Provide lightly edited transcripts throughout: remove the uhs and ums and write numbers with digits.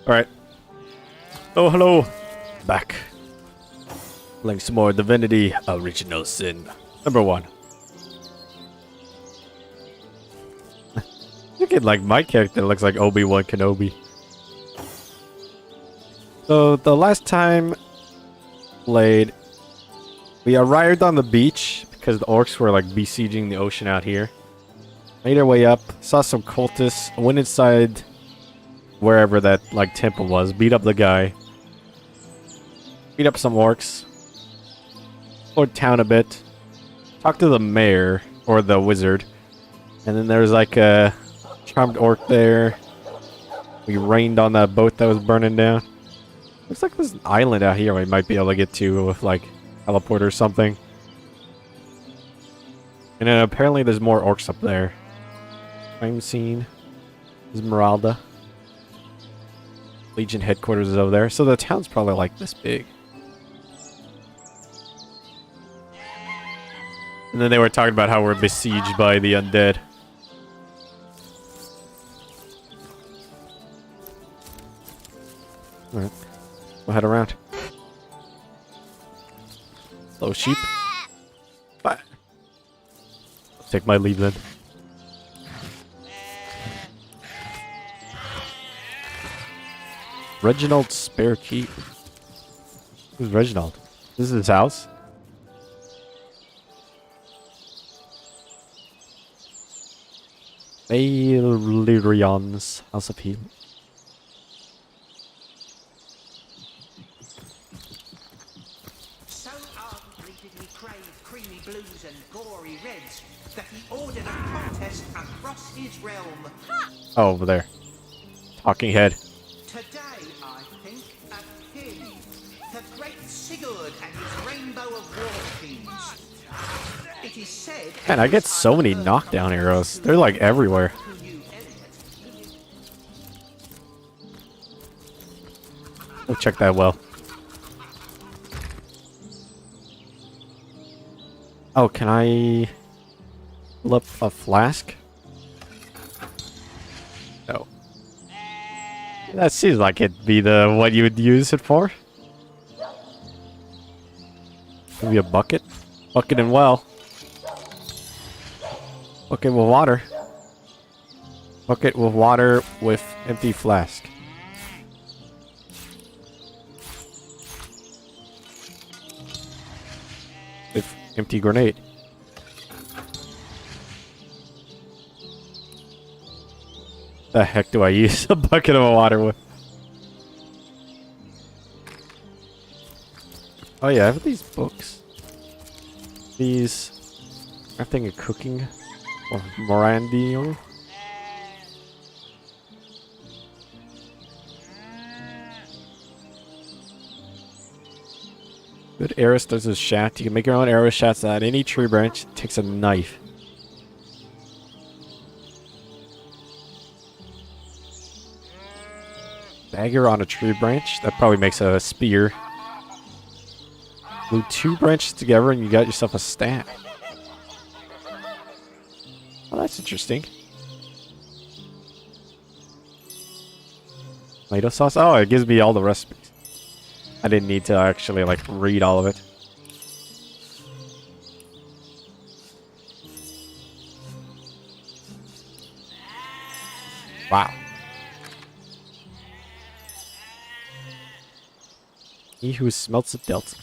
Alright. Oh, hello. Back. Playing some more Divinity Original Sin. Number 1. Look at, like, my character looks like Obi-Wan Kenobi. So, the last time played, we arrived on the beach because the orcs were, like, besieging the ocean out here. Made our way up, saw some cultists, went inside wherever that, like, temple was, beat up the guy, beat up some orcs, explored town a bit, talked to the mayor, or the wizard, and then there's, like, a charmed orc there. We rained on that boat that was burning down. Looks like there's an island out here we might be able to get to with, like, teleport or something. And then apparently there's more orcs up there. Crime scene. Esmeralda. Legion headquarters is over there, so the town's probably like this big. And then they were talking about how we're besieged by the undead. Alright, we'll head around. Hello, sheep. Bye. I'll take my leave then. Reginald's spare key. Who's Reginald? This is his house? Valerion's House of Healing. So ardently did he crave creamy blues and gory reds that he ordered a contest across his realm. Oh, over there. Talking head. Today, I think, of him, the great Sigurd and his rainbow of war fiends. It is said... Man, I get so many knockdown arrows. They're like everywhere. Go check that well. Oh, can I fill up a flask? No. That seems like it'd be the what you would use it for. Maybe a bucket? Bucket and well. Bucket with water. Bucket with water with empty flask. With empty grenade. The heck do I use a bucket of water with? Oh yeah, I have these books. These... crafting and cooking. Or Morandio. Good arrow starts a shaft. You can make your own arrow shafts at any tree branch. It takes a knife. Dagger on a tree branch. That probably makes a spear. Glue 2 branches together and you got yourself a staff. Oh, that's interesting. Tomato sauce? Oh, it gives me all the recipes. I didn't need to actually, like, read all of it. Wow. He who smelts the delta.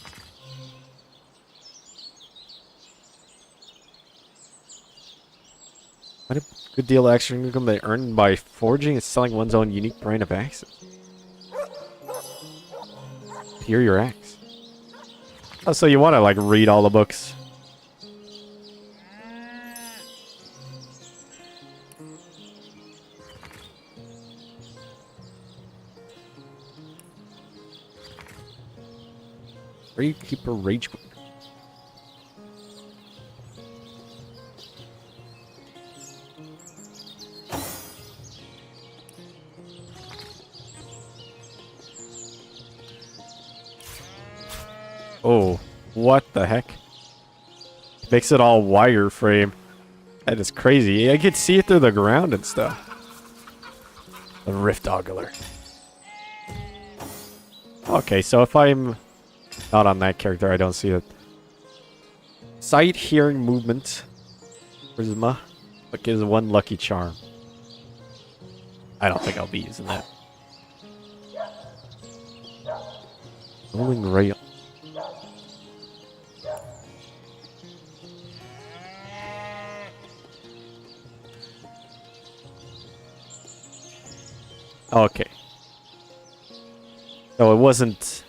What a good deal of extra income they earn by forging and selling one's own unique brand of axes. Superior axe. Oh, so you want to like read all the books? Keeper Rage Queen. Oh, what the heck? Makes it all wireframe. That is crazy. I could see it through the ground and stuff. The Rift Ogler. Okay, so if I'm not on that character, I don't see it. Sight, hearing, movement. Charisma. But gives one lucky charm. I don't think I'll be using that. Rolling rail. Okay. So it wasn't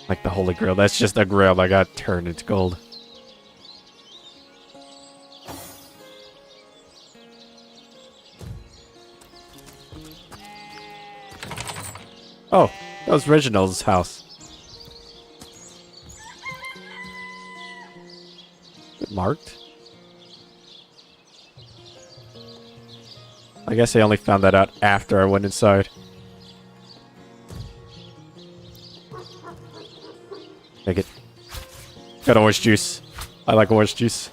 like the Holy Grail. That's just a grail that got turned into gold. Oh, that was Reginald's house. Is it marked? I guess I only found that out after I went inside. Take it. Got orange juice. I like orange juice.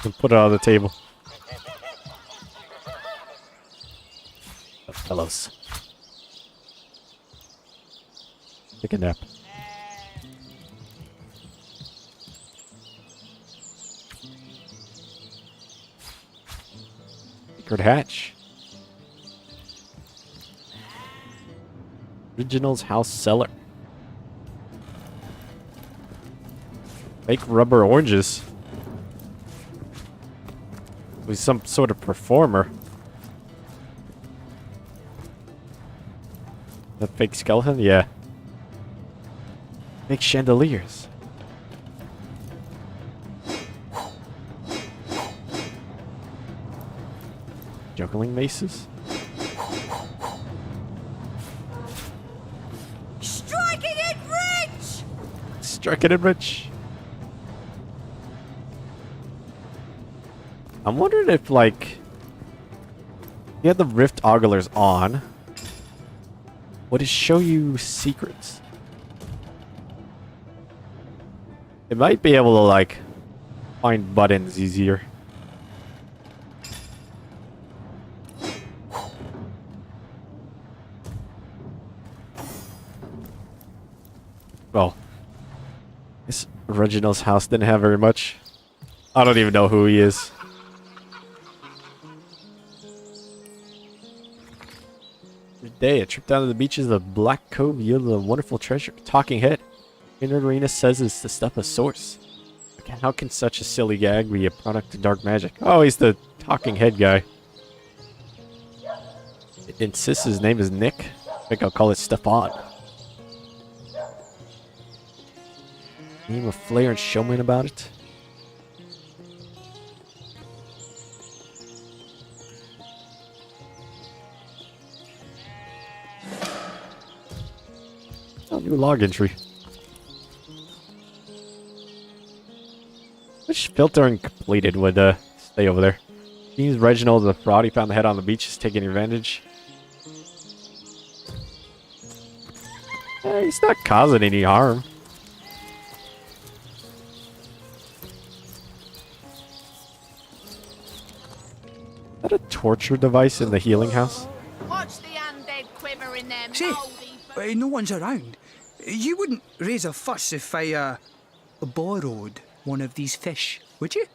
And put it on the table. Oh, pillows. Take a nap. Secret hatch. Original's house cellar. Fake rubber oranges. He's some sort of performer. The fake skeleton? Yeah. Fake chandeliers. Juggling maces? Striking it rich! Striking it rich. I'm wondering if, like, you had the Rift Oglers on, would it show you secrets? It might be able to, like, find buttons easier. Well, this Reginald's house didn't have very much. I don't even know who he is. Day, a trip down to the beaches of Black Cove yielded a wonderful treasure. Talking head. Inner Arena says it's the stuff of source. How can such a silly gag be a product of dark magic? Oh, he's the talking head guy. It insists his name is Nick. I think I'll call it Stefan. Name a flair and showman about it. Oh, new log entry. Which filtering completed would stay over there? Seems Reginald the fraud. He found the head on the beach, is taking advantage. He's not causing any harm. Is that a torture device in the healing house? Watch the undead quiver in their Say, mouldy... no one's around. You wouldn't raise a fuss if I, borrowed one of these fish, would you?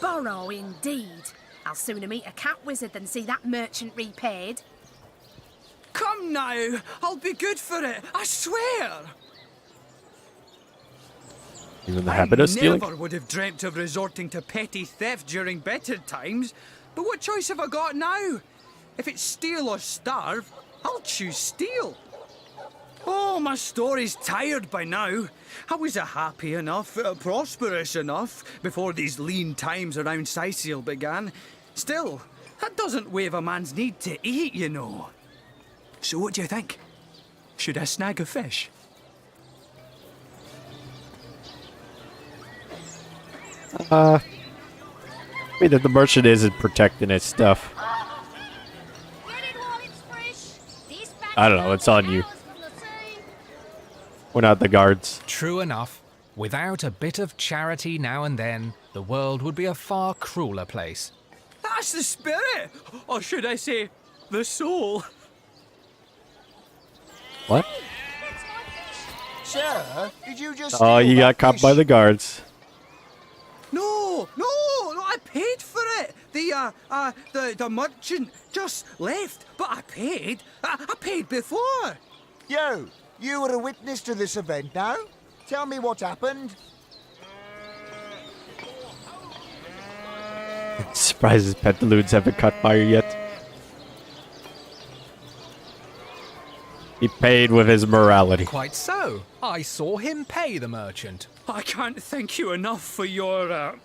borrow indeed. I'll sooner meet a cat wizard than see that merchant repaid. Come now, I'll be good for it, I swear. You in the habit of stealing? I never would have dreamt of resorting to petty theft during better times. But what choice have I got now? If it's steal or starve, I'll choose steal. Oh, my story's tired by now. I was happy enough, prosperous enough, before these lean times around Sicil began. Still, that doesn't waive a man's need to eat, you know. So what do you think? Should I snag a fish? I mean, that the merchant isn't protecting his stuff. Get it while it's fresh. This I don't know, it's on you. We're not the guards. True enough. Without a bit of charity now and then, the world would be a far crueler place. That's the spirit! Or should I say, the soul? What? Sir, did you just Oh, steal you got that caught by fish? the guards. No, I paid for it. The merchant just left, but I paid. I paid before. You were a witness to this event now? Tell me what happened. Surprises pantaloons haven't caught fire yet. He paid with his morality. Quite so. I saw him pay the merchant. I can't thank you enough for your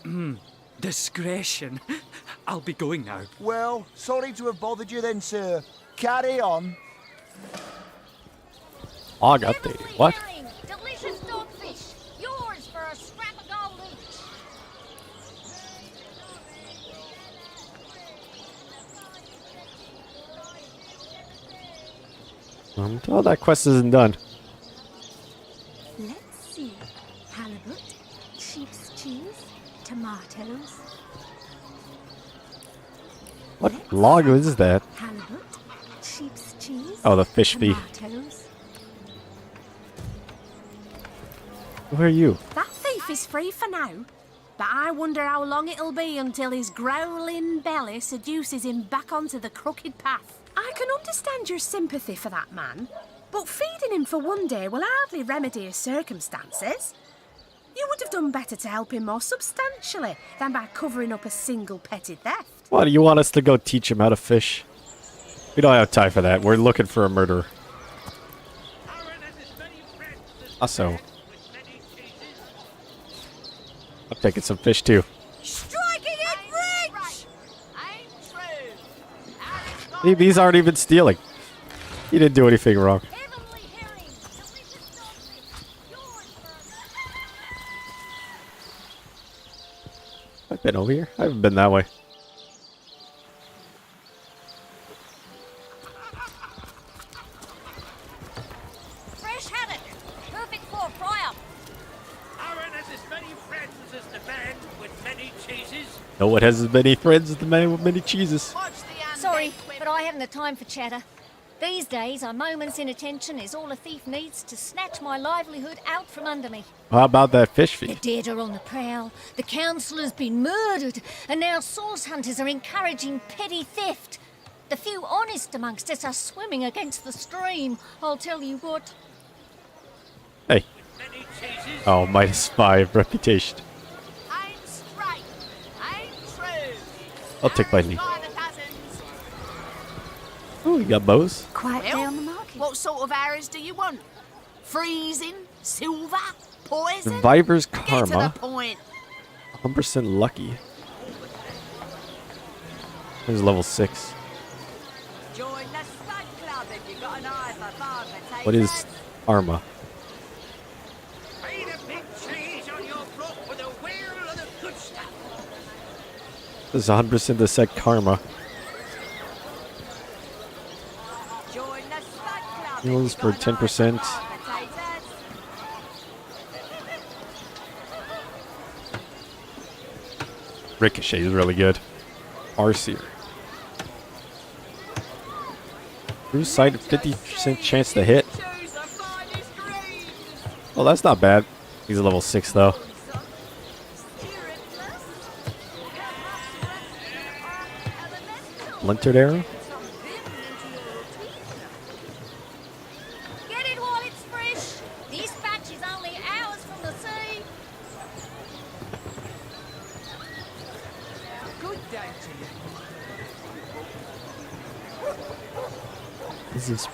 discretion. I'll be going now. Well, sorry to have bothered you then, sir. Carry on. Log updated. What? Delicious dogfish. Yours for a scrap of gold each. Oh, that quest isn't done. Let's see. Halibut, sheep's cheese, tomatoes. What log is that? Halibut, sheep's cheese. Oh, the fish fee. Tomatoes. Who are you? That thief is free for now. But I wonder how long it'll be until his growling belly seduces him back onto the crooked path. I can understand your sympathy for that man, but feeding him for one day will hardly remedy his circumstances. You would have done better to help him more substantially than by covering up a single petty theft. What, do you want us to go teach him how to fish? We don't have time for that. We're looking for a murderer. Also, I'm taking some fish too. Striking it rich! Ain't true. These aren't even stealing. He didn't do anything wrong. Heavenly herring. Delicious dogfish. Yours for I've been over here. I haven't been that way. fresh haddock. Perfect for a fry-up. Aaron has as many friends as the man with many cheeses. No one has as many friends as the man with many cheeses. Watch the undead Sorry, quiver. but I haven't the time for chatter. These days, a moment's inattention is all a thief needs to snatch my livelihood out from under me. How about that fish The fee? dead are on the prowl, the councillor's been murdered, and now source hunters are encouraging petty theft. The few honest amongst us are swimming against the stream. I'll tell you what. Hey. Many cheeses. Oh, -5 reputation. Ain't straight. Ain't true. I'll take my lead. By the dozens. Oh, you got bows? Quite Well, down the market. what sort of arrows do you want? Freezing? Silver? Poison? Survivor's Get to Karma. the point. 100% lucky. There's level 6. Join the Stud Club if you got an eye for farm potatoes. What is Arma? Made a big cheese on your block with a wheel of the good stuff. This is 100% the set Karma. Join the Stud Club Heals if you for got an eye 10%. farm potatoes. Ricochet is really good. Arseer. Bruce sight 50% chance to hit. Choose the finest greens. Oh, that's not bad. He's a level 6 though. Splintered arrow? Get it while it's fresh. This batch is only hours from the sea. Good day to you. Is this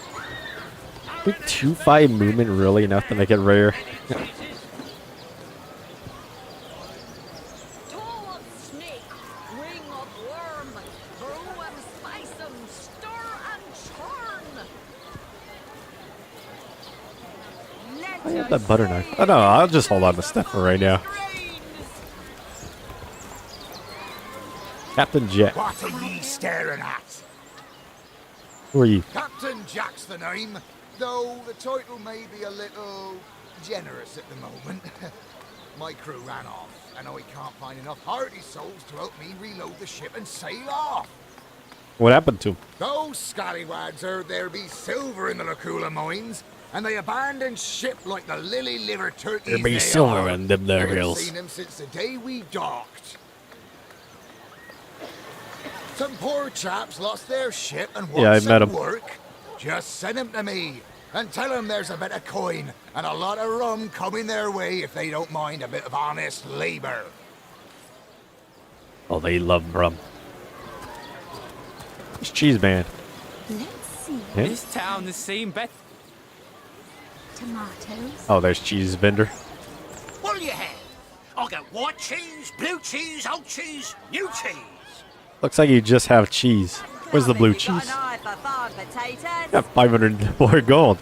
2-5 movement really enough to make it rare? Toe of snake, ring of worm, brew and spice 'em, stir and churn. I got that butter knife. Oh no, I'll just hold on to stuff for right now. Captain Jet. What are ye staring at? Who are you? Captain Jack's the name, though the title may be a little generous at the moment. My crew ran off, and I can't find enough hearty souls to help me reload the ship and sail off. What happened to him? Those scallywags heard there be silver in the Lacula mines, and they abandoned ship like the lily-liver turkeys There be they silver are. in them there Haven't hills. seen them since the day we docked. Some poor chaps lost their ship and want Yeah, I some met 'em. work. Just send them to me and tell them there's a bit of coin and a lot of rum coming their way if they don't mind a bit of honest labor. Oh, they love rum. It's Cheese Man. Let's see. Yeah? This town has seen better. Tomatoes. Oh, there's Cheese Vendor. What'll you have? I'll get white cheese, blue cheese, old cheese, new cheese. Looks like you just have cheese. Where's the blue cheese? Got 504 gold.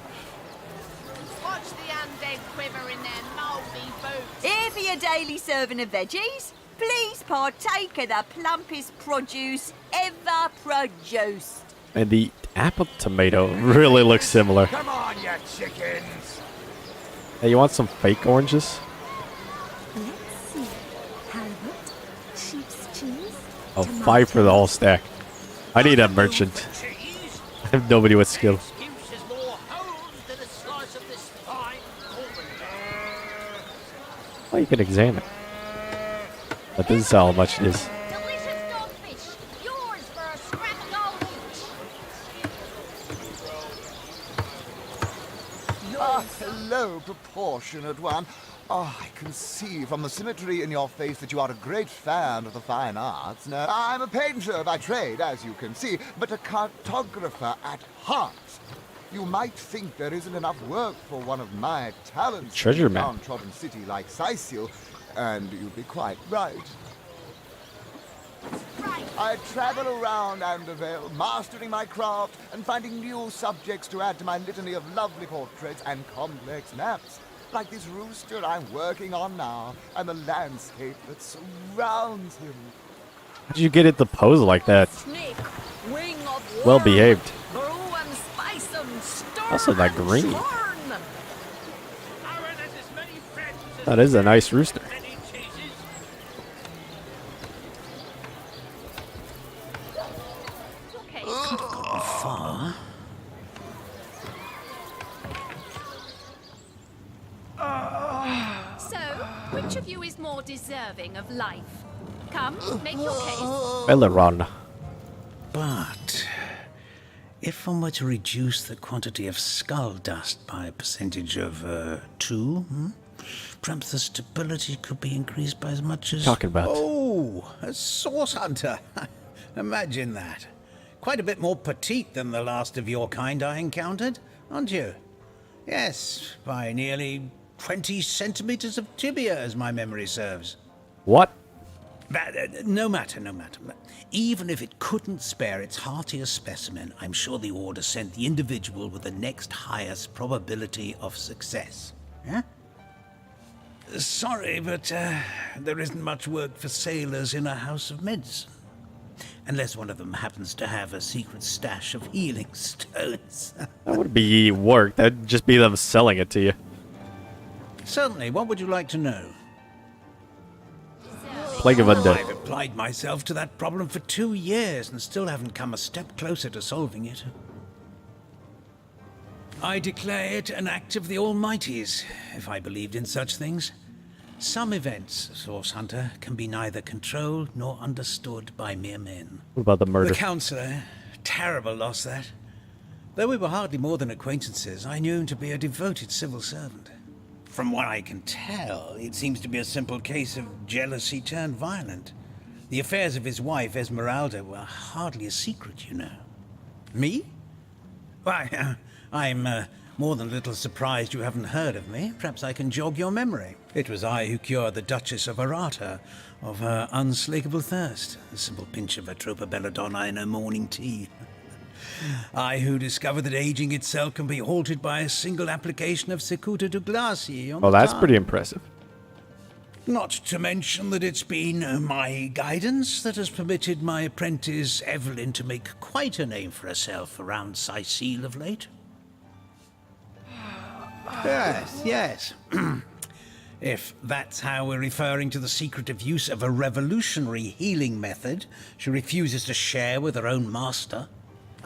Watch the undead quiver in their mouldy boots. Here for your daily serving of veggies. Please partake of the plumpest produce ever produced. And the apple tomato really looks similar. Come on, you chickens! Hey, you want some fake oranges? Let's see. Halibut. Sheep's cheese. Oh, 5 for the whole stack. I need a merchant. Cheese. I have nobody with skill. Excuses more holes than a slice of this fine corn. Well, you can examine. That doesn't tell how much it is. Delicious dogfish, yours for a scrap of gold each. Ah, hello, proportionate one. Oh, I can see from the symmetry in your face that you are a great fan of the fine arts. Now, I'm a painter by trade, as you can see, but a cartographer at heart. You might think there isn't enough work for one of my talents Treasure in a map. downtrodden city like Sicil, and you'd be quite right. I travel around Andervale, mastering my craft and finding new subjects to add to my litany of lovely portraits and complex maps. Like this rooster I'm working on now, and the landscape that surrounds him. How'd you get it to pose like that? Snake, ring of worm, Well behaved. brew and spice 'em, stir Also that and green. churn. That is a nice rooster. So, which of you is more deserving of life? Come, make your case. Belleron. But if one were to reduce the quantity of skull dust by a percentage of 2, perhaps the stability could be increased by as much as... Talking about. Oh, a source hunter. Imagine that. Quite a bit more petite than the last of your kind I encountered, aren't you? Yes, by nearly 20 centimeters of tibia, as my memory serves. What? But, no matter. Even if it couldn't spare its heartiest specimen, I'm sure the Order sent the individual with the next highest probability of success. Yeah? Sorry, but there isn't much work for sailors in a house of medicine. Unless one of them happens to have a secret stash of healing stones. That would be work. That'd just be them selling it to you. Certainly, what would you like to know? Plague of Undead. I've applied myself to that problem for 2 years and still haven't come a step closer to solving it. I declare it an act of the Almighty's, if I believed in such things. some events, Source Hunter, can be neither controlled nor understood by mere men. What about the murder? The Councillor, terrible loss that. Though we were hardly more than acquaintances, I knew him to be a devoted civil servant. From what I can tell, it seems to be a simple case of jealousy turned violent. The affairs of his wife, Esmeralda, were hardly a secret, you know. Me? Why, I'm more than a little surprised you haven't heard of me. Perhaps I can jog your memory. It was I who cured the Duchess of Arata of her unslakable thirst. A simple pinch of Atropa belladonna in her morning tea. I who discovered that aging itself can be halted by a single application of Cicuta de Glacie on Well, the that's tongue. pretty impressive. Not to mention that it's been my guidance that has permitted my apprentice Evelyn to make quite a name for herself around Sicile of late. Yes. If that's how we're referring to the secretive use of a revolutionary healing method she refuses to share with her own master.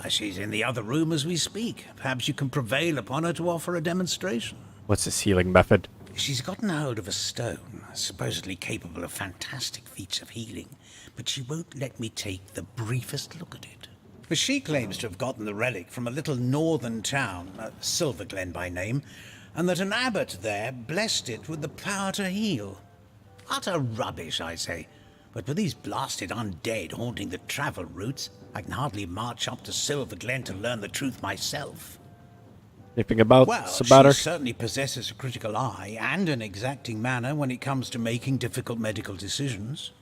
She's in the other room as we speak. Perhaps you can prevail upon her to offer a demonstration. What's this healing method? She's gotten hold of a stone, supposedly capable of fantastic feats of healing, but she won't let me take the briefest look at it. But she claims to have gotten the relic from a little northern town, Silver Glen by name, and that an abbot there blessed it with the power to heal. Utter rubbish, I say. But with these blasted undead haunting the travel routes, I can hardly march up to Silver Glen to learn the truth myself. Anything about Well, about her? she certainly possesses a critical eye and an exacting manner when it comes to making difficult medical decisions.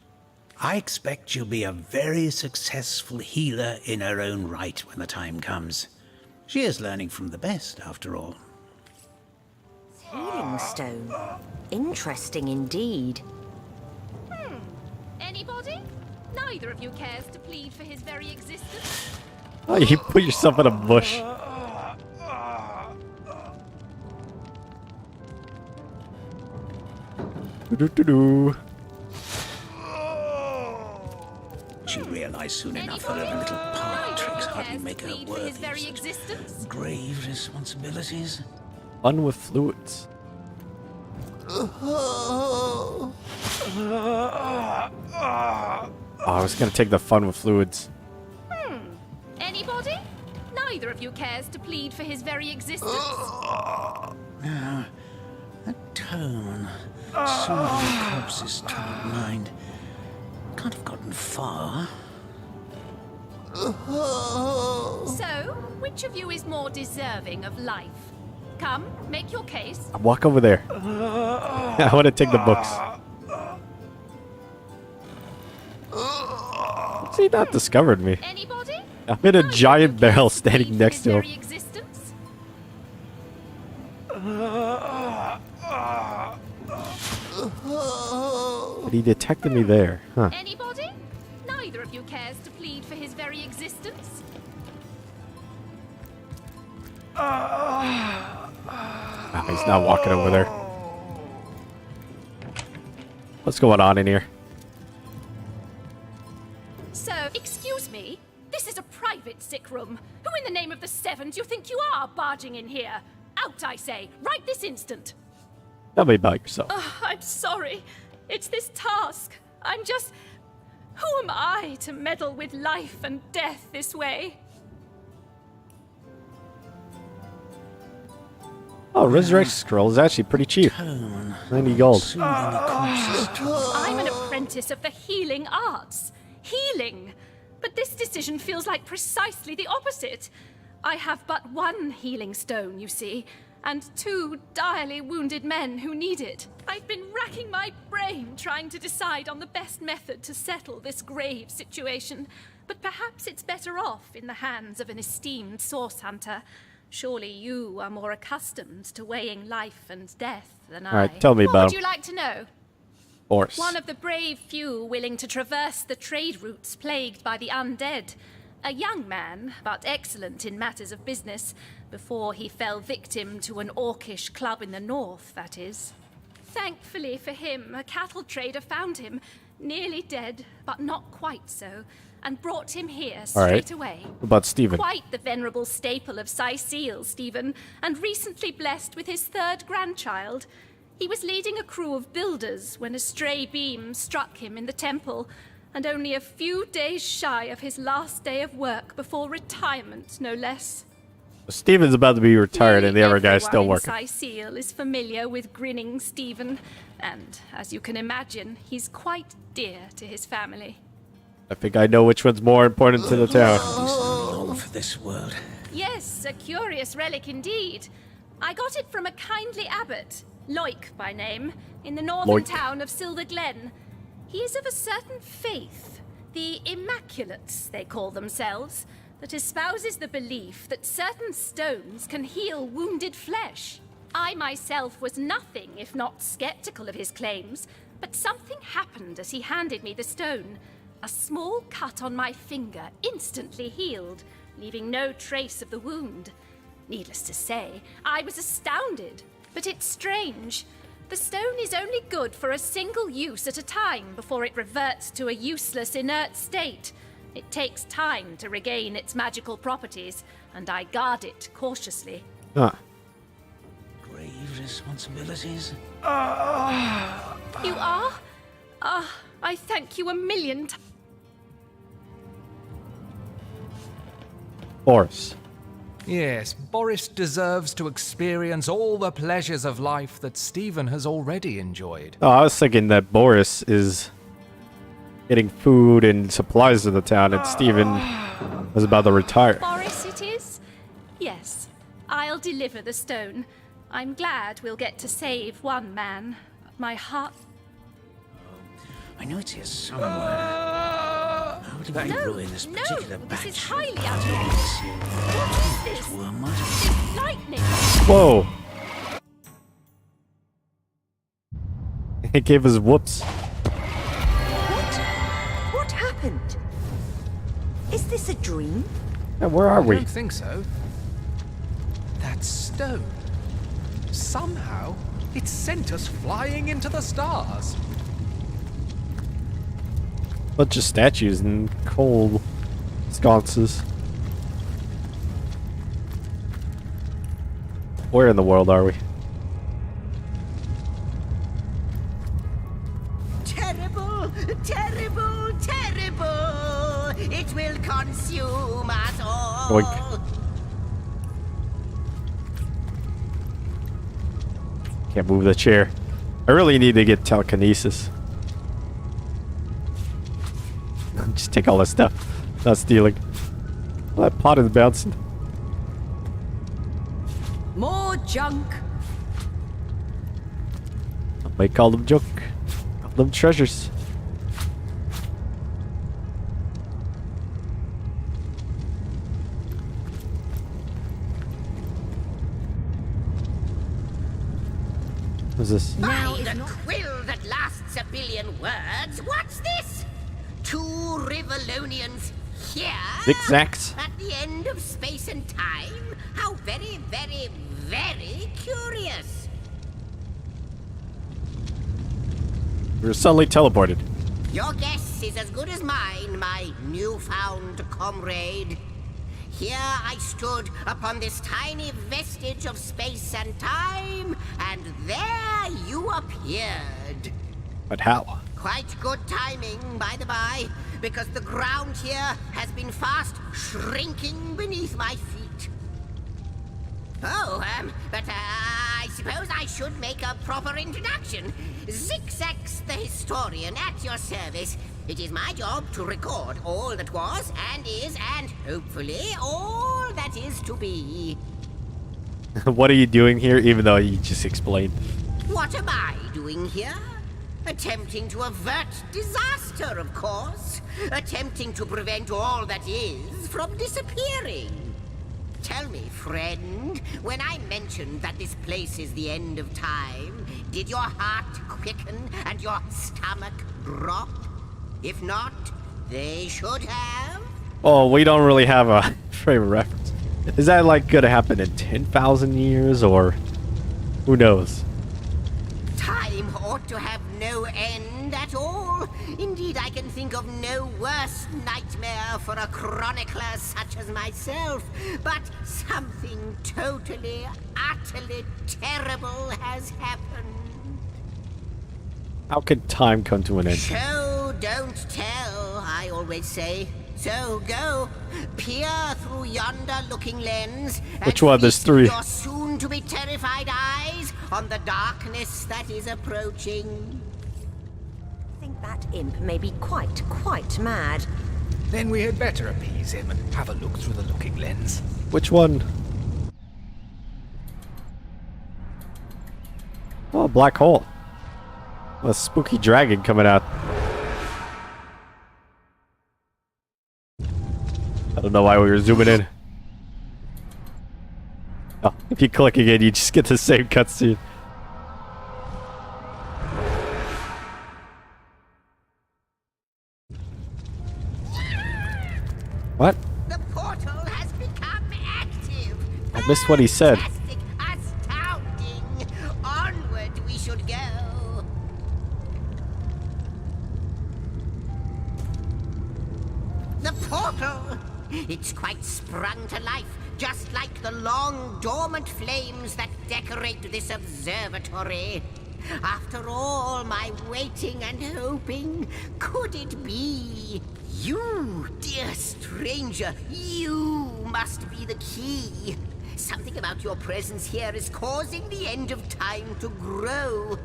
I expect she'll be a very successful healer in her own right when the time comes. She is learning from the best, after all. Healing stone. Interesting indeed. Anybody? Neither of you cares to plead for his very existence. Oh, you put yourself in a bush. Do-do-do-do. She realized soon enough that her little party tricks hardly make her Plead for his very worthy of existence. such grave responsibilities. Fun with fluids. Oh, I was gonna take the fun with fluids. Anybody? Neither of you cares to plead for his very existence. That tone, soothing the corpse's troubled mind, can't have gotten far. So, which of you is more deserving of life? Come, make your case. Walk over there. I want to take the books. Has he not discovered me? Anybody? I'm in a giant barrel standing next to him. Very existence. But he detected me there. Huh. Anybody? Neither of you cares to plead for his very existence. Oh, he's not walking over there. What's going on in here? So, excuse me, this is a private sick room. Who in the name of the seven do you think you are barging in here? Out, I say, right this instant. Tell me about yourself. I'm sorry. It's this task. I'm just... Who am I to meddle with life and death this way? Oh, Resurrection Scroll is actually pretty cheap. 90 gold. I'm an apprentice of the healing arts. Healing. But this decision feels like precisely the opposite. I have but one healing stone, you see, and two direly wounded men who need it. I've been racking my brain trying to decide on the best method to settle this grave situation, but perhaps it's better off in the hands of an esteemed source hunter. Surely you are more accustomed to weighing life and death than I. Alright, tell me What about would him. you like to know? Horse. One of the brave few willing to traverse the trade routes plagued by the undead. A young man, but excellent in matters of business, before he fell victim to an orcish club in the north, that is. Thankfully for him, a cattle trader found him, nearly dead, but not quite so, and brought him here straight away. What about Stephen? Quite the venerable staple of Sicile, Stephen, and recently blessed with his third grandchild. He was leading a crew of builders when a stray beam struck him in the temple, and only a few days shy of his last day of work before retirement, no less. Stephen's about to be retired and the other guy's still Everyone working. in Seal is familiar with grinning Stephen, and as you can imagine, he's quite dear to his family. I think I know which one's more important to the town. All for this world. Yes, a curious relic indeed. I got it from a kindly abbot, Loic by name, in the northern Loic. town of Silver Glen. He is of a certain faith, the Immaculates they call themselves, that espouses the belief that certain stones can heal wounded flesh. I myself was nothing if not skeptical of his claims, but something happened as he handed me the stone. A small cut on my finger instantly healed, leaving no trace of the wound. Needless to say, I was astounded. But it's strange. The stone is only good for a single use at a time before it reverts to a useless, inert state. It takes time to regain its magical properties, and I guard it cautiously. Huh. Grave responsibilities. You are? I thank you a million times. Boris. Yes, Boris deserves to experience all the pleasures of life that Stephen has already enjoyed. Oh, I was thinking that Boris is getting food and supplies to the town, and Stephen was about to retire. Boris it is? Yes, I'll deliver the stone. I'm glad we'll get to save one man. My heart... I know it's here somewhere. How did we ruin this particular batch? This is highly unusual. What is this? This lightning. Whoa! It gave us whoops. What happened? Is this a dream? Yeah, where are I we? don't think so. That stone. Somehow, it sent us flying into the stars. Bunch of statues and coal sconces. Where in the world are we? Terrible, terrible, terrible! It will consume us all! Oink. Can't move the chair. I really need to get telekinesis. Just take all this stuff. Not stealing. Well, that pot is bouncing. More junk. Might call them junk. Call them treasures. What's this? By the quill that lasts a billion words, what's this? Two Rivalonians here? Zigzags? At the end of space and time? How very, very, very curious. We were suddenly teleported. Your guess is as good as mine, my newfound comrade. Here I stood upon this tiny vestige of space and time, and there you appeared. But how? Quite good timing, by the by, because the ground here has been fast shrinking beneath my feet. Oh, but I suppose I should make a proper introduction. Zigzags the historian at your service. It is my job to record all that was and is and hopefully all that is to be. What are you doing here, even though you just explained? What am I doing here? Attempting to avert disaster, of course. Attempting to prevent all that is from disappearing. Tell me, friend, when I mentioned that this place is the end of time, did your heart quicken and your stomach drop? If not, they should have. Oh, we don't really have a frame of reference. Is that like gonna happen in 10,000 years, or who knows? Time ought to have no end at all. Indeed, I can think of no worse nightmare for a chronicler such as myself. But something totally, utterly terrible has happened. How could time come to an end? Show, don't tell, I always say. So go, peer through yonder looking lens. Which one? There's three. Your soon-to-be terrified eyes on the darkness that is approaching. I think that imp may be quite mad. Then we had better appease him and have a look through the looking lens. Which one? Oh, black hole. A spooky dragon coming out. I don't know why we were zooming in. Oh, if you click again, you just get the same cutscene. What? The portal has become active. I missed what he said. Fantastic, astounding. Onward we should go. The portal! It's quite sprung to life, just like the long dormant flames that decorate this observatory. After all my waiting and hoping, could it be? You, dear stranger, you must be the key. Something about your presence here is causing the end of time to grow.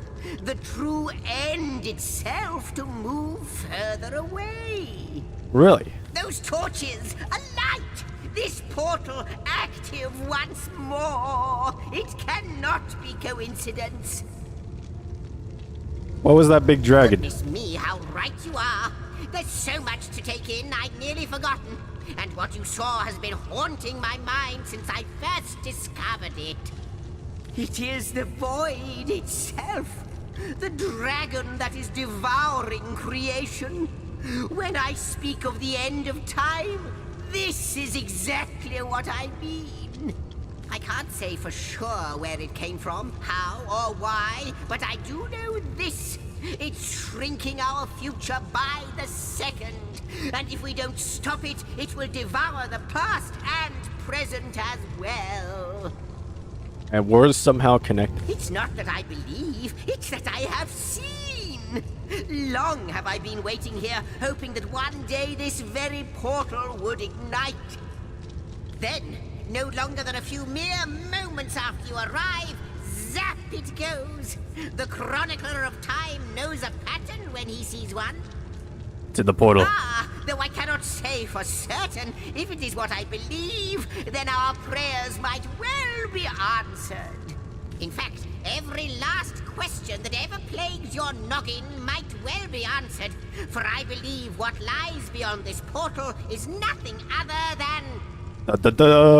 The true end itself to move further away. Really? Those torches, a light! This portal active once more. It cannot be coincidence. What was that big dragon? Goodness me, how right you are. There's so much to take in, I'd nearly forgotten. And what you saw has been haunting my mind since I first discovered it. It is the void itself. The dragon that is devouring creation. When I speak of the end of time, this is exactly what I mean. I can't say for sure where it came from, how or why, but I do know this. It's shrinking our future by the second. And if we don't stop it, it will devour the past and present as well. And we're somehow connected. It's not that I believe, it's that I have seen. Long have I been waiting here, hoping that one day this very portal would ignite. Then, no longer than a few mere moments after you arrive, zap it goes. The chronicler of time knows a pattern when he sees one. To the portal. Ah, though I cannot say for certain. If it is what I believe, then our prayers might well be answered. In fact, every last question that ever plagues your noggin might well be answered, for I believe what lies beyond this portal is nothing other than...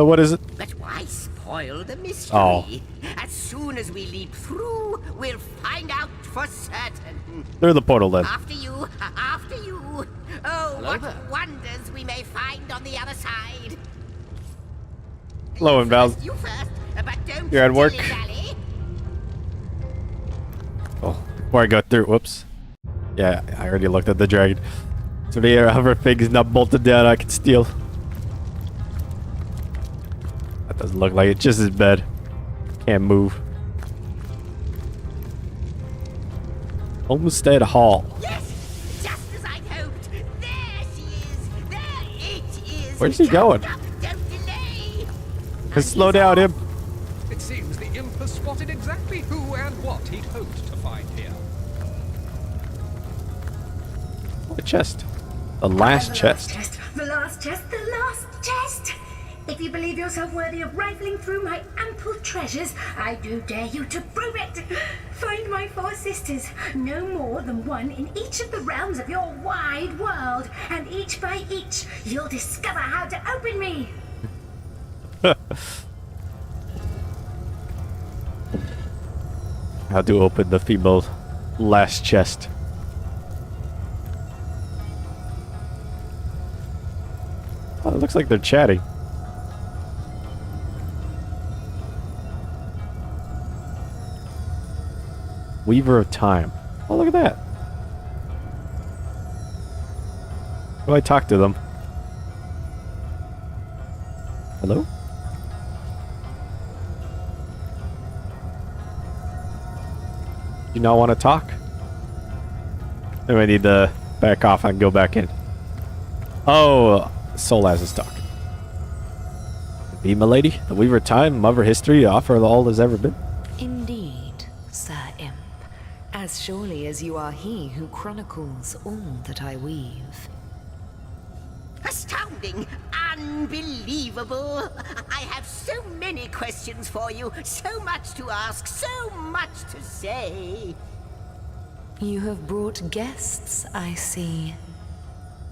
What is it? But why spoil the mystery? Oh. As soon as we leap through, we'll find out for certain. Through the portal then. After you, after you. Oh, what wonders we may find on the other side. Hello, Inval. You first, but don't You're at work. dilly-dally. Oh, before I go through, whoops. Yeah, I already looked at the dragon. So the other thing is not bolted down, I can steal. That doesn't look like it, just his bed. Can't move. Homestead Hall. Yes, just as I'd hoped. There she is. There it is. Where's he going? Come up, don't delay. Slow down, him. It seems the imp has spotted exactly who and what he'd hoped to find here. The chest. The last chest. The last chest, the last chest! If you believe yourself worthy of rifling through my ample treasures, I do dare you to prove it! Find my 4 sisters, no more than one in each of the realms of your wide world, and each by each, you'll discover how to open me! How to open the female last chest. Oh, it looks like they're chatting. Weaver of Time. Oh, look at that. How do I talk to them? Hello? You not want to talk? Then we need to back off and go back in. Oh, Solaz is talking. Be milady, the weaver time, mother history, offer all has ever been. Indeed, Sir Imp. As surely as you are he who chronicles all that I weave. Astounding! Unbelievable! I have so many questions for you, so much to ask, so much to say. You have brought guests, I see.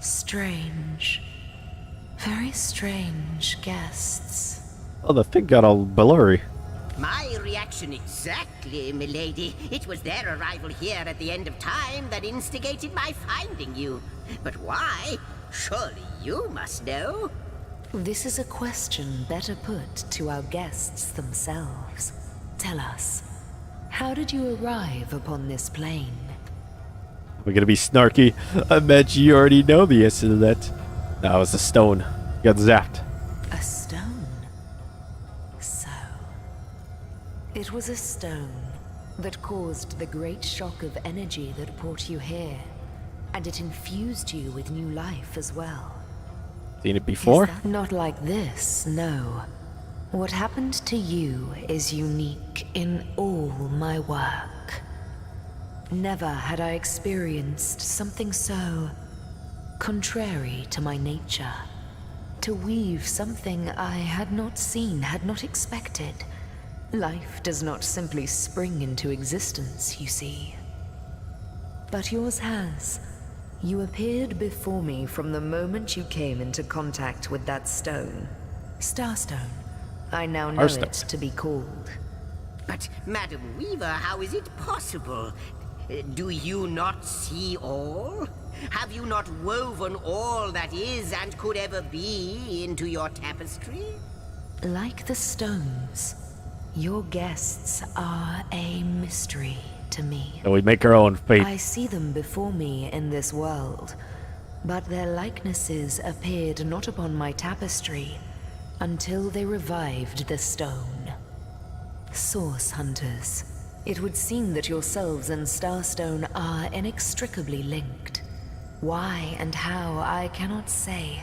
Strange. Very strange guests. Oh, the thing got all blurry. My reaction exactly, milady. It was their arrival here at the end of time that instigated my finding you. But why? Surely you must know. This is a question better put to our guests themselves. Tell us, how did you arrive upon this plane? We're gonna be snarky. I bet you already know the answer to that. That was a stone. Got zapped. A stone? So... it was a stone that caused the great shock of energy that brought you here. And it infused you with new life as well. Seen it before? Not like this, no. What happened to you is unique in all my work. Never had I experienced something so contrary to my nature. To weave something I had not seen, had not expected. Life does not simply spring into existence, you see. But yours has. You appeared before me from the moment you came into contact with that stone. Starstone. I now know it to be called. But, Madam Weaver, how is it possible? Do you not see all? Have you not woven all that is and could ever be into your tapestry? Like the stones, your guests are a mystery to me. And we make our own fate. I see them before me in this world, but their likenesses appeared not upon my tapestry until they revived the stone. Source hunters. It would seem that yourselves and Starstone are inextricably linked. Why and how, I cannot say,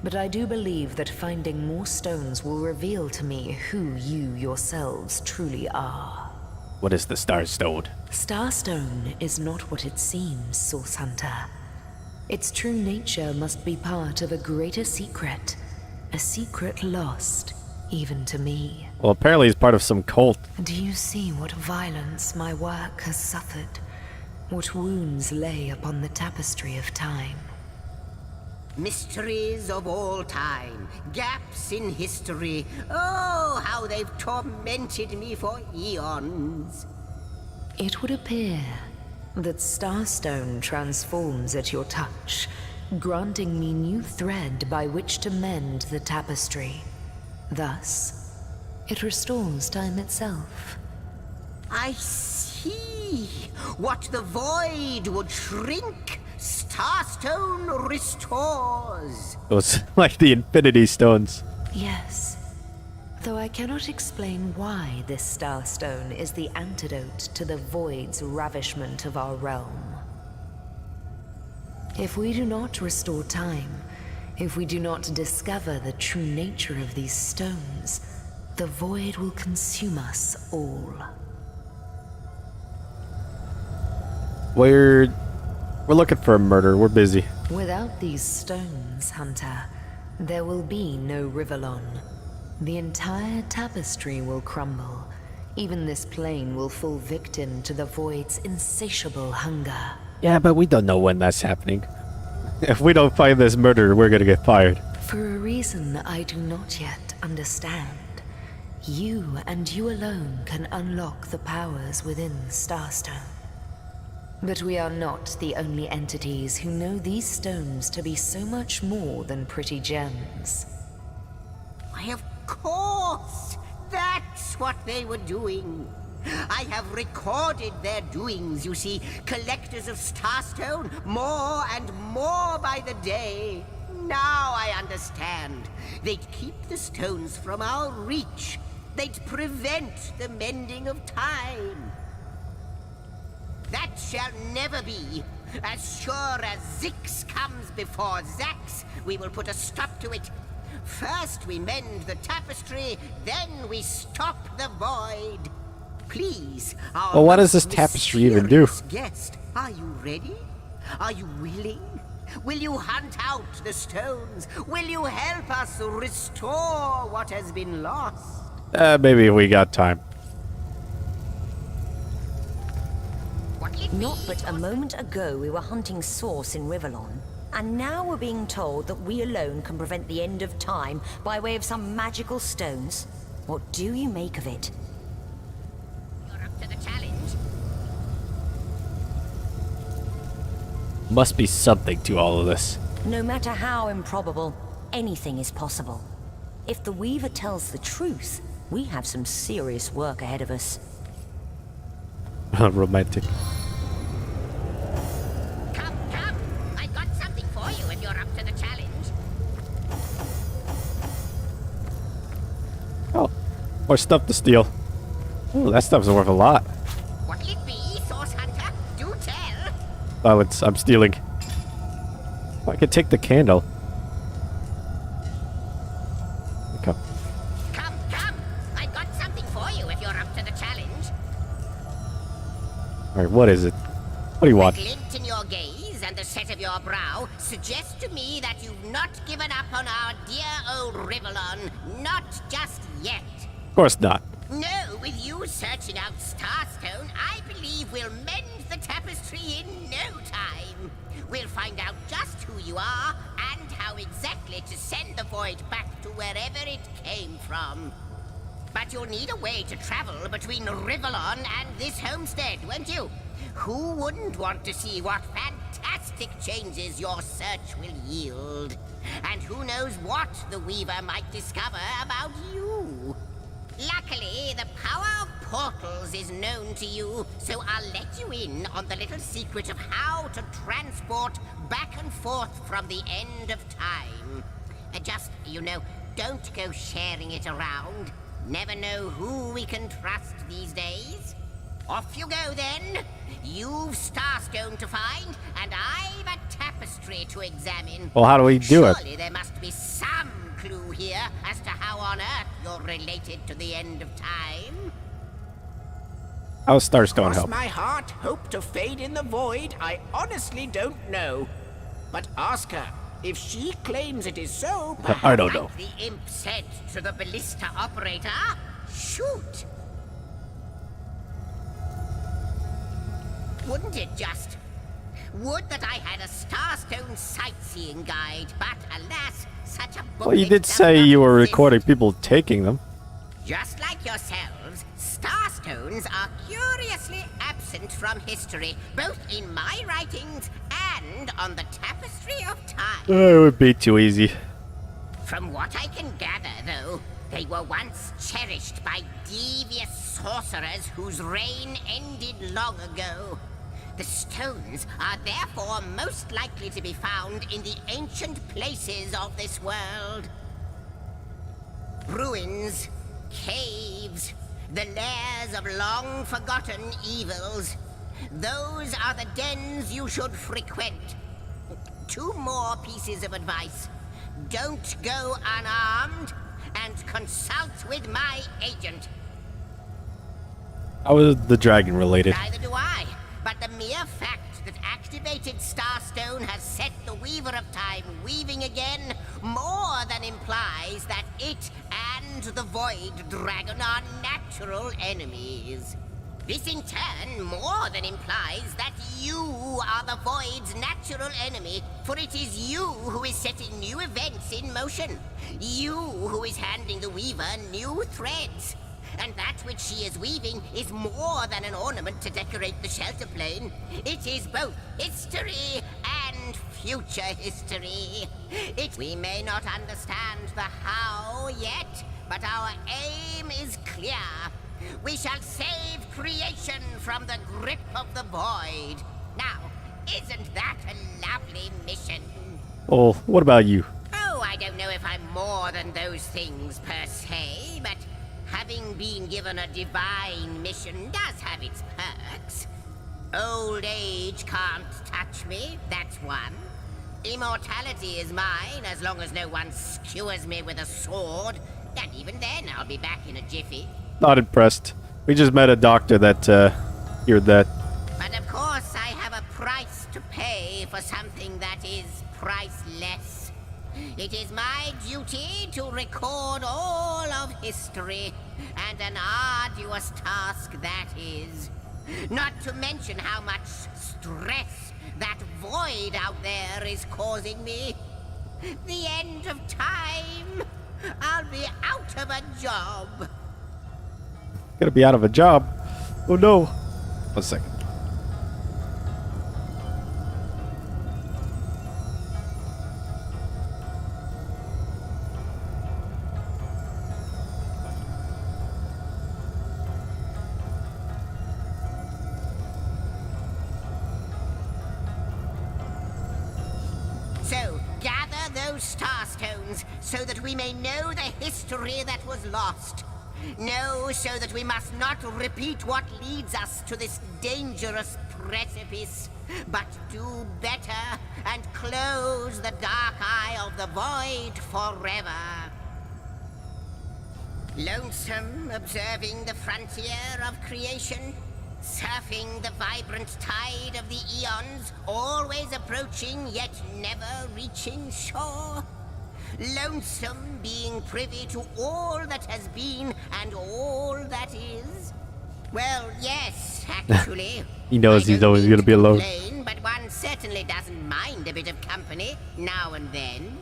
but I do believe that finding more stones will reveal to me who you yourselves truly are. What is the Starstone? Starstone is not what it seems, Source Hunter. Its true nature must be part of a greater secret. A secret lost, even to me. Well, apparently he's part of some cult. Do you see what violence my work has suffered? What wounds lay upon the tapestry of time? Mysteries of all time, gaps in history. Oh, how they've tormented me for eons. It would appear that Starstone transforms at your touch, granting me new thread by which to mend the tapestry. Thus, it restores time itself. I see. What the void would shrink, Starstone restores. It was like the Infinity Stones. Yes. Though I cannot explain why this Starstone is the antidote to the void's ravishment of our realm. If we do not restore time, if we do not discover the true nature of these stones, the void will consume us all. We're looking for a murder. We're busy. Without these stones, Hunter, there will be no Rivellon. The entire tapestry will crumble. Even this plane will fall victim to the void's insatiable hunger. Yeah, but we don't know when that's happening. If we don't find this murderer, we're gonna get fired. For a reason I do not yet understand, you and you alone can unlock the powers within Starstone. But we are not the only entities who know these stones to be so much more than pretty gems. Why, of course! That's what they were doing. I have recorded their doings, you see. Collectors of Starstone, more and more by the day. Now I understand. They'd keep the stones from our reach. They'd prevent the mending of time. That shall never be. As sure as Zix comes before Zax, we will put a stop to it. First we mend the tapestry, then we stop the void. Please, our Well, what does this most tapestry even do? mysterious guest, are you ready? Are you willing? Will you hunt out the stones? Will you help us restore what has been lost? Maybe we got time. Not but a moment ago we were hunting Source in Rivellon, and now we're being told that we alone can prevent the end of time by way of some magical stones. What do you make of it? You're up to the challenge. Must be something to all of this. No matter how improbable, anything is possible. If the Weaver tells the truth, we have some serious work ahead of us. Romantic. Come, come! I've got something for you if you're up to the challenge. Oh, more stuff to steal. Ooh, that stuff's worth a lot. What'll it be, Source Hunter? Do tell! Silence, I'm stealing. Oh, I could take the candle. Okay. Come, come! I've got something for you if you're up to the challenge. Alright, what is it? What do you want? The glint in your gaze and the set of your brow suggest to me that you've not given up on our dear old Rivellon. Not just yet. Of course not. No, with you searching out Starstone, I believe we'll mend the tapestry in no time. We'll find out just who you are and how exactly to send the void back to wherever it came from. But you'll need a way to travel between Rivellon and this homestead, won't you? Who wouldn't want to see what fantastic changes your search will yield? And who knows what the Weaver might discover about you? Luckily, the power of portals is known to you, so I'll let you in on the little secret of how to transport back and forth from the end of time. Just, don't go sharing it around. Never know who we can trust these days. Off you go, then. You've Starstone to find, and I've a tapestry to examine. Well, how do we do it? Surely there must be some clue here as to how on earth you're related to the end of time. How does Starstone Cross help? my heart, hope to fade in the void, I honestly don't know. But ask her. If she claims it is so, I don't know. Like the imp said to the ballista operator, shoot! Wouldn't it just? Would that I had a Starstone sightseeing guide, but alas, such a book. Well, you did say you were recording people taking them. Just like yourselves, Starstones are curiously absent from history, both in my writings and on the tapestry of time. It would be too easy. From what I can gather, though, they were once cherished by devious sorcerers whose reign ended long ago. The stones are therefore most likely to be found in the ancient places of this world. Ruins, caves, the lairs of long-forgotten evils. Those are the dens you should frequent. 2 more pieces of advice. Don't go unarmed, and consult with my agent. How is the dragon related? Neither do I, but the mere fact that activated Starstone has set the Weaver of Time weaving again more than implies that it and the Void Dragon are natural enemies. This in turn more than implies that you are the Void's natural enemy, for it is you who is setting new events in motion. You who is handing the Weaver new threads. And that which she is weaving is more than an ornament to decorate the shelter plane. It is both history and future history. We may not understand the how yet, but our aim is clear. We shall save creation from the grip of the void. Now, isn't that a lovely mission? Oh, what about you? Oh, I don't know if I'm more than those things per se, but having been given a divine mission does have its perks. Old age can't touch touch me, that's one. Immortality is mine as long as no one skewers me with a sword. And even then, I'll be back in a jiffy. Not impressed. We just met a doctor that cured that. But of course, I have a price to pay for something that is priceless. It is my duty to record all of history, and an arduous task that is. Not to mention how much stress that void out there is causing me. The end of time. I'll be out of a job. Gonna be out of a job. Oh no. 1 second. So, gather those star stones so that we may know the history that was lost. Know so that we must not repeat what leads us to this dangerous precipice, but do better and close the dark eye of the void forever. Lonesome, observing the frontier of creation, surfing the vibrant tide of the eons, always approaching yet never reaching shore. Lonesome, being privy to all that has been and all that is. Well, yes, actually. He knows he's always gonna be alone. But one certainly doesn't mind a bit of company now and then.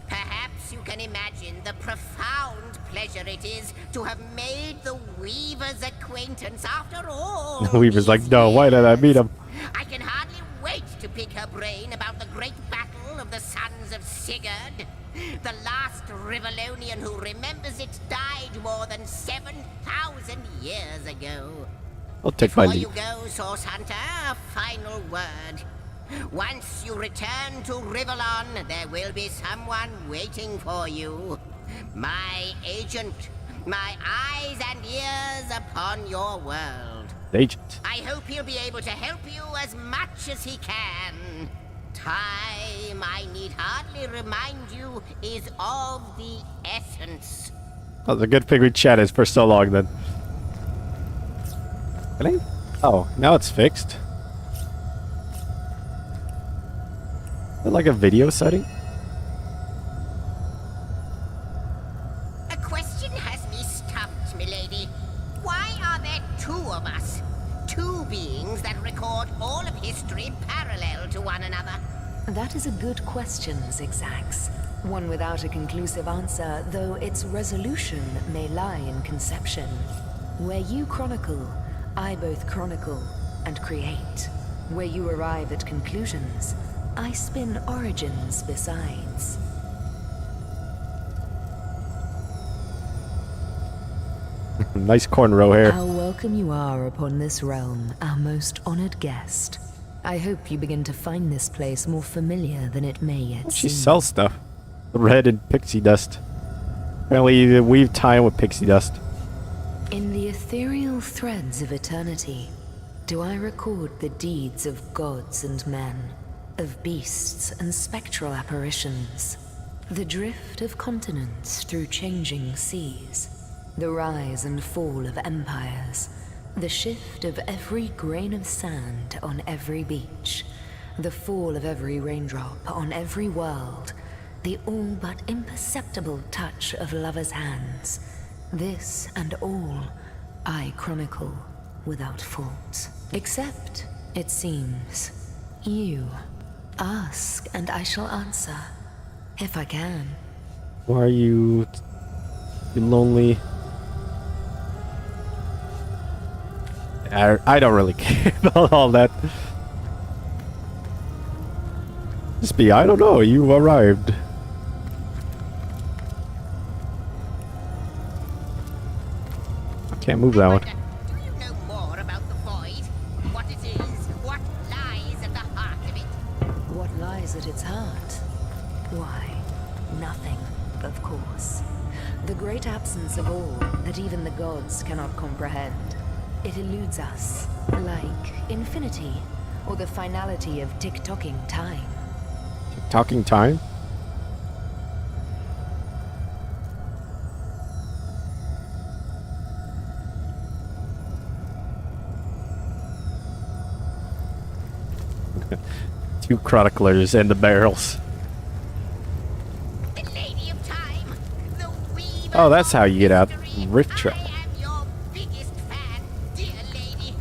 Perhaps you can imagine the profound pleasure it is to have made the Weaver's acquaintance after all. The Weaver's like, no, why did I meet him? I can hardly wait to pick her brain about the great battle of the sons of Sigurd. The last Rivellonian who remembers it died more than 7,000 years ago. I'll take my Before leave. you go, Source Hunter, a final word. Once you return to Rivellon, there will be someone waiting for you. My agent. My eyes and ears upon your world. Agent. I hope he'll be able to help you as much as he can. Time, I need hardly remind you, is of the essence. That was a good thing we chatted for so long then. Can I? Oh, now it's fixed. Is it like a video setting? A question has me stumped, milady. Why are there two of us? Two beings that record all of history parallel to one another. That is a good question, Zigzags. One without a conclusive answer, though its resolution may lie in conception. Where you chronicle, I both chronicle and create. Where you arrive at conclusions, I spin origins besides. Nice cornrow hair. How welcome you are upon this realm, our most honored guest. I hope you begin to find this place more familiar than it may yet She seem. sells stuff. Red and pixie dust. Apparently you weave time with pixie dust. In the ethereal threads of eternity, do I record the deeds of gods and men, of beasts and spectral apparitions, the drift of continents through changing seas, the rise and fall of empires, the shift of every grain of sand on every beach, the fall of every raindrop on every world, the all but imperceptible touch of lovers' hands. This and all I chronicle without fault. Except, it seems, you. Ask and I shall answer, if I can. Why are you lonely? I don't really care about all that. Just be, I don't know, you arrived. I can't move that one. Do you know more about the void? What it is? What lies at the heart of it? What lies at its heart? Why, nothing, of course. The great absence of all that even the gods cannot comprehend. It eludes us, like infinity, or the finality of tick-tocking time. Talking time? Two chroniclers and the barrels. The Lady of Time, the weaver. Oh, that's how you get out. Rift trap. I am your biggest fan, dear lady.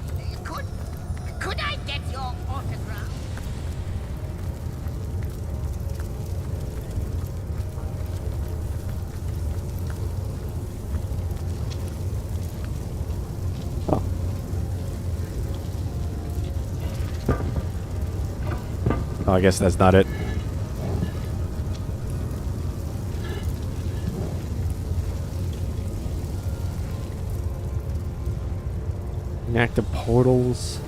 Could I get your autograph? Oh, I guess that's not it. Inactive portals.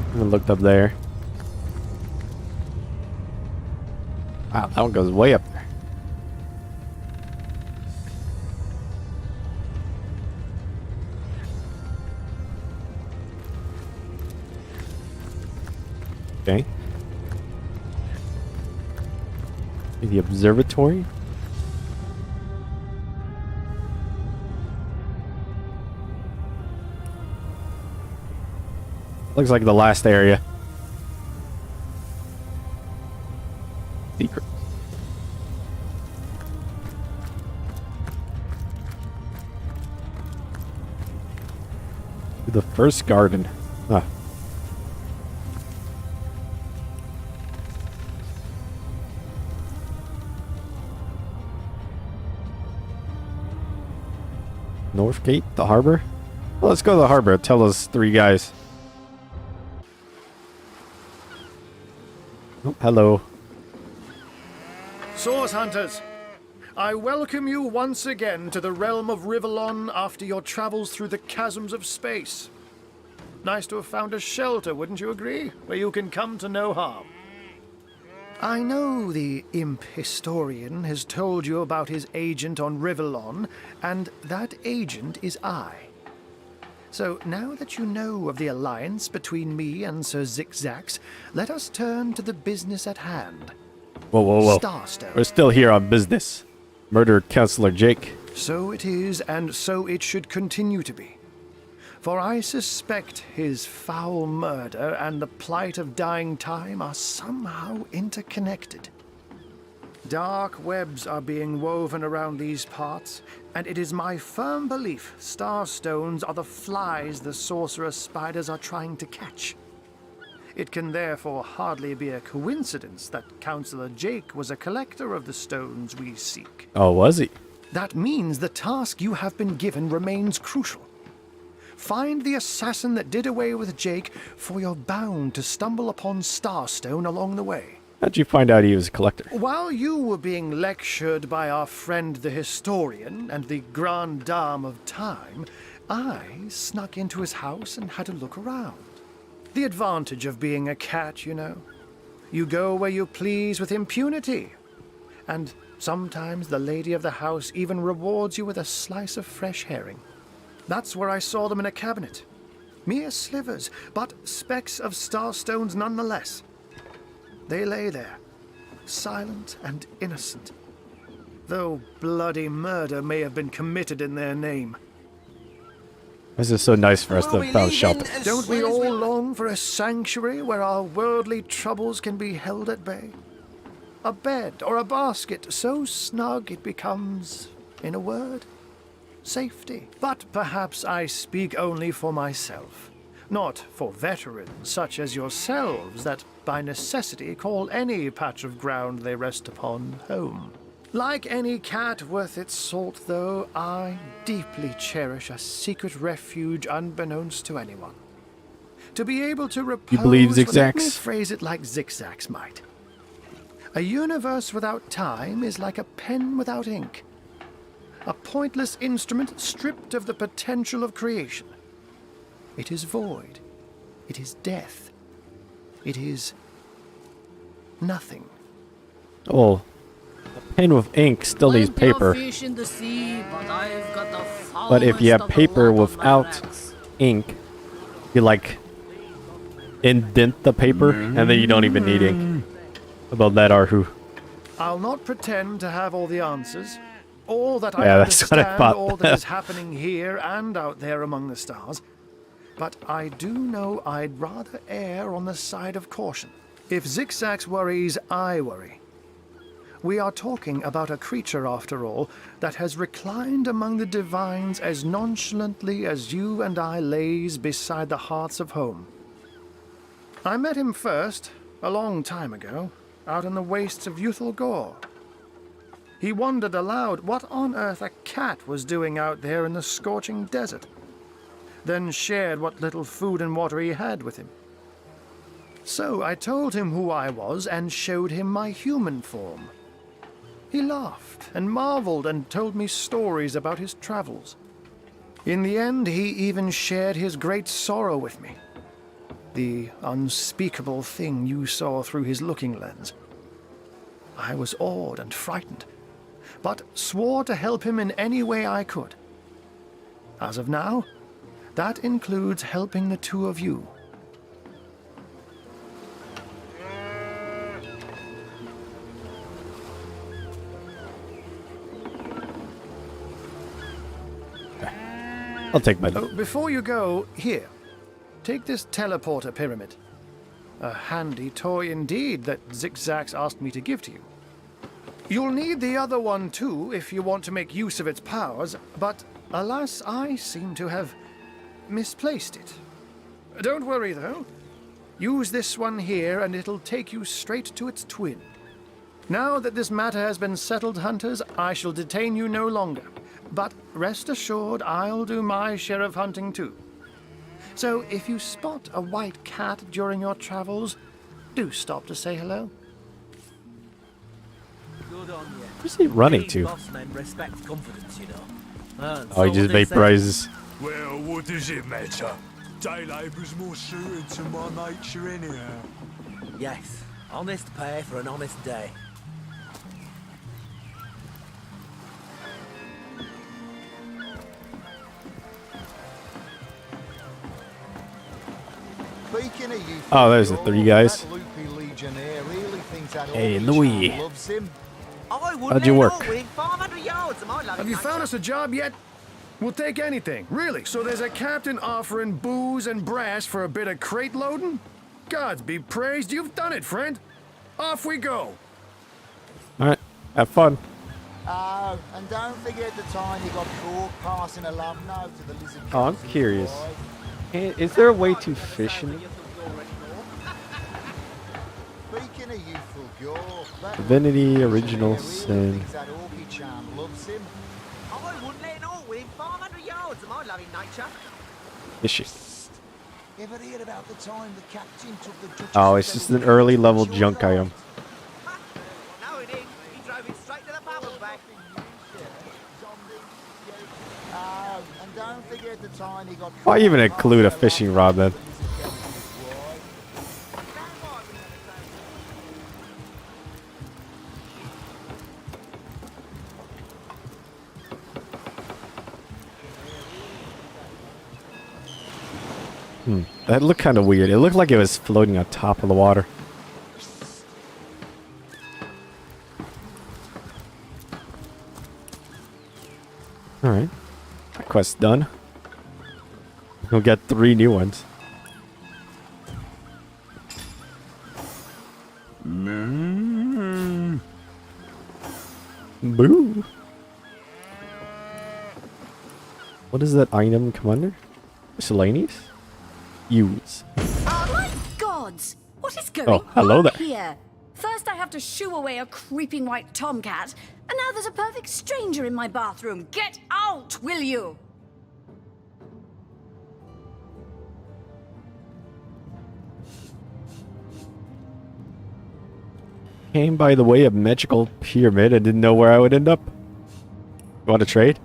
I haven't looked up there. Wow, that one goes way up there. Okay. The observatory. Looks like the last area. Secret. The first garden. Ah. North Gate, the harbor? Well, let's go to the harbor. Tell us three guys. Oh, hello. Source Hunters, I welcome you once again to the realm of Rivellon after your travels through the chasms of space. Nice to have found a shelter, wouldn't you agree? Where you can come to no harm. I know the imp historian has told you about his agent on Rivellon, and that agent is I. So now that you know of the alliance between me and Sir Zigzags, let us turn to the business at hand. Whoa, whoa, whoa. Starstone. We're still here on business. Murder Counselor Jake. So it is, and so it should continue to be. For I suspect his foul murder and the plight of dying time are somehow interconnected. Dark webs are being woven around these parts, and it is my firm belief starstones are the flies the sorcerer's spiders are trying to catch. It can therefore hardly be a coincidence that Counselor Jake was a collector of the stones we seek. Oh, was he? That means the task you have been given remains crucial. Find the assassin that did away with Jake, for you're bound to stumble upon Starstone along the way. How'd you find out he was a collector? While you were being lectured by our friend the historian and the grande dame of time, I snuck into his house and had a look around. The advantage of being a cat, you know. You go where you please with impunity. And sometimes the lady of the house even rewards you with a slice of fresh herring. That's where I saw them in a cabinet. Mere slivers, but specks of starstones nonetheless. They lay there, silent and innocent, though bloody murder may have been committed in their name. This is so nice for us to found shelter. Don't we all long for a sanctuary where our worldly troubles can be held at bay? A bed or a basket so snug it becomes, in a word, safety. But perhaps I speak only for myself, not for veterans such as yourselves that by necessity call any patch of ground they rest upon home. Like any cat worth its salt, though, I deeply cherish a secret refuge unbeknownst to anyone. To be able to repose... You believe Let me Zigzags? phrase it like Zigzags might. A universe without time is like a pen without ink. A pointless instrument stripped of the potential of creation. It is void. It is death. It is nothing. Oh, a pen with ink still needs paper. Fish in the sea, but I've got the But if you have foulest of paper lot of without lilacs. ink, you like indent the paper, and then you don't even need ink. About that, Arhu. I'll not pretend to have all the answers, or that Yeah, I that's what I understand thought. all that is happening here and out there among the stars. But I do know I'd rather err on the side of caution. If Zigzags worries, I worry. We are talking about a creature, after all, that has reclined among the divines as nonchalantly as you and I laze beside the hearths of home. I met him first, a long time ago, out in the wastes of Youthful Gore. He wondered aloud what on earth a cat was doing out there in the scorching desert, then shared what little food and water he had with him. So I told him who I was and showed him my human form. He laughed and marveled and told me stories about his travels. In the end, he even shared his great sorrow with me. The unspeakable thing you saw through his looking lens. I was awed and frightened, but swore to help him in any way I could. As of now, that includes helping the two of you. I'll take my... Before you go, here, take this teleporter pyramid. A handy toy indeed that Zigzags asked me to give to you. You'll need the other one too if you want to make use of its powers, but alas, I seem to have misplaced it. Don't worry though. Use this one here and it'll take you straight to its twin. Now that this matter has been settled, hunters, I shall detain you no longer. But rest assured, I'll do my share of hunting too. So if you spot a white cat during your travels, do stop to say hello. Good on you. Where's he running to? Boss men respect confidence, you know. Oh, he just vaporizes. Well, what does it matter? Day labour's more suited to my nature anyhow. Yes, honest pay for an honest day. Speaking of you, Oh, there's the three guys. that loopy legionnaire really thinks that Hey, orc Louis. chap loves him. How'd you work? Have you found us a job yet? We'll take anything, really. So there's a captain offering booze and brass for a bit of crate loading? Gods be praised, you've done it, friend. Off we go. Alright, have fun. Oh, and don't forget the time he got caught passing a love note to the lizard. Oh, I'm curious. Is there a way to fish in it? Speaking of youthful gore, that Divinity, Original Sin. thinks that orky charm loves him. I wouldn't let an orc within 500 yards of my loving nature. Fishing. Ever hear about the time the captain took the Duchess Oh, of it's just an early level junk item. No, it ain't. He drove it straight to the pub and back. Oh, and don't forget the time he got Why even include a fishing rod then? That looked kind of weird. It looked like it was floating on top of the water. Alright. Quest done. We'll get 3 new ones. Boo! What does that item come under? Miscellaneous? Use. Oh my gods! What is going Oh, hello on there. here? First I have to shoo away a creeping white tomcat, and now there's a perfect stranger in my bathroom. Get out, will you? Came by the way of magical pyramid. I didn't know where I would end up. You want to trade?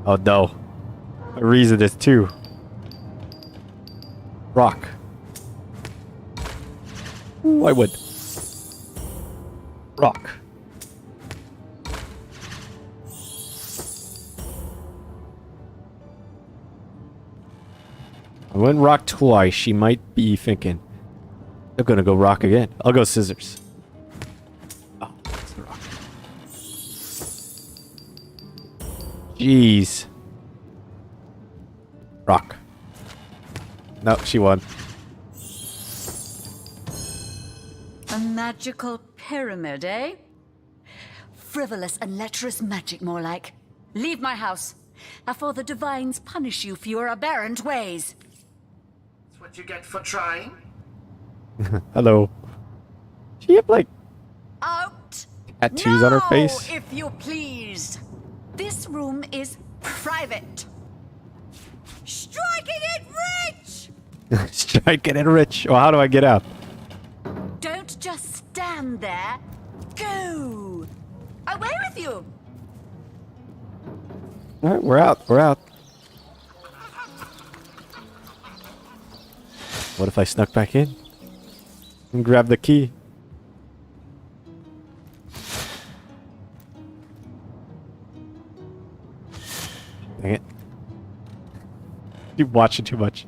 Oh no. A reason is 2. Rock. Ooh, I would. I went rock twice. She might be thinking, they're gonna go rock again. I'll go scissors. Oh, that's the rock. Jeez. Rock. No, she won. A magical pyramid, eh? Frivolous and lecherous magic, more like. Leave my house, afore the divines punish you for your aberrant ways. That's what you get for trying. Hello. She have like Out! tattoos on her face? If you please. This room is private. Striking it rich! Striking it rich. Well, how do I get out? Don't just stand there. Go! Away with you! Alright, we're out. We're out. What if I snuck back in? And grab the key. Dang it. Keep watching too much.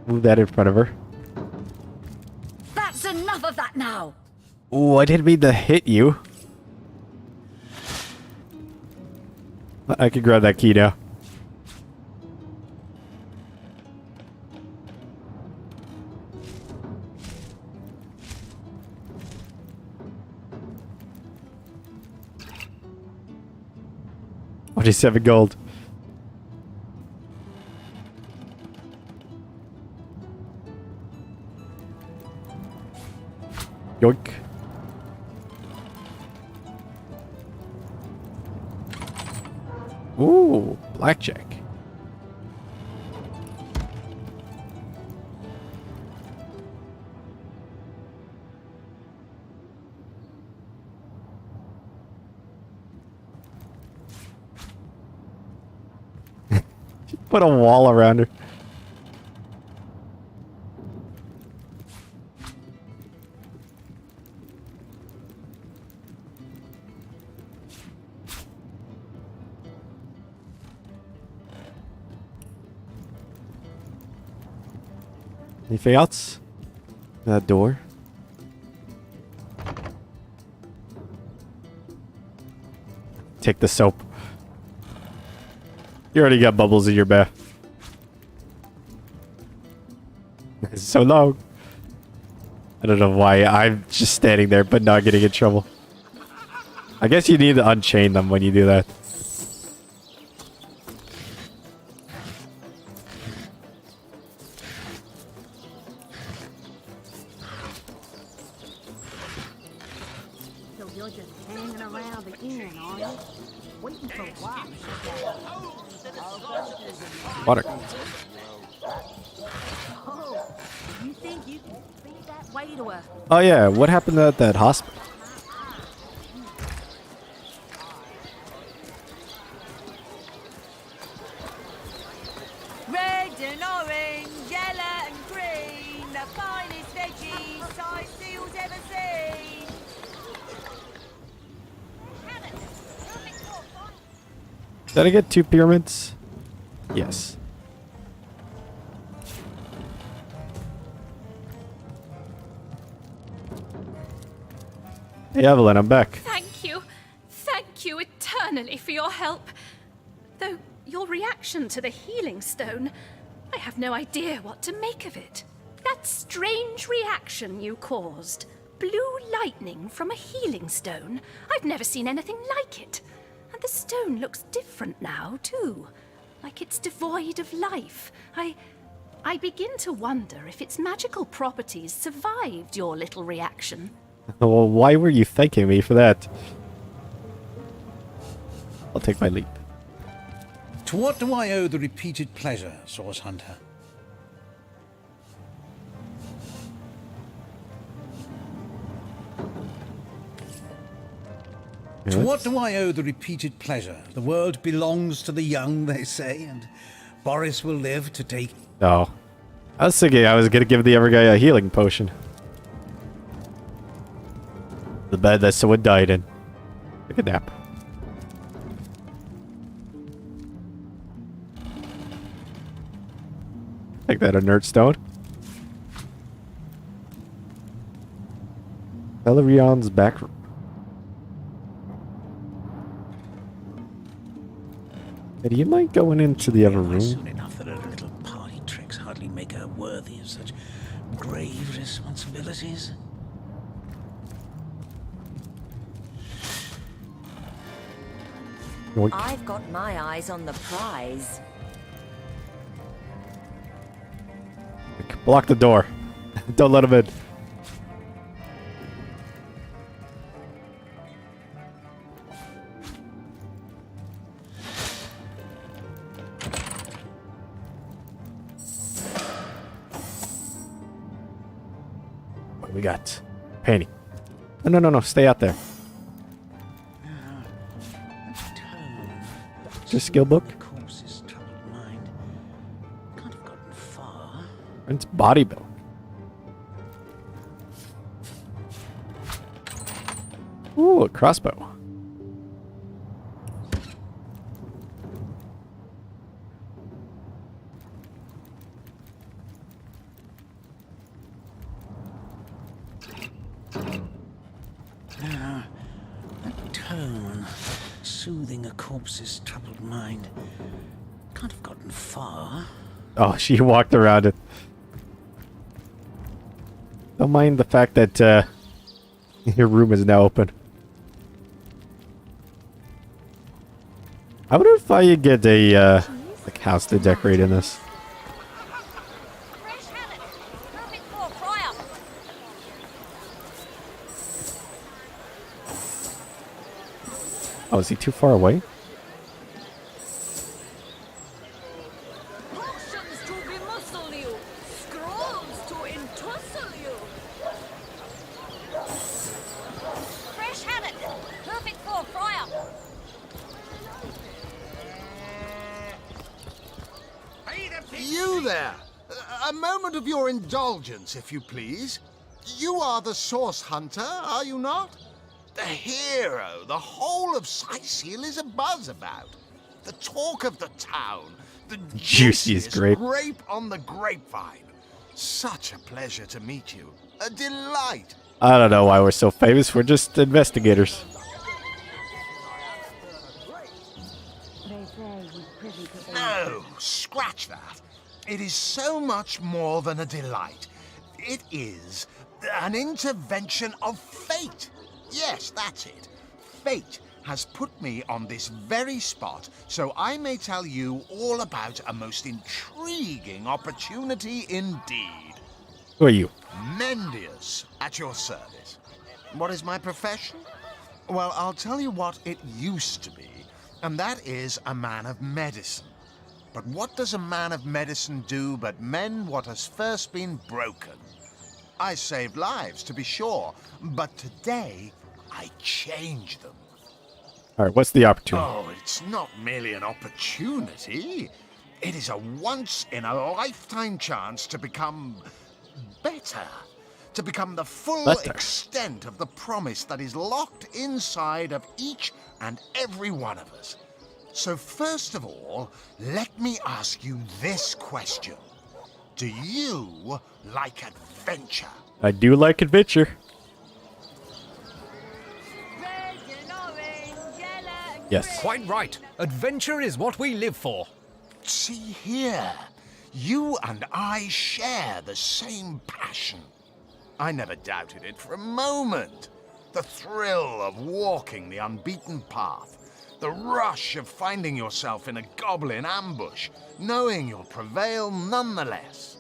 Move that in front of her. That's enough of that now! Ooh, I didn't mean to hit you. I can grab that key now. $27 gold. Yoink. Ooh, blackjack. Put a wall around her. Anything else? That door. Take the soap. You already got bubbles in your bath. It's so long. I don't know why I'm just standing there but not getting in trouble. I guess you need to unchain them when you do that. So you're just hanging around the inn, are you? Waiting for what? Water. Oh, you think you can speak that way to her? Oh yeah, what happened at that hospital? Red and orange, yellow and green, the finest veggies size seals ever seen. Did I get 2 pyramids? Yes. Hey Evelyn, I'm back. Thank you eternally for your help. Though your reaction to the healing stone, I have no idea what to make of it. That strange reaction you caused. Blue lightning from a healing stone. I've never seen anything like it. And the stone looks different now, too. Like it's devoid of life. I begin to wonder if its magical properties survived your little reaction. Well, why were you thanking me for that? I'll take my leap. To what do I owe the repeated pleasure, Source Hunter? To what do I owe the repeated pleasure? The world belongs to the young, they say, and Boris will live to take... No. I was thinking I was gonna give the other guy a healing potion. The bed that someone died in. Take a nap. Take that, a nerd stone. Velarion's back room. Hey, do you mind going into the other room? Soon enough that her little party tricks hardly make her worthy of such grave responsibilities. Yoink. I've got my eyes on the prize. Block the door. Don't let him in. What do we got? Penny. No. Stay out there. Is your skill book? It's body build. Ooh, a crossbow. That tone, soothing a corpse's troubled mind. Can't have gotten far. Oh, she walked around it. Don't mind the fact that your room is now open. I wonder if I could get a like house to decorate in this. Oh, is he too far away? You there! A moment of your indulgence, if you please. You are the source hunter, are you not? The hero the whole of Sicil is abuzz about. The talk of the town. The Juiciest grape. grape on the grapevine. Such a pleasure to meet you. A delight. I don't know why we're so famous. We're just investigators. No, scratch that. It is so much more than a delight. It is an intervention of fate. Yes, that's it. Fate has put me on this very spot so I may tell you all about a most intriguing opportunity indeed. Who are you? Mendius, at your service. What is my profession? Well, I'll tell you what it used to be, and that is a man of medicine. But what does a man of medicine do but mend what has first been broken? I saved lives, to be sure, but today I change them. Alright, what's the opportunity? Oh, it's not merely an opportunity. It is a once-in-a-lifetime chance to become better. To become the full extent of the promise that is locked inside of each and every one of us. So first of all, let me ask you this question. Do you like adventure? I do like adventure. Yes. Quite right. Adventure is what we live for. See here. You and I share the same passion. I never doubted it for a moment. The thrill of walking the unbeaten path. The rush of finding yourself in a goblin ambush, knowing you'll prevail nonetheless.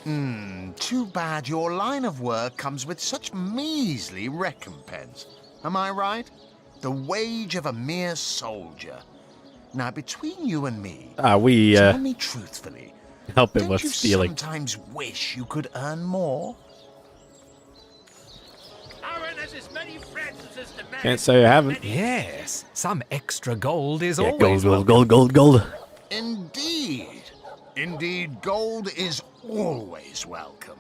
Too bad your line of work comes with such measly recompense. Am I right? The wage of a mere soldier. Now, between you and me, we tell me truthfully, help it don't with you stealing. sometimes wish you could earn more? Can't say I haven't. Yes, some extra gold is Yeah, always gold. Indeed. Indeed, gold is always welcome.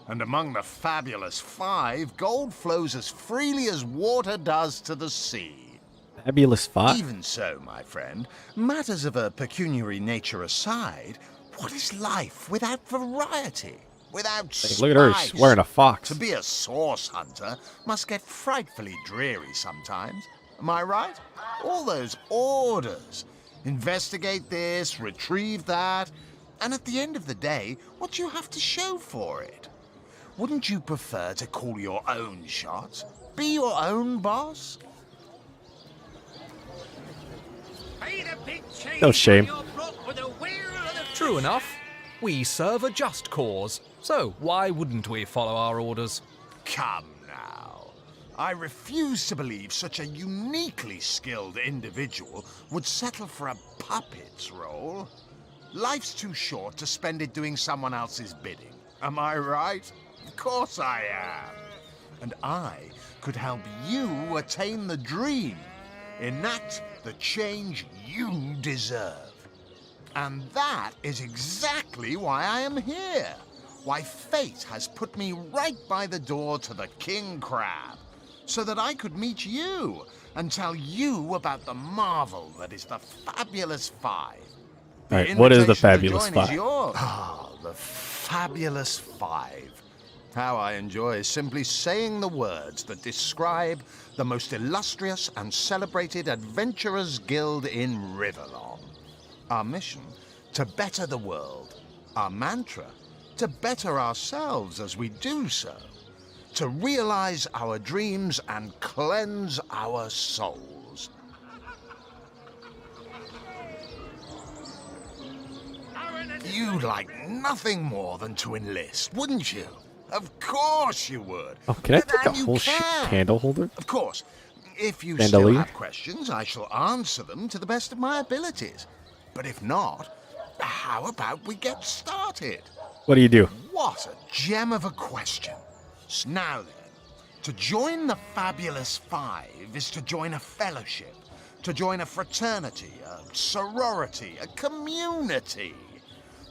And among the fabulous 5, gold flows as freely as water does to the sea. Fabulous 5? Even so, my friend, matters of a pecuniary nature aside, what is life without variety? Without spice? Look at her, she's wearing a fox. To be a source hunter must get frightfully dreary sometimes. Am I right? All those orders. Investigate this, retrieve that. And at the end of the day, what do you have to show for it? Wouldn't you prefer to call your own shots? Be your own boss? No shame. True enough. We serve a just cause, so why wouldn't we follow our orders? Come now. I refuse to believe such a uniquely skilled individual would settle for a puppet's role. Life's too short to spend it doing someone else's bidding. Am I right? Of course I am. And I could help you attain the dream, enact the change you deserve. And that is exactly why I am here. Why fate has put me right by the door to the King Crab, so that I could meet you and tell you about the marvel that is the Fabulous 5. Alright, what is the Fabulous 5? Ah, the Fabulous 5. How I enjoy simply saying the words that describe the most illustrious and celebrated adventurers' guild in Rivellon. Our mission, to better the world. Our mantra, to better ourselves as we do so. To realize our dreams and cleanse our souls. You'd like nothing more than to enlist, wouldn't you? Of course you would. Oh, can I But take a then you whole can. candle holder? Of course. If you Chandelier? still have questions, I shall answer them to the best of my abilities. But if not, how about we get started? What do you do? What a gem of a question. Now then, to join the Fabulous 5 is to join a fellowship, to join a fraternity, a sorority, a community.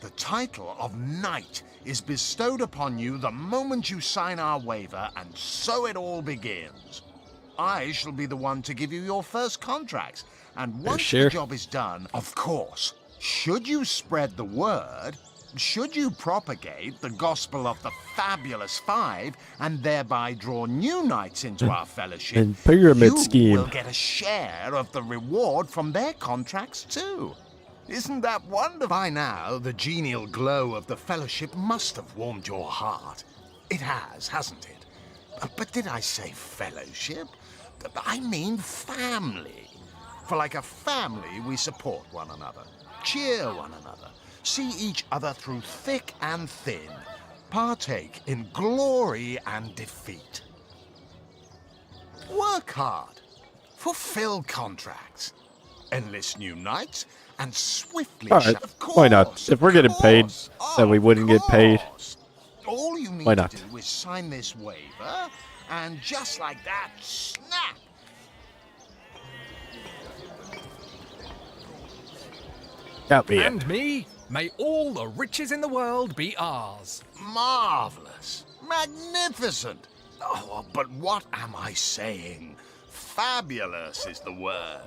The title of Knight is bestowed upon you the moment you sign our waiver, and so it all begins. I shall be the one to give you your first contracts, and once the job is done, of course, should you spread the word, should you propagate the gospel of the Fabulous 5, and thereby draw new knights into our fellowship, And pyramid you scheme. will get a share of the reward from their contracts too. Isn't that wonderful? By now, the genial glow of the fellowship must have warmed your heart. It has, hasn't it? But did I say fellowship? I mean family. For like a family, we support one another, cheer one another, see each other through thick and thin, partake in glory and defeat. Work hard, fulfill contracts, enlist new knights, and swiftly Alright, of course, why not? If we're getting paid, then we wouldn't get paid. all you need Why not? to do is sign this waiver, and just like that, snap! Got me. And me, may all the riches in the world be ours. Marvelous. Magnificent. Oh, but what am I saying? Fabulous is the word.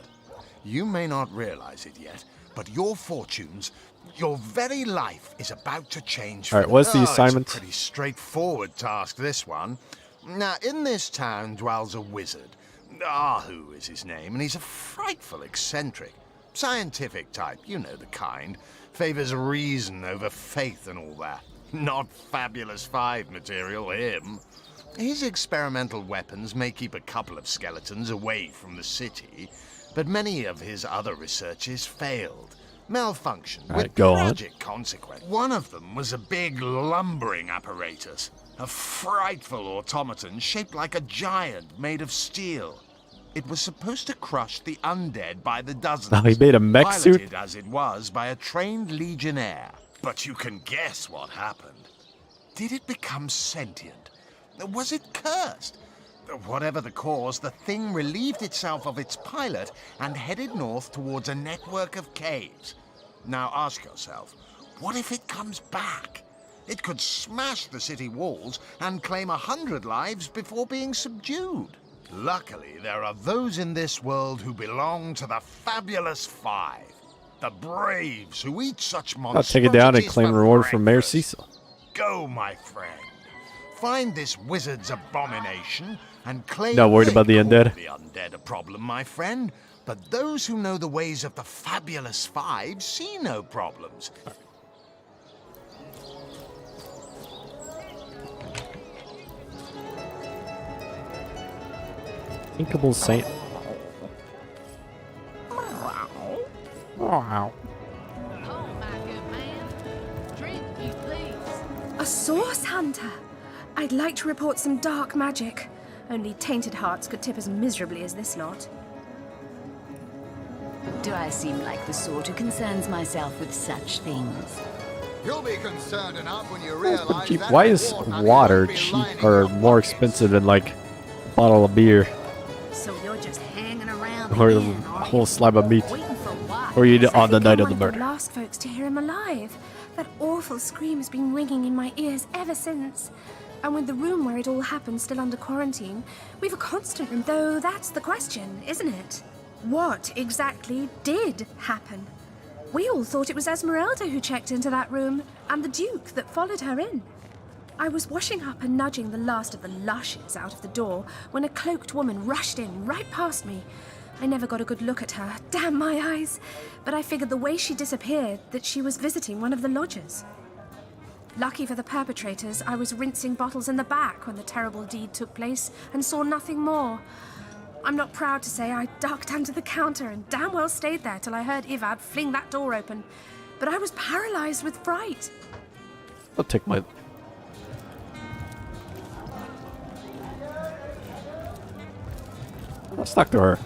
You may not realize it yet, but your fortunes, your very life is about to change. All right, what's the assignment? It's a pretty straightforward task, this one. Now, in this town dwells a wizard. Ahu is his name, and he's a frightful eccentric. Scientific type, you know the kind. Favors reason over faith and all that. Not Fabulous 5 material, him. His experimental weapons may keep a couple of skeletons away from the city, but many of his other researches failed. Malfunctioned with tragic consequence. One of them was a big lumbering apparatus. A frightful automaton shaped like a giant made of steel. It was supposed to crush the undead by the dozens. Now he made a mech suit? Piloted as it was by a trained legionnaire. But you can guess what happened. Did it become sentient? Was it cursed? Whatever the cause, the thing relieved itself of its pilot and headed north towards a network of caves. Now ask yourself, what if it comes back? It could smash the city walls and claim 100 lives before being subdued. Luckily, there are those in this world who belong to the Fabulous Five. The braves who eat such I'll monstrosities take it down and claim for reward from Mayor breakfast. Cecil. Go, my friend. Find this wizard's abomination and claim. Not worried about the They call undead. The undead a problem, my friend. But those who know the ways of the Fabulous Five see no problems. Thinkable Saint. Wow. A source hunter! I'd like to report some dark magic. Only tainted hearts could tip as miserably as this lot. Do I seem like the sort who concerns myself with such things? You'll be concerned enough when you realize Cheap. that Why is water cheap or more expensive than like a bottle of beer So you're just hanging around or a again, are whole you? slab of meat? Waiting for what? Or you on the I'm night of one the the murder? last folks to hear him alive. That awful scream has been ringing in my ears ever since. And with the room where it all happened still under quarantine, we've a constant room, though that's the question, isn't it? What exactly did happen? We all thought it was Esmeralda who checked into that room, and the Duke that followed her in. I was washing up and nudging the last of the lushes out of the door when a cloaked woman rushed in right past me. I never got a good look at her, damn my eyes, but I figured the way she disappeared that she was visiting one of the lodgers. Lucky for the perpetrators, I was rinsing bottles in the back when the terrible deed took place and saw nothing more. I'm not proud to say I ducked under the counter and damn well stayed there till I heard Ivad fling that door open, but I was paralyzed with fright. I'll take my. Let's talk to her.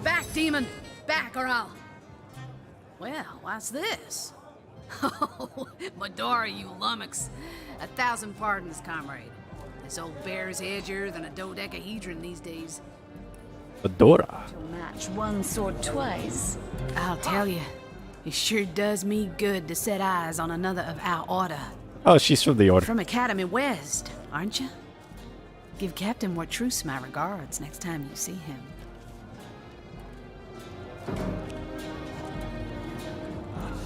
Back, demon! Back, or I'll... Well, what's this? Oh, Medora, you lummox. 1,000 pardons, comrade. This old bear's edgier than a dodecahedron these days. Fedora. Match one sword twice. I'll tell you, it sure does me good to set eyes on another of our order. Oh, she's from the order. From Academy West, aren't you? Give Captain Wartruce my regards next time you see him.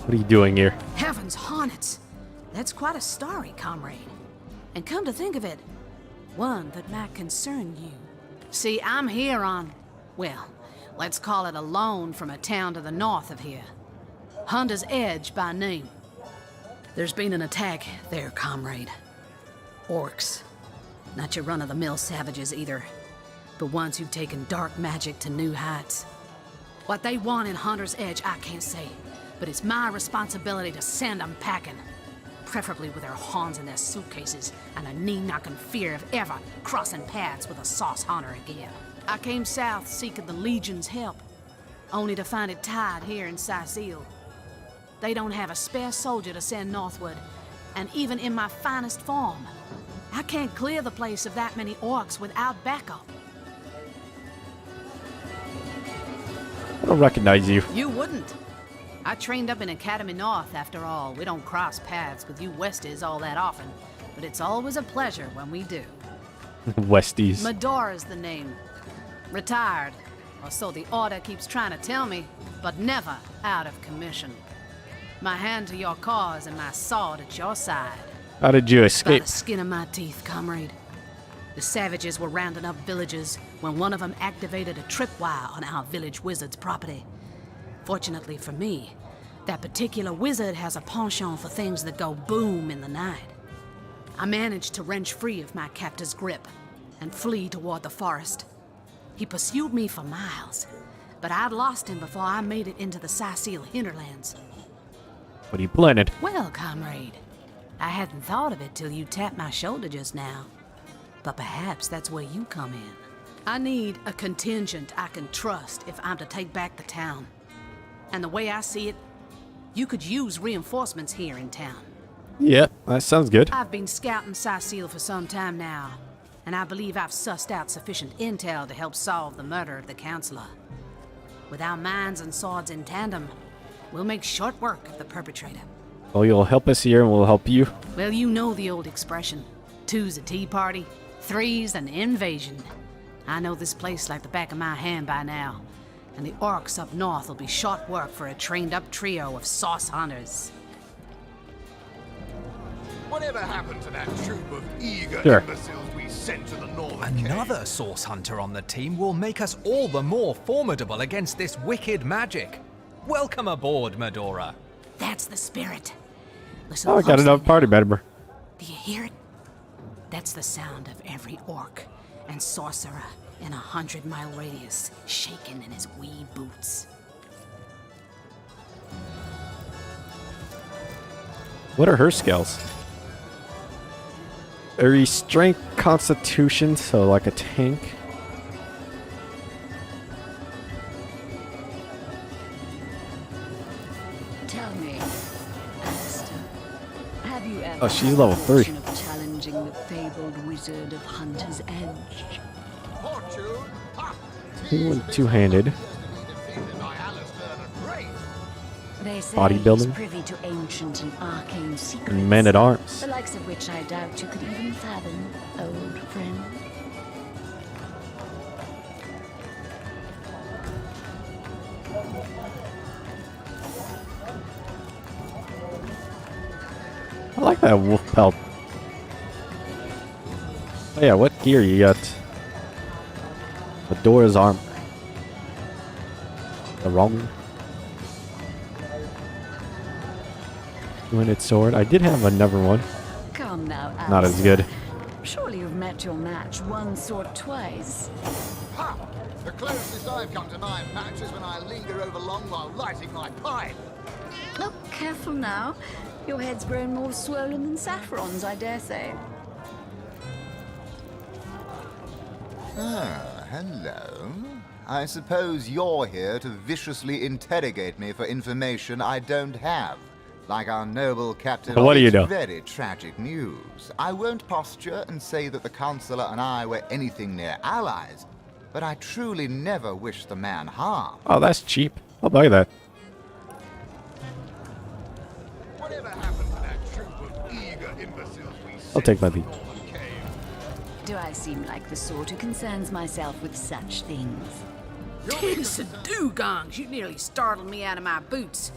What are you doing here? Heavens hornets! That's quite a story, comrade. And come to think of it, one that might concern you. See, I'm here on, well, let's call it a loan from a town to the north of here. Hunter's Edge by name. There's been an attack there, comrade. Orcs. Not your run-of-the-mill savages either, but ones who've taken dark magic to new heights. What they want in Hunter's Edge, I can't say, but it's my responsibility to send them packing. Preferably with their horns in their suitcases and a knee-knocking fear of ever crossing paths with a sauce hunter again. I came south seeking the Legion's help, only to find it tied here in Sicil. They don't have a spare soldier to send northward, and even in my finest form, I can't clear the place of that many orcs without backup. I don't recognize you. You wouldn't. I trained up in Academy North, after all. We don't cross paths with you Westies all that often, but it's always a pleasure when we do. Westies. Medora's the name. Retired, or so the Order keeps trying to tell me, but never out of commission. My hand to your cause and my sword at your side. How did you By escape? the skin of my teeth, comrade. The savages were rounding up villagers when one of them activated a tripwire on our village wizard's property. Fortunately for me, that particular wizard has a penchant for things that go boom in the night. I managed to wrench free of my captor's grip and flee toward the forest. He pursued me for miles, but I'd lost him before I made it into the Sicil hinterlands. What are you planning? Well, comrade, I hadn't thought of it till you tapped my shoulder just now. But perhaps that's where you come in. I need a contingent I can trust if I'm to take back the town. And the way I see it, you could use reinforcements here in town. Yeah, that sounds good. I've been scouting Sicil for some time now, and I believe I've sussed out sufficient intel to help solve the murder of the counselor. With our minds and swords in tandem, we'll make short work of the perpetrator. Oh, you'll help us here and we'll help you. Well, you know the old expression. 2's a tea party, 3's an invasion. I know this place like the back of my hand by now. And the orcs up north will be short work for a trained-up trio of sauce hunters. Whatever happened to that troop of eager Sure. imbeciles we sent to the northern cave? Another source hunter on the team will make us all the more formidable against this wicked magic. Welcome aboard, Medora. That's the spirit. Listen Oh, I got closely another now. party member. Do you hear it? That's the sound of every orc and sorcerer in a 100-mile radius shaking in his wee boots. What are her skills? Very strength, constitution, so like a tank. Tell me, Alistair, have you ever Oh, she's had level the 3. fortune of challenging the fabled wizard of Hunter's Edge? He went two-handed. They say Bodybuilding. he's privy to ancient and arcane secrets. And men-at-arms. The likes of which I doubt you could even fathom, old friend. I like that wolf pelt. Oh yeah, what gear you got? Medora's arm. The wrong. Two-handed sword. I did have another one. Come now, Not as Alistair. good. Surely you've met your match once or twice. Ha! The closest I've come to 9 matches when I linger over long while lighting my pipe. Oh, careful now. Your head's grown more swollen than saffron's, I dare say. Ah, hello. I suppose you're here to viciously interrogate me for information I don't have. Like our noble captain. But what do you know? Very tragic news. I won't posture and say that the Chancellor and I were anything near allies, but I truly never wish the man harm. Oh, that's cheap. I'll buy that. Whatever happened to that troop of eager imbeciles we I'll take my beat. Do I seem like the sort who concerns myself with such things? Tis a dugongs, you nearly startled me out of my boots.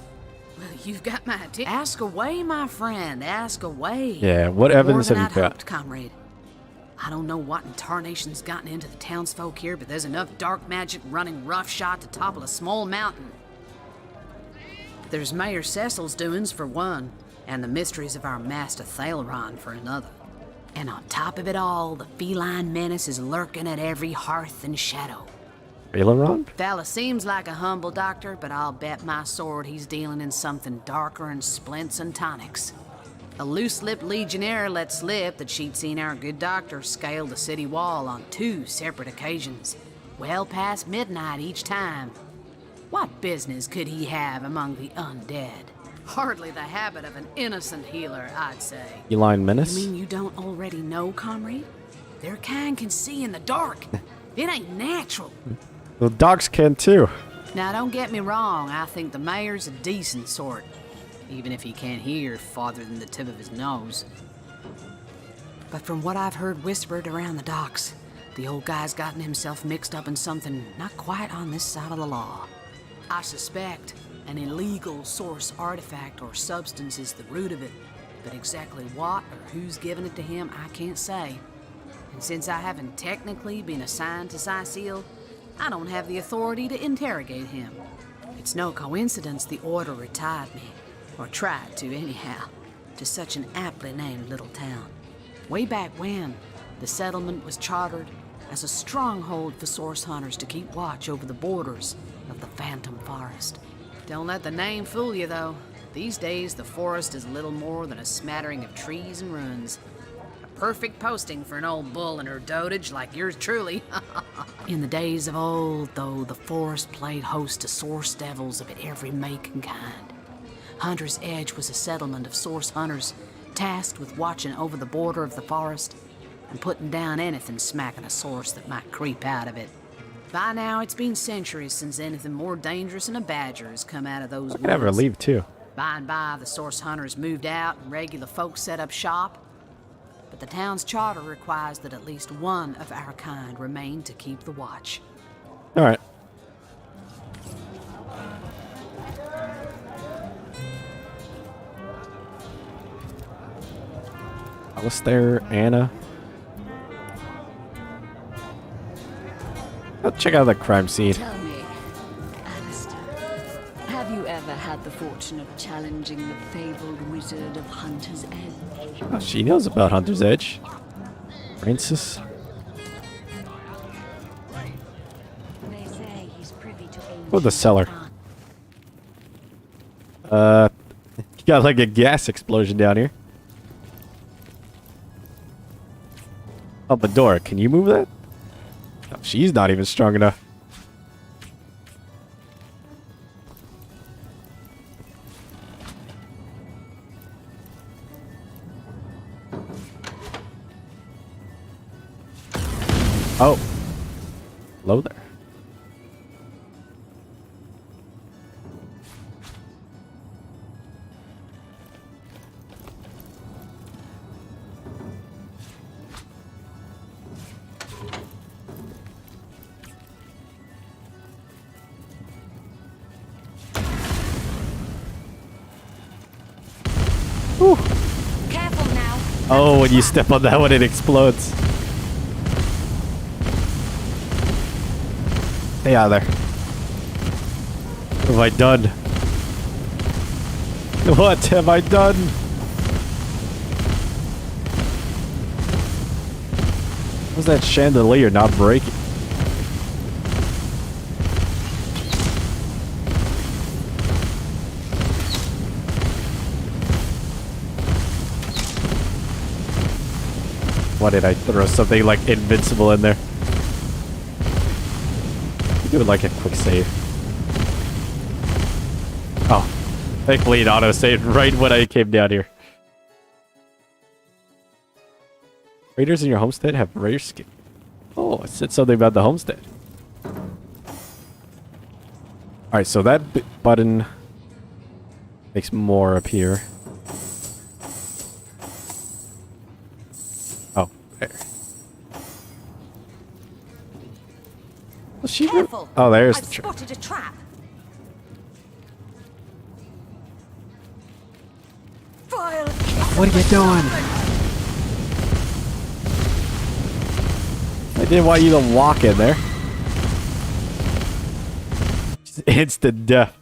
Well, you've got my attention. Ask away, my friend, ask away. Yeah, what evidence More have than you I'd got? hoped, comrade. I don't know what in tarnation's gotten into the townsfolk here, but there's enough dark magic running roughshod to topple a small mountain. There's Mayor Cecil's doings for one, and the mysteries of our master Thaleron for another. And on top of it all, the feline menace is lurking at every hearth and shadow. Aileron? Fella seems like a humble doctor, but I'll bet my sword he's dealing in something darker than splints and tonics. A loose-lipped legionnaire let slip that she'd seen our good doctor scale the city wall on 2 separate occasions, well past midnight each time. What business could he have among the undead? Hardly the habit of an innocent healer, I'd say. Feline menace? You mean you don't already know, comrade? Their kind can see in the dark. It ain't natural. The dogs can too. Now, don't get me wrong, I think the mayor's a decent sort, even if he can't hear farther than the tip of his nose. But from what I've heard whispered around the docks, the old guy's gotten himself mixed up in something not quite on this side of the law. I suspect an illegal source artifact or substance is the root of it, but exactly what or who's giving it to him, I can't say. And since I haven't technically been assigned to Sicil, I don't have the authority to interrogate him. It's no coincidence the Order retired me, or tried to anyhow, to such an aptly named little town. Way back when, the settlement was chartered as a stronghold for source hunters to keep watch over the borders of the Phantom Forest. Don't let the name fool you, though. These days, the forest is little more than a smattering of trees and ruins. A perfect posting for an old bull and her dotage like yours truly. In the days of old, though, the forest played host to source devils of every make and kind. Hunter's Edge was a settlement of source hunters tasked with watching over the border of the forest and putting down anything smacking a source that might creep out of it. By now, it's been centuries since anything more dangerous than a badger has come out of those I can have her woods. leave too. By and by, the source hunters moved out and regular folks set up shop. But the town's charter requires that at least one of our kind remain to keep the watch. All right. Alistair, Anna. Let's check out the crime scene. Tell me, Alistair, have you ever had the fortune of challenging the fabled wizard of Hunter's Edge? Oh, she knows about Hunter's Edge. Francis. They say he's privy to Oh, the cellar. You got like a gas explosion down here. Oh, Medora, can you move that? Oh, she's not even strong enough. Oh. Hello there. Whew. Careful now. Oh, when you step on that one, it explodes. Stay out of there. What have I done? What have I done? How's that chandelier not breaking? Why did I throw something like invincible in there? Do like a quick save. Oh, thankfully it auto saved right when I came down here. Raiders in your homestead have rare skin. Oh, it said something about the homestead. Alright, so that button makes more appear. Oh, there. Well, she Careful. Oh, there's I've the trap. spotted a trap. Vile. What are you doing? I didn't want you to walk in there. Just instant death.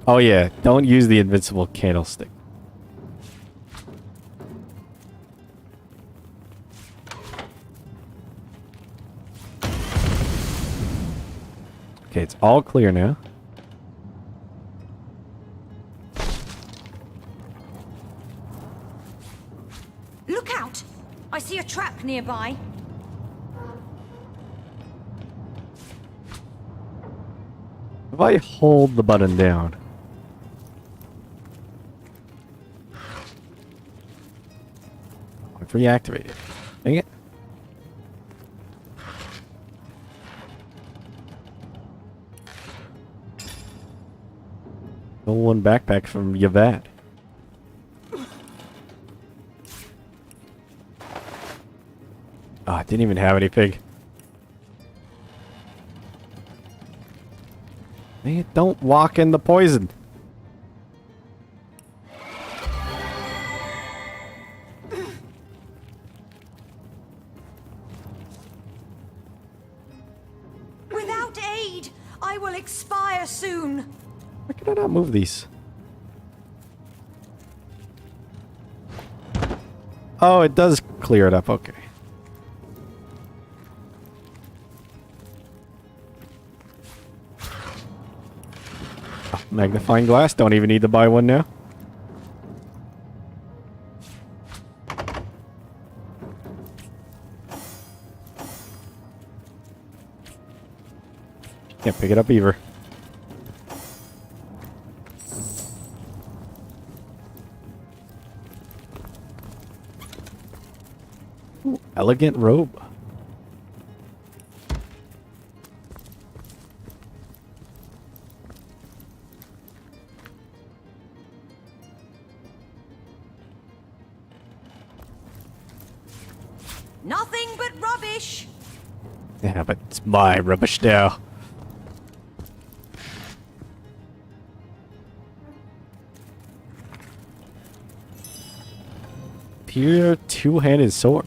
Oh yeah, don't use the invincible candlestick. Okay, it's all clear now. Look out! I see a trap nearby. If I hold the button down. I've reactivated. Dang it. One backpack from Yavad. Oh, I didn't even have anything. Dang it, don't walk in the poison. Without aid, I will expire soon. Why can I not move these? Oh, it does clear it up. Okay. Oh, magnifying glass. Don't even need to buy one now. Can't pick it up either. Elegant robe. Nothing but rubbish. Yeah, but it's my rubbish now. Pure two-handed sword.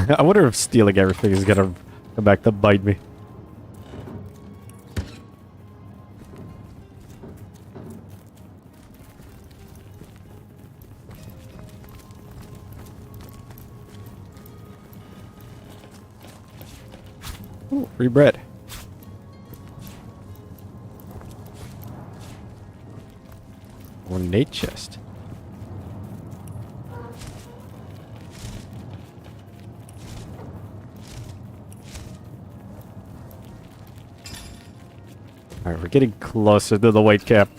I wonder if stealing everything is gonna come back to bite me. Ooh, free bread. Ornate chest. Alright, we're getting closer to the white cap.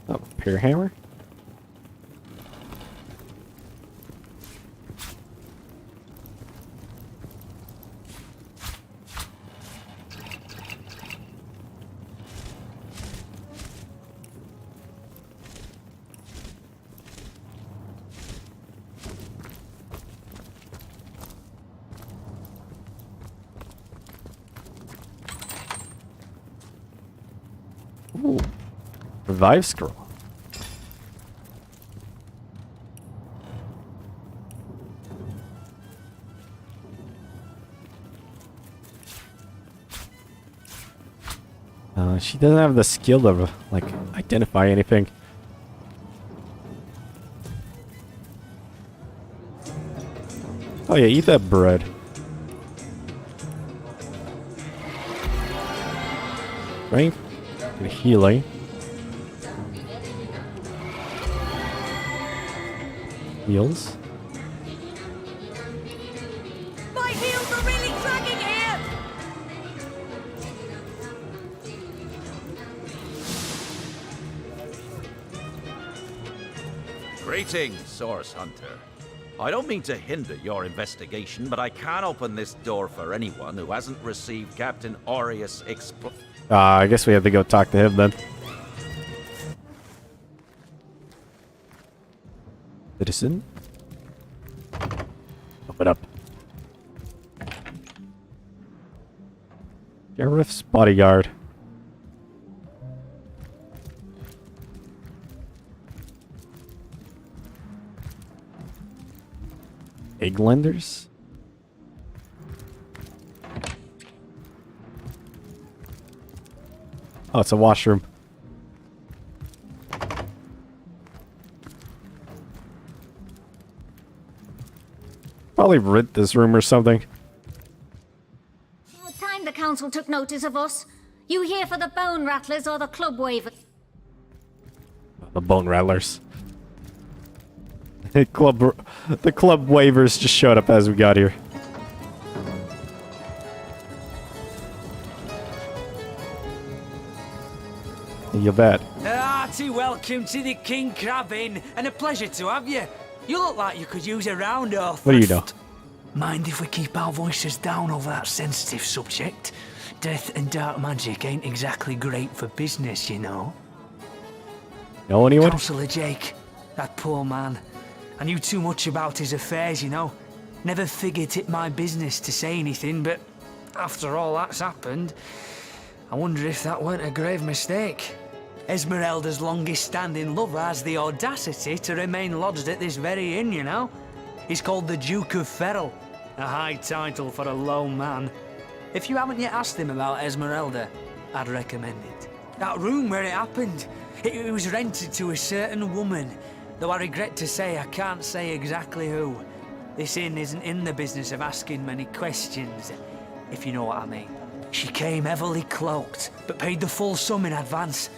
Oh, spear hammer? Ooh. Revive scroll. She doesn't have the skill to, like, identify anything. Oh yeah, eat that bread. Strength and healing. Heals. My heels are really dragging here. Greetings, Source Hunter. I don't mean to hinder your investigation, but I can't open this door for anyone who hasn't received Captain Aureus' I guess we have to go talk to him then. Citizen? Open up. Sheriff's bodyguard. Egglenders? Oh, it's a washroom. Probably rent this room or something. What time the council took notice of us? You here for the bone rattlers or the club wavers? The bone rattlers. The club waivers just showed up as we got here. You bet. Hearty welcome to the King Crab Inn, and a pleasure to have you. You look like you could use a round off. What do you know? Mind if we keep our voices down over that sensitive subject? Death and dark magic ain't exactly great for business, you know. Know anyone? Councillor Jake, that poor man. I knew too much about his affairs, you know. Never figured it my business to say anything, but after all that's happened, I wonder if that weren't a grave mistake. Esmeralda's longest-standing lover has the audacity to remain lodged at this very inn, you know. He's called the Duke of Ferrell, a high title for a low man. If you haven't yet asked him about Esmeralda, I'd recommend it. That room where it happened, it was rented to a certain woman, though I regret to say I can't say exactly who. This inn isn't in the business of asking many questions, if you know what I mean. She came heavily cloaked, but paid the full sum in advance.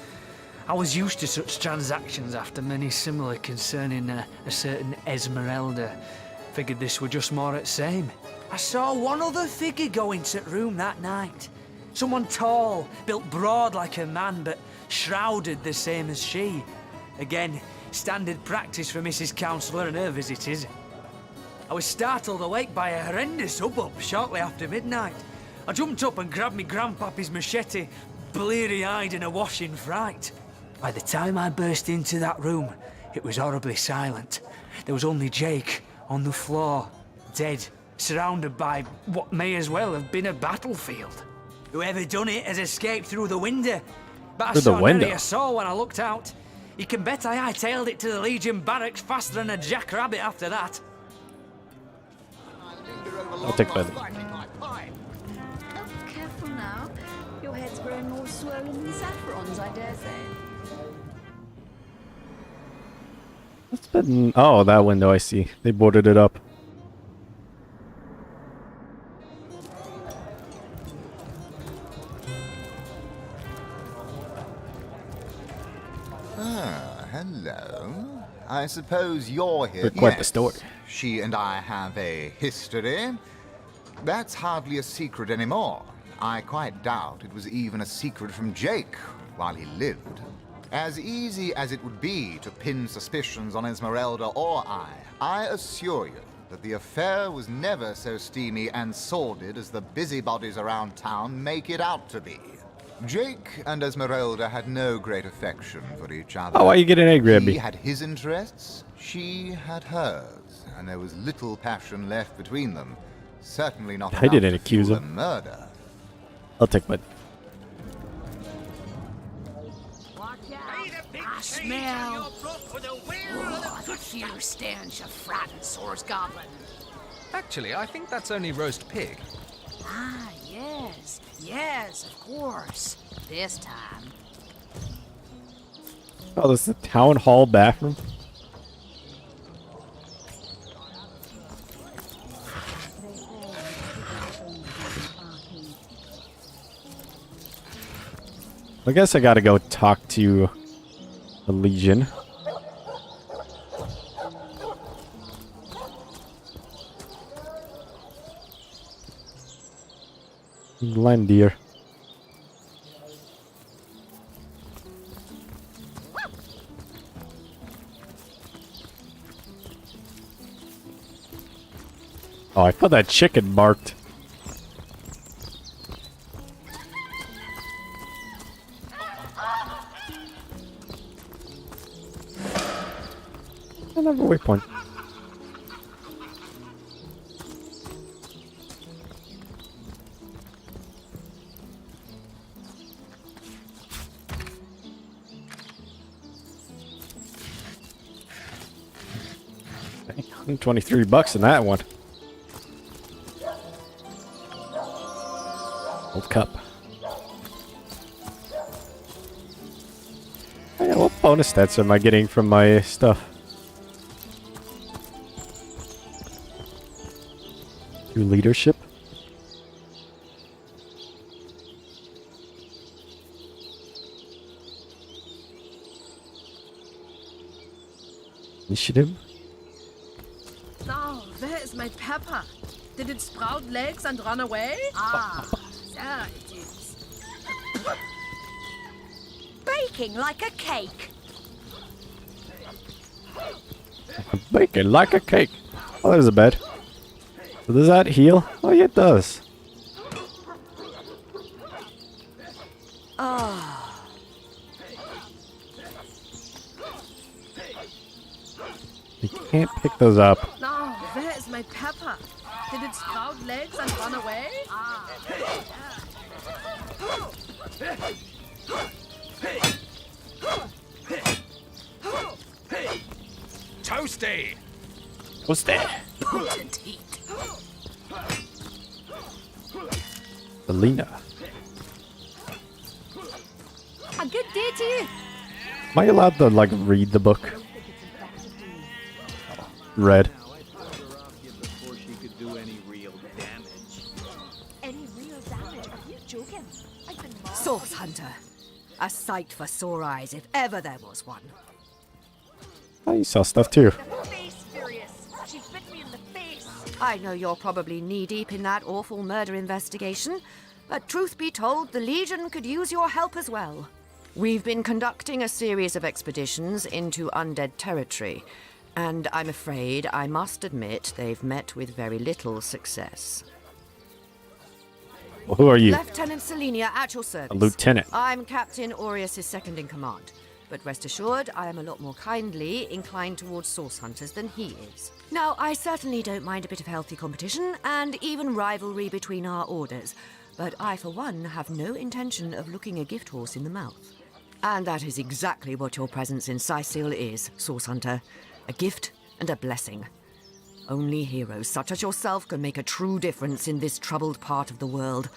I was used to such transactions after many similar concerning a certain Esmeralda. Figured this were just more at same. I saw one other figure go into the room that night. Someone tall, built broad like a man, but shrouded the same as she. Again, standard practice for Mrs. Counselor and her visitors. I was startled awake by a horrendous hubbub shortly after midnight. I jumped up and grabbed me grandpappy's machete, bleary-eyed and awash in fright. By the time I burst into that room, it was horribly silent. There was only Jake on the floor, dead, surrounded by what may as well have been a battlefield. Whoever done it has escaped through the window. But I saw nearly a soul when I looked out. You can bet I hightailed it to the Legion barracks faster than a jackrabbit after that. I'll take that. Careful now. Your head's growing more swollen than saffrons, I dare say. What's been... Oh, that window I see. They boarded it up. Ah, hello. I suppose you're here. They're quite the story. She and I have a history. That's hardly a secret anymore. I quite doubt it was even a secret from Jake while he lived. As easy as it would be to pin suspicions on Esmeralda or I assure you that the affair was never so steamy and sordid as the busybodies around town make it out to be. Jake and Esmeralda had no great affection for each other. Oh, why are you getting angry at me? He had his interests, she had hers, and there was little passion left between them. Certainly not I didn't accuse fuel him. a murder. I'll take my... I smell the few stench of frightened source goblin. Actually, I think that's only roast pig. Ah, yes. Yes, of course. This time. Oh, this is the town hall bathroom? I guess I gotta go talk to the Legion. Lendir. Oh, I thought that chicken barked. Another waypoint. $123 in that one. Old cup. Oh yeah, what bonus stats am I getting from my stuff? Through leadership? Initiative? Oh, where is my pepper? Did it sprout legs and run away? Ah, there it is. Baking like a cake. Baking like a cake. Oh, there's a bed. So does that heal? Oh, yeah, it does. Ah. You can't pick those up. Oh, where is my pepper? Did it sprout legs and run away? Ah. Toasty! Toasty. Potent heat. Selena. A good day to you. Am I allowed to, like, read the book? Read. Before she could do any real damage. Any real damage? Are you joking? I've been Source Hunter, A sight for sore eyes, if ever there was one. Oh, you saw stuff too. She bit me in the face. I know you're probably knee-deep in that awful murder investigation, but truth be told, the Legion could use your help as well. We've been conducting a series of expeditions into undead territory, and I'm afraid I must admit they've met with very little success. Well, who are you? Lieutenant Selenia, at your service. A lieutenant. I'm Captain Aureus' second in command, but rest assured, I am a lot more kindly inclined towards source hunters than he is. Now, I certainly don't mind a bit of healthy competition, and even rivalry between our orders, but I, for one, have no intention of looking a gift horse in the mouth. And that is exactly what your presence in Sicil is, source hunter. A gift and a blessing. Only heroes such as yourself can make a true difference in this troubled part of the world.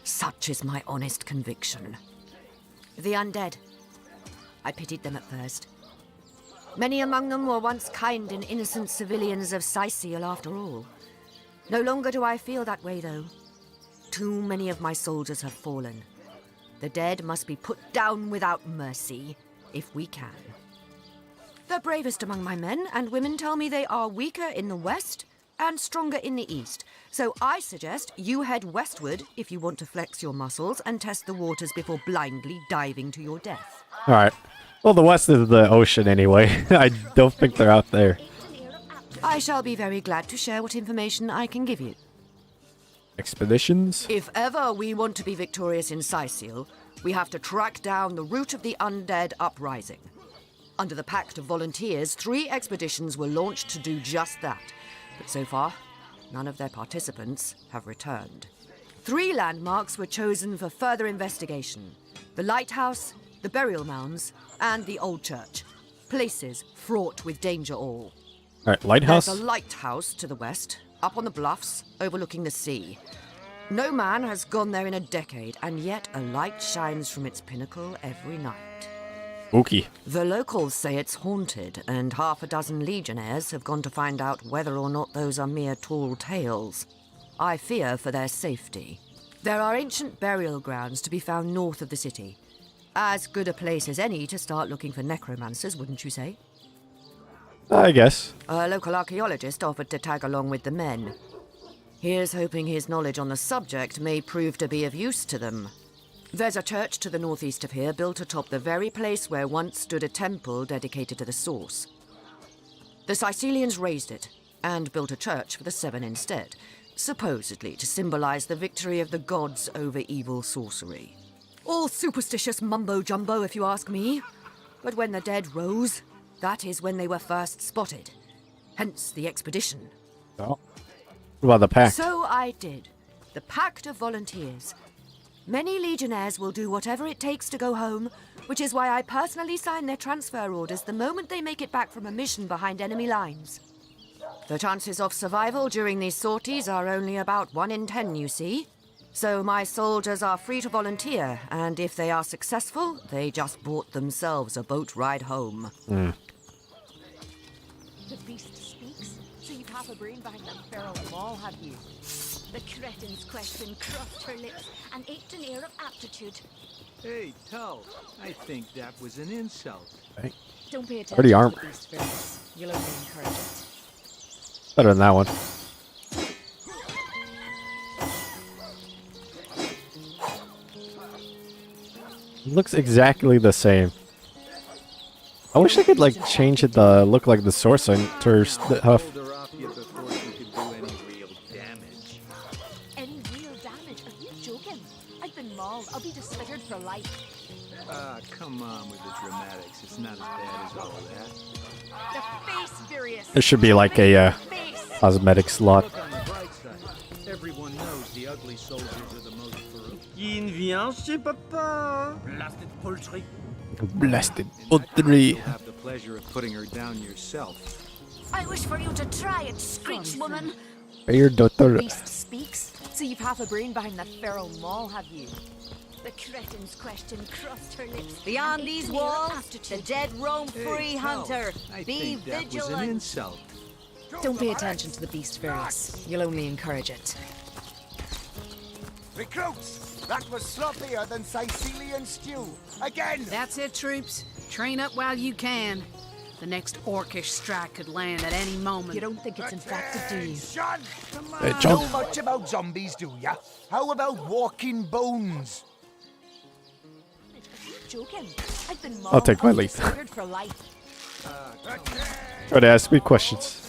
Such is my honest conviction. The undead. I pitied them at first. Many among them were once kind and innocent civilians of Sicil after all. No longer do I feel that way, though. Too many of my soldiers have fallen. The dead must be put down without mercy, if we can. The bravest among my men and women tell me they are weaker in the west and stronger in the east. So I suggest you head westward if you want to flex your muscles and test the waters before blindly diving to your death. Alright. Well, the west is the ocean anyway. I don't think they're out there. I shall be very glad to share what information I can give you. Expeditions? If ever we want to be victorious in Sicil, we have to track down the root of the undead uprising. Under the Pact of Volunteers, 3 expeditions were launched to do just that. But so far, none of their participants have returned. 3 landmarks were chosen for further investigation. The lighthouse, the burial mounds, and the old church. Places fraught with danger all. Alright, lighthouse? There's a lighthouse to the west, up on the bluffs, overlooking the sea. No man has gone there in a decade, and yet a light shines from its pinnacle every night. Spooky. The locals say it's haunted, and half a dozen legionnaires have gone to find out whether or not those are mere tall tales. I fear for their safety. There are ancient burial grounds to be found north of the city. As good a place as any to start looking for necromancers, wouldn't you say? I guess. A local archaeologist offered to tag along with the men. Here's hoping his knowledge on the subject may prove to be of use to them. There's a church to the northeast of here, built atop the very place where once stood a temple dedicated to the source. The Sicilians razed it, and built a church for the 7 instead, supposedly to symbolize the victory of the gods over evil sorcery. All superstitious mumbo-jumbo, if you ask me. But when the dead rose, that is when they were first spotted. Hence the expedition. Oh. What about the pact? So I did. The Pact of Volunteers. Many legionnaires will do whatever it takes to go home, which is why I personally sign their transfer orders the moment they make it back from a mission behind enemy lines. The chances of survival during these sorties are only about 1 in 10, you see. So my soldiers are free to volunteer, and if they are successful, they just bought themselves a boat ride home. Mm. The beast speaks, so you've half a brain behind that feral maul, have you? The cretin's question crossed her lips and ached an air of aptitude. Hey, Tull, I think that was an insult. Hey. Don't pay attention Pretty to armor. the beast fearless. You'll only encourage it. Better than that one. It looks exactly the same. I wish I could like change it to look like the source hunter stuff. Any real damage? Are you joking? I've been mauled. I'll be disfigured for life. Ah, come on with the dramatics. It's not as bad as all that. The face furious. There should be like a cosmetic slot. Look on the bright side. Everyone knows the ugly soldiers are the most ferocious. Qui vient chez papa? Blasted poultry. Blasted poultry. You'll have the pleasure of putting her down yourself. I wish for you to try it, screech woman. Your daughter. The beast speaks, so you've half a brain behind that feral maul, have you? The cretin's question crossed her lips. Beyond and these ached an air of walls, aptitude. the dead roam free, Hey, Hunter. I Be think that was an vigilant. insult. Don't pay attention to the beast fearless. You'll only encourage it. Recruits! That was sloppier than Sicilian stew. Again! That's it, troops. Train up while you can. The next orcish strike could land at any moment. You don't think it's infected, do you? Come Hey, on! John. Know much about zombies, do ya? How about walking bones? Joking. I've been I'll take my lead. scared for life. Try to ask me questions.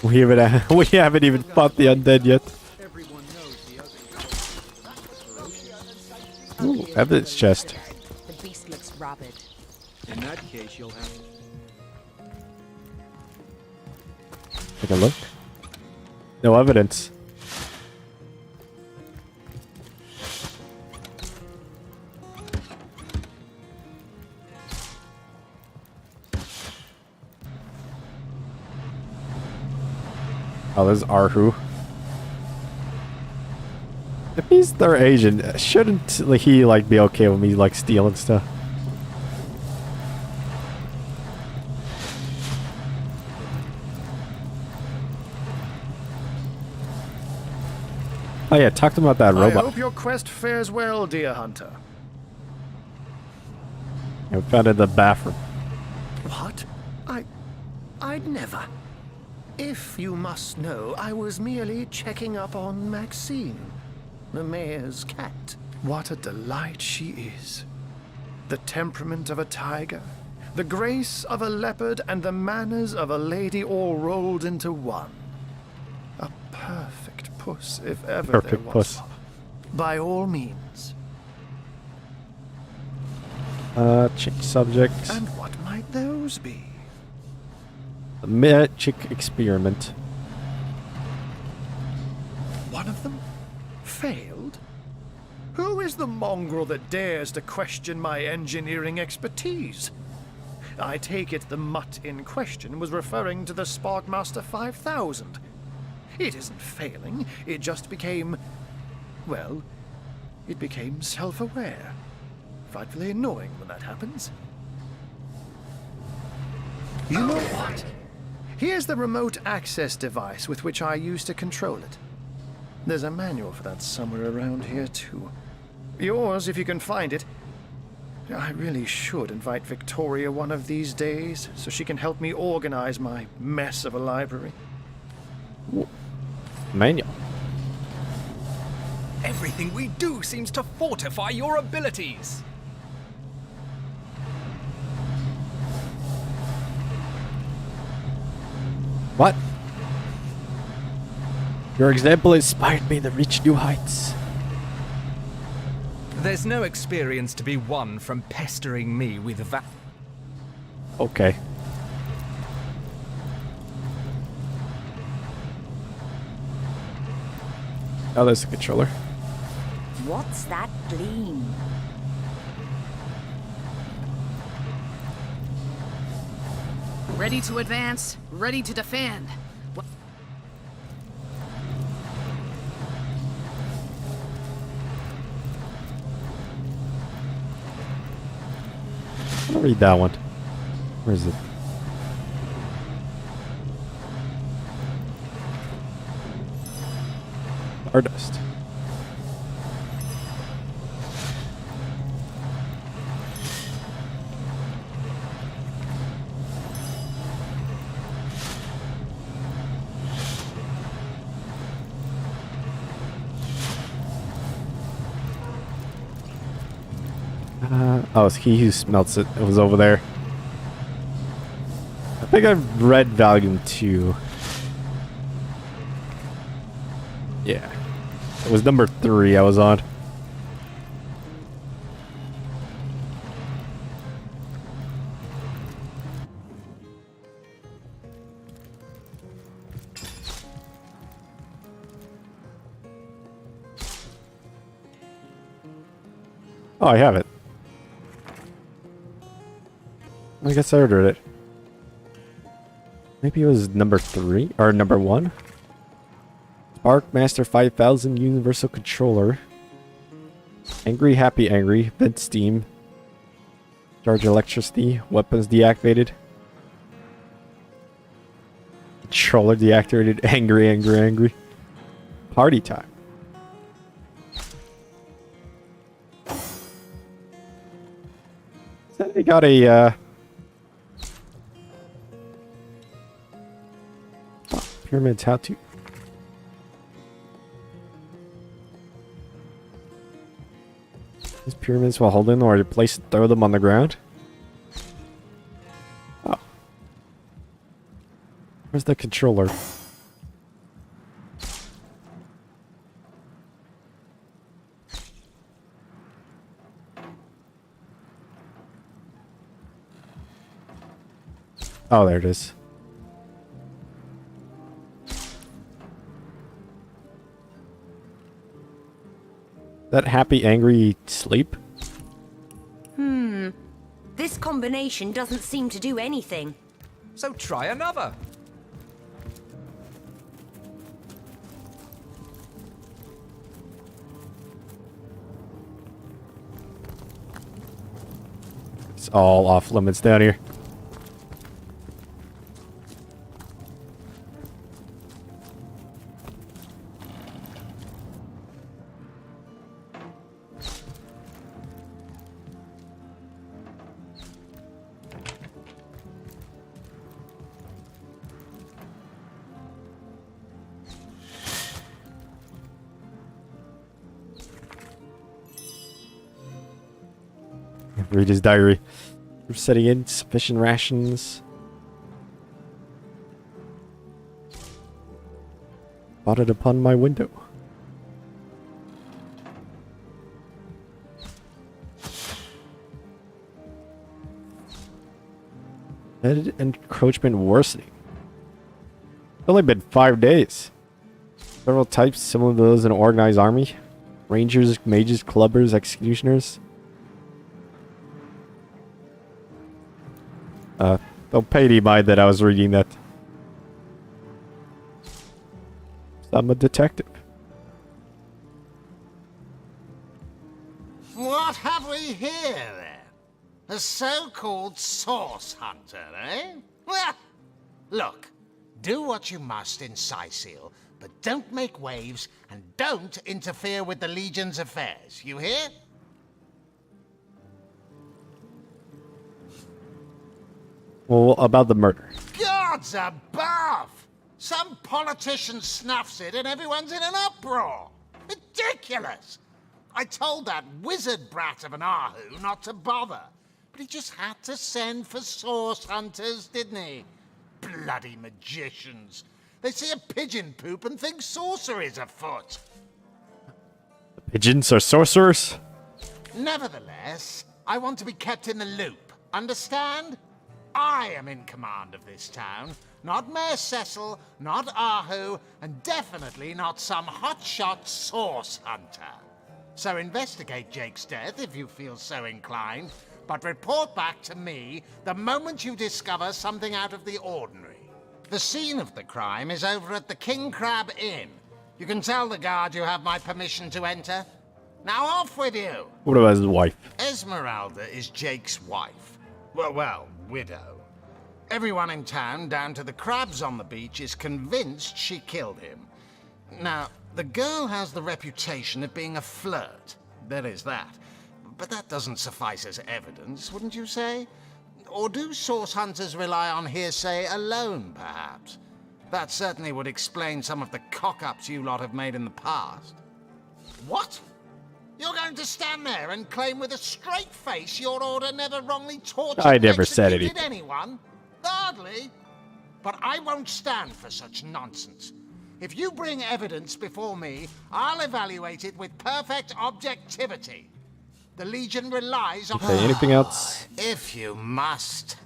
We haven't even fought the undead yet. Ooh, evidence chest. The beast looks rabid. In that case, you'll have to. Take a look. No evidence. Oh, there's Arhu. If he's their agent, shouldn't he like be okay with me like stealing stuff? Oh yeah, talk to him about that I robot. hope your quest fares well, dear hunter. I found it in the bathroom. What? I'd never. If you must know, I was merely checking up on Maxine, the mayor's cat. What a delight she is. The temperament of a tiger, the grace of a leopard, and the manners of a lady all rolled into one. A perfect puss, if ever there Perfect was puss. one. By all means. Change subject. And what might those be? The magic experiment. One of them failed? Who is the mongrel that dares to question my engineering expertise? I take it the mutt in question was referring to the Sparkmaster 5000. It isn't failing, it just became... well, it became self-aware. Frightfully annoying when that happens. You know what? Here's the remote access device with which I used to control it. There's a manual for that somewhere around here, too. Yours, if you can find it. I really should invite Victoria one of these days, so she can help me organize my mess of a library. Manual. Everything we do seems to fortify your abilities. What? Your example inspired me to reach new heights. There's no experience to be won from pestering me with that. Okay. Oh, there's the controller. What's that gleam? Ready to advance, ready to defend. I'll read that one. Where is it? Stardust. Oh, it's he who smelts it. It was over there. I think I've read Volume 2. Yeah. It was number 3 I was on. Oh, I have it. I guess I ordered it. Maybe it was number 3 or number 1. Sparkmaster 5000 Universal Controller. Angry, happy, angry. Vent steam. Charge electricity. Weapons deactivated. Controller deactivated. Angry, angry, angry. party time. So they got a pyramids. How to? These pyramids while holding or place throw them on the ground. Oh, where's the controller? Oh, there it is. That happy, angry sleep? This combination doesn't seem to do anything. So try another. It's all off limits down here. Read his diary. We're setting in sufficient rations. Spotted upon my window. Headed encroachment worsening. It's only been 5 days. Several types similar to those in an organized army. Rangers, mages, clubbers, executioners. Don't pay any mind that I was reading that. I'm a detective. What have we here, then? A so-called source hunter, eh? Well, look, do what you must in Sicil, but don't make waves and don't interfere with the Legion's affairs. You hear? Well, about the murder. Gods above! Some politician snuffs it and everyone's in an uproar. Ridiculous! I told that wizard brat of an Ahu not to bother. But he just had to send for source hunters, didn't he? Bloody magicians. They see a pigeon poop and think sorcery's afoot. Pigeons are sorcerers? Nevertheless, I want to be kept in the loop. Understand? I am in command of this town, not Mayor Cecil, not Ahu, and definitely not some hotshot source hunter. So investigate Jake's death if you feel so inclined, but report back to me the moment you discover something out of the ordinary. The scene of the crime is over at the King Crab Inn. You can tell the guard you have my permission to enter. Now off with you! What about his wife? Esmeralda is Jake's wife. Well, widow. Everyone in town, down to the crabs on the beach, is convinced she killed him. Now, the girl has the reputation of being a flirt. There is that. But that doesn't suffice as evidence, wouldn't you say? Or do source hunters rely on hearsay alone, perhaps? That certainly would explain some of the cock-ups you lot have made in the past. What? You're going to stand there and claim with a straight face your order never wrongly tortured I never said anything. anyone? Hardly. But I won't stand for such nonsense. If you bring evidence before me, I'll evaluate it with perfect objectivity. The Legion relies on... Okay, anything else? If you must.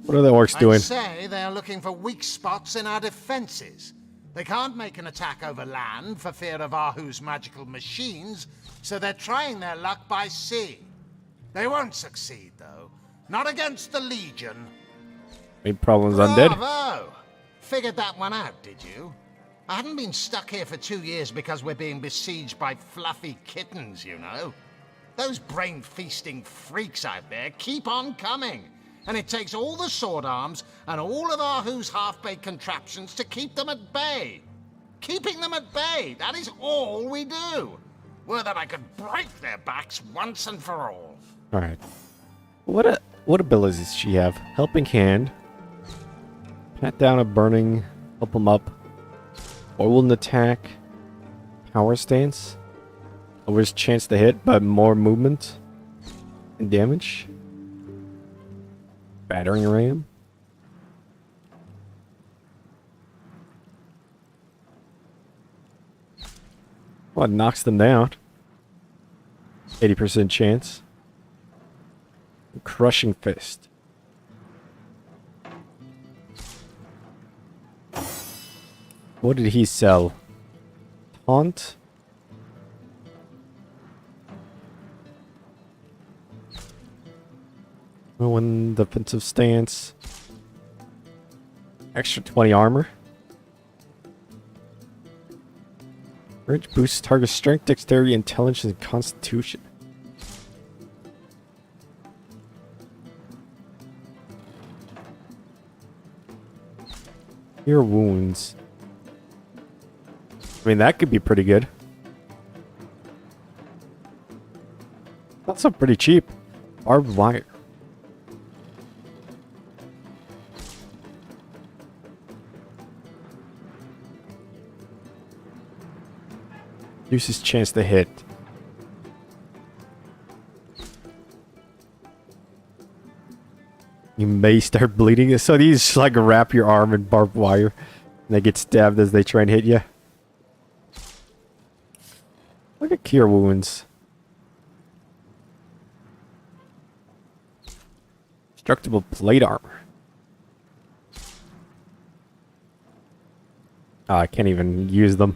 What are the orcs doing? I'd say they're looking for weak spots in our defenses. They can't make an attack over land for fear of Ahu's magical machines, so they're trying their luck by sea. They won't succeed, though. Not against the Legion. Any problems undead? Bravo! Figured that one out, did you? I haven't been stuck here for 2 years because we're being besieged by fluffy kittens, you know. Those brain-feasting freaks out there keep on coming. And it takes all the sword arms and all of our who's half-baked contraptions to keep them at bay. Keeping them at bay, that is all we do. Were that I could break their backs once and for all. Alright. What abilities does she have? Helping Hand. Pat down a burning. Help him up. Oil and attack. Power stance. Lowers chance to hit, but more movement and damage. Battering ram. Well, it knocks them down. 80% chance. Crushing fist. What did he sell? Taunt? One defensive stance. Extra 20 armor. Courage boosts target strength, dexterity, intelligence, and constitution. Cure wounds. I mean, that could be pretty good. Also pretty cheap. Barbed wire. Uses chance to hit. You may start bleeding. So these just like wrap your arm in barbed wire. And they get stabbed as they try and hit you. Look at cure wounds. Destructible plate armor. Oh, I can't even use them.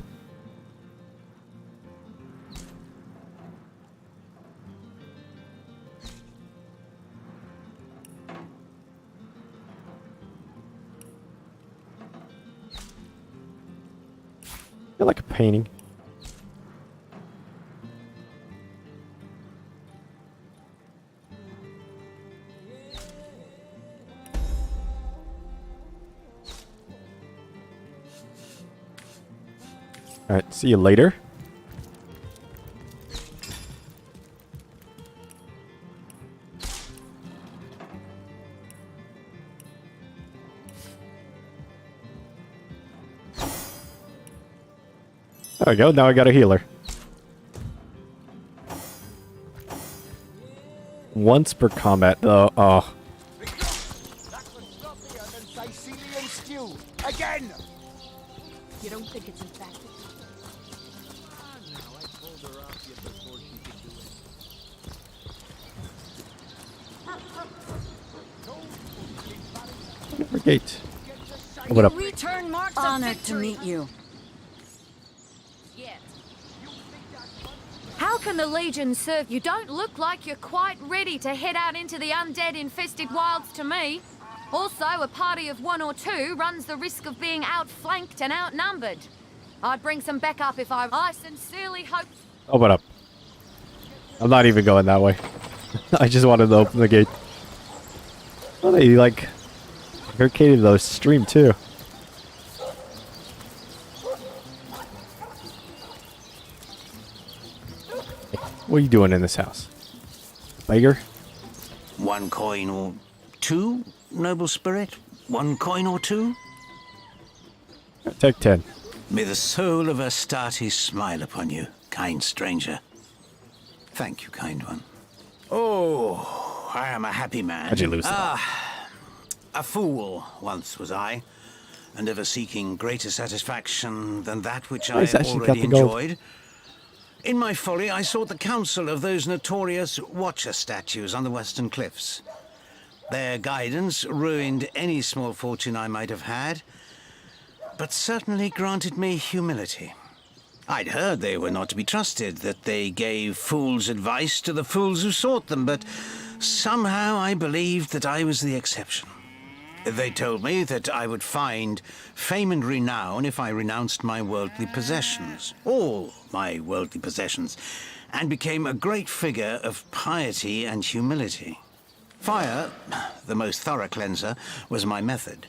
I feel like a painting. Alright, see you later. There we go, now I got a healer. Once per combat, though. Oh. Sicilian stew again. You don't think it's infected? Gate. What up? Return marks Honored to meet you. How can the Legion serve? You don't look like you're quite ready to head out into the undead-infested wilds to me. Also, a party of 1 or 2 runs the risk of being outflanked and outnumbered. I'd bring some backup if I sincerely hope... Oh, what up? I'm not even going that way. I just wanted to open the gate. Oh, they, like, barricaded the stream, too. What are you doing in this house? Beggar? 1 coin or 2, noble spirit? 1 coin or 2? Take 10. May the soul of Astarte smile upon you, kind stranger. Thank you, kind one. Oh, I am a happy man. How'd you lose that? A fool once was I, and ever seeking greater satisfaction than that which I already enjoyed. In my folly, I sought the counsel of those notorious Watcher statues on the western cliffs. Their guidance ruined any small fortune I might have had, but certainly granted me humility. I'd heard they were not to be trusted, that they gave fools advice to the fools who sought them, but somehow I believed that I was the exception. They told me that I would find fame and renown if I renounced my worldly possessions, all my worldly possessions, and became a great figure of piety and humility. Fire, the most thorough cleanser, was my method.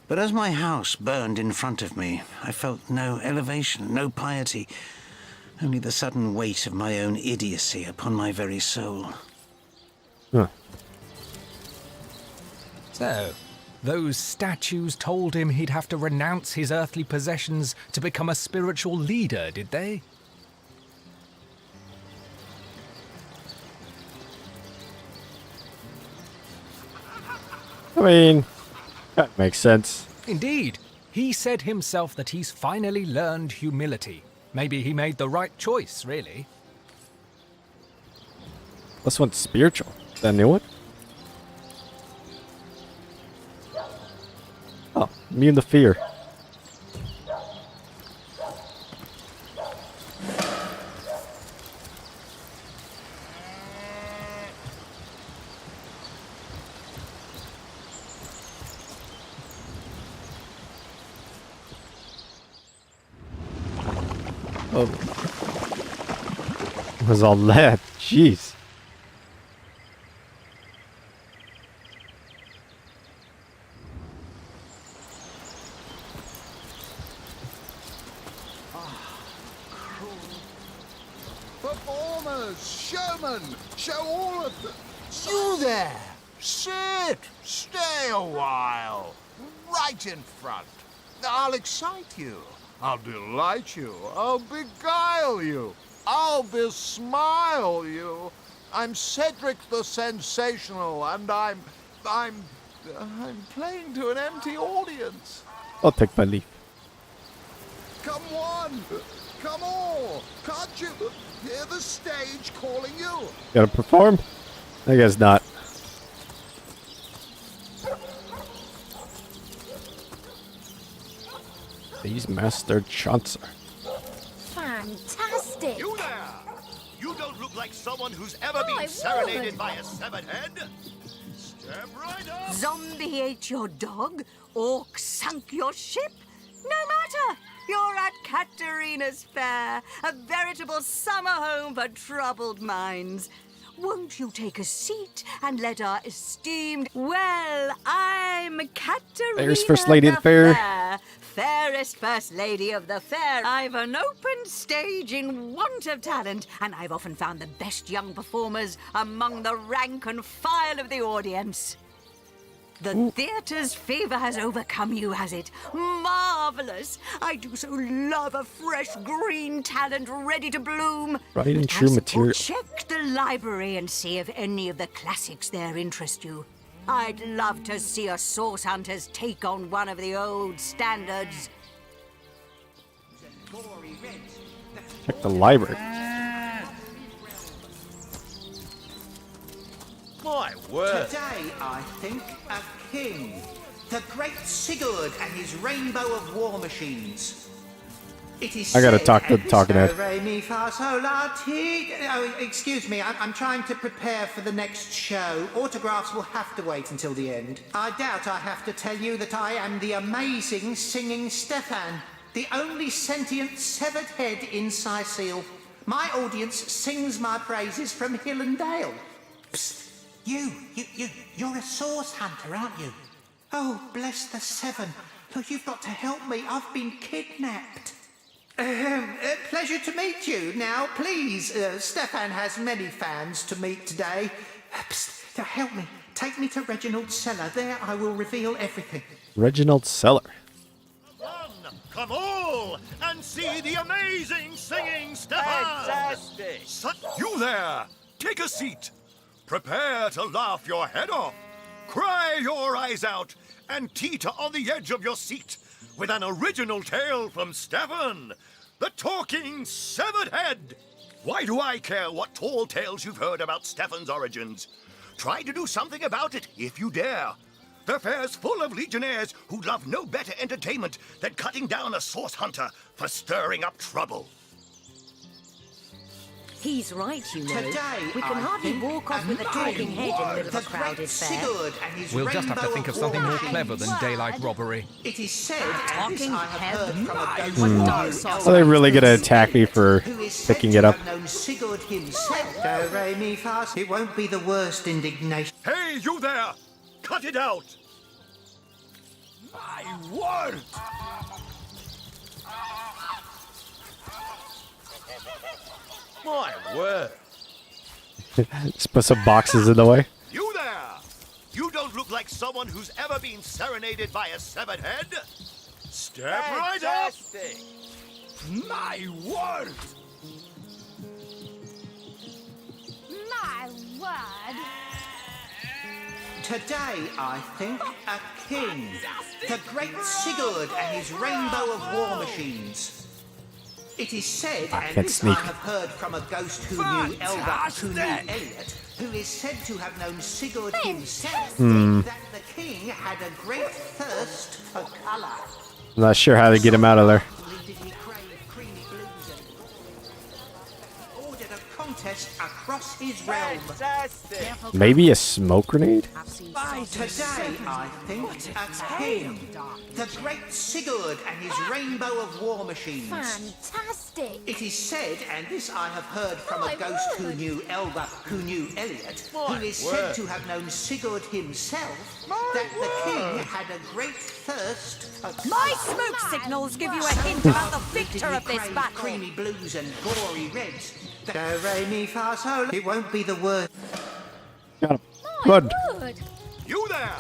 But as my house burned in front of me, I felt no elevation, no piety, only the sudden weight of my own idiocy upon my very soul. Huh. So, those statues told him he'd have to renounce his earthly possessions to become a spiritual leader, did they? I mean, that makes sense. Indeed. He said himself that he's finally learned humility. Maybe he made the right choice, really. This one's spiritual. That new one? Oh, immune to fear. Oh. What was all that? Jeez. Performers, showmen, show all of them. You there! Sit! Stay a while. Right in front. I'll excite you. I'll delight you. I'll beguile you. I'll besmile you. I'm Cedric the Sensational, and I'm playing to an empty audience. I'll take my leave. Come one, come all. Can't you hear the stage calling you? Gotta perform? I guess not. These master chancer. Fantastic! You there! You don't look like someone who's ever I been serenaded would. by a severed head. Step right up! Zombie ate your dog? Orc sunk your ship? No matter! You're at Katerina's Fair, a veritable summer home for troubled minds. Won't you take a seat and let our esteemed... Well, I'm Katerina There's First Lady of the Fair. Fairest First Lady of the Fair. I've an open stage in want of talent, and I've often found the best young performers among the rank and file of the audience. The theatre's fever has overcome you, has it? Marvelous! I do so love a fresh green talent ready to bloom. Right in But true I suppose material. check the library and see if any of the classics there interest you. I'd love to see a Source Hunters take on one of the old standards. Check the library. My word! Today, I think, a king. The great Sigurd and his rainbow of war machines. It is I gotta said, talk to the talking head. Re, mi, fa, sol, la, ti. Oh, excuse me, I'm trying to prepare for the next show. Autographs will have to wait until the end. I doubt I have to tell you that I am the amazing singing Stefan, the only sentient severed head in Sicile. My audience sings my praises from hill and dale. Psst. You're a source hunter, aren't you? Oh, bless the seven. Look, you've got to help me. I've been kidnapped. Pleasure to meet you. Now, please, Stefan has many fans to meet today. Psst, help me. Take me to Reginald's cellar. There I will reveal everything. Reginald's cellar. Come all and see the amazing singing Stefan! Fantastic! You there! Take a seat. Prepare to laugh your head off, cry your eyes out, and teeter on the edge of your seat with an original tale from Stefan, the talking severed head. Why do I care what tall tales you've heard about Stefan's origins? Try to do something about it if you dare. The fair's full of legionnaires who love no better entertainment than cutting down a source hunter for stirring up trouble. He's right, you know. Today, We can hardly walk off with a talking head in the middle of a crowded fair. We'll just have to think of something more clever than daylight robbery. It is said, and this I have heard from a ghost Are they really gonna attack me for picking it up? known Sigurd himself. Do, re, mi, fa. It won't be the worst indignation. Hey, you there! Cut it out! My word! My word. Just put some boxes in the way. You there! You don't look like someone who's ever been serenaded by a severed head. Step right up! My word! My word. Today, I think, a king. The great Sigurd and his rainbow of war machines. It is said, and can't this sneak. I have heard from a ghost who knew Elba, who knew Elliot, who is said to have known Sigurd himself, that the king had a great thirst for colour. I'm not sure how to get him out of there. Did he crave creamy blues and ordered a contest across his realm. Maybe a smoke grenade? Today, I think, a king. The great Sigurd and his rainbow of war machines. Fantastic. It is said, and this I have heard from a ghost who knew Elba, who knew Elliot, who is said to have known Sigurd himself, that the king had a great thirst for My smoke signals give you a hint about the victor of this battle. creamy blues and gory reds. Do, re, mi, fa, sol. It won't be the worst. Got him. Good. You there!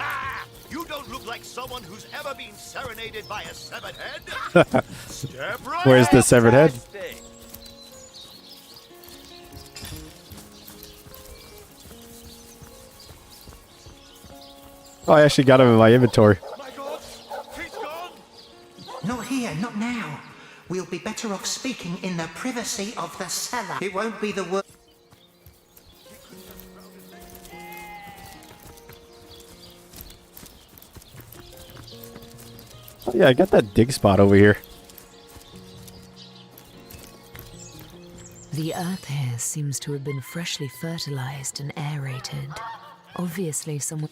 You don't look like someone who's ever been serenaded by a severed head. Step right Where's the severed head? Oh, I actually got him in my inventory. Not here, not now. We'll be better off speaking in the privacy of the cellar. It won't be the worst. Oh, yeah, I got that dig spot over here. The earth here seems to have been freshly fertilized and aerated. Obviously, someone.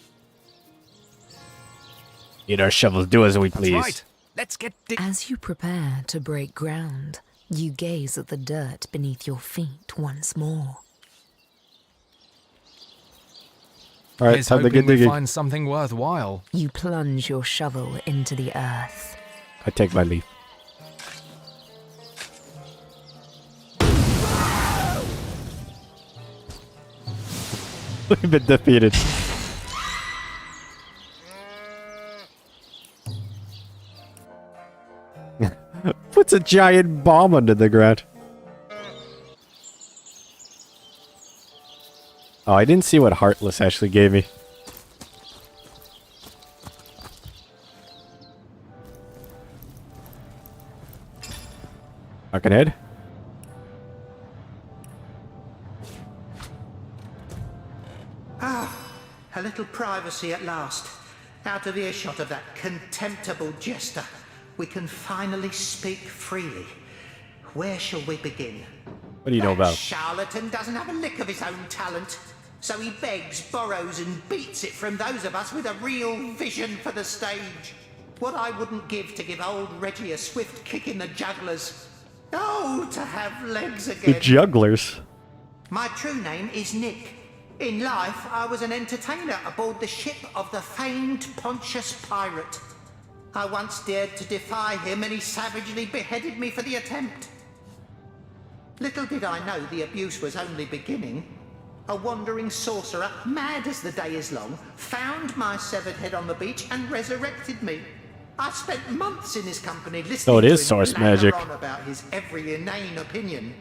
Need our shovels, do as we please. That's right. Let's get As you prepare to break ground, you gaze at the dirt beneath your feet once more. All right, Here's time to hoping get we digging. find something worthwhile. You plunge your shovel into the earth. I take my leave. We've been defeated. Puts a giant bomb under the ground. Oh, I didn't see what Heartless actually gave me. Fucking head. Ah, a little privacy at last. Out of earshot of that contemptible jester. We can finally speak freely. Where shall we begin? What do you know about? Charlatan doesn't have a lick of his own talent. So he begs, borrows and beats it from those of us with a real vision for the stage. What I wouldn't give to give old Reggie a swift kick in the jugglers. Oh, to have legs again. The jugglers. My true name is Nick. In life, I was an entertainer aboard the ship of the famed Pontius Pirate. I once dared to defy him and he savagely beheaded me for the attempt. Little did I know the abuse was only beginning. A wandering sorcerer, mad as the day is long, found my severed head on the beach and resurrected me. I spent months in his company listening So it is to him source blabber magic. on about his every inane opinion.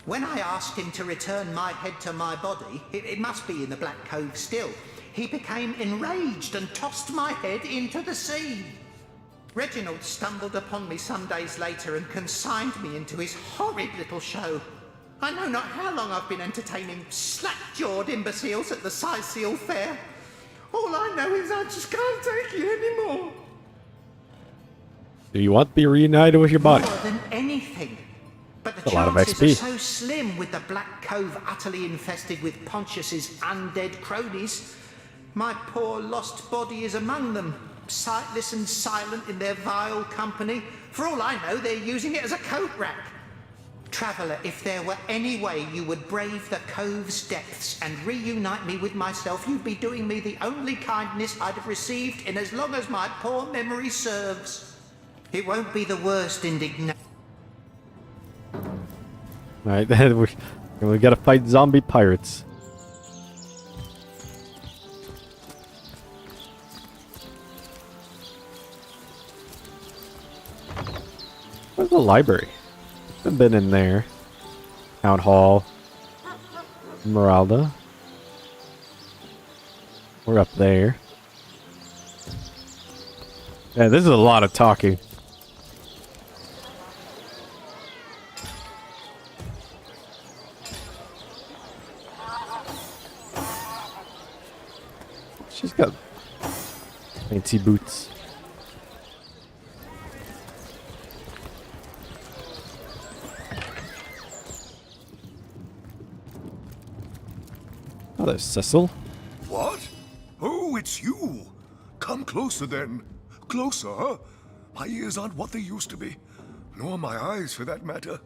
When I asked him to return my head to my body, it must be in the Black Cove still, he became enraged and tossed my head into the sea. Reginald stumbled upon me some days later and consigned me into his horrid little show. I know not how long I've been entertaining slack-jawed imbeciles at the Seal Fair. All I know is I just can't take you anymore. Do you want to be reunited with your body? More than anything, But the A lot of chances XP. are so slim with the Black Cove utterly infested with Pontius's undead cronies. My poor lost body is among them, sightless and silent in their vile company. For all I know, they're using it as a coat rack. Traveller, if there were any way you would brave the cove's depths and reunite me with myself, you'd be doing me the only kindness I'd have received in as long as my poor memory serves. It won't be the worst indignation. Alright, then we gotta fight zombie pirates. Where's the library? I've been in there. Town Hall. Esmeralda. We're up there. Yeah, this is a lot of talking. She's got fancy boots. Oh, there's Cecil. What? Oh, it's you. Come closer then. Closer, huh? My ears aren't what they used to be. Nor my eyes, for that matter.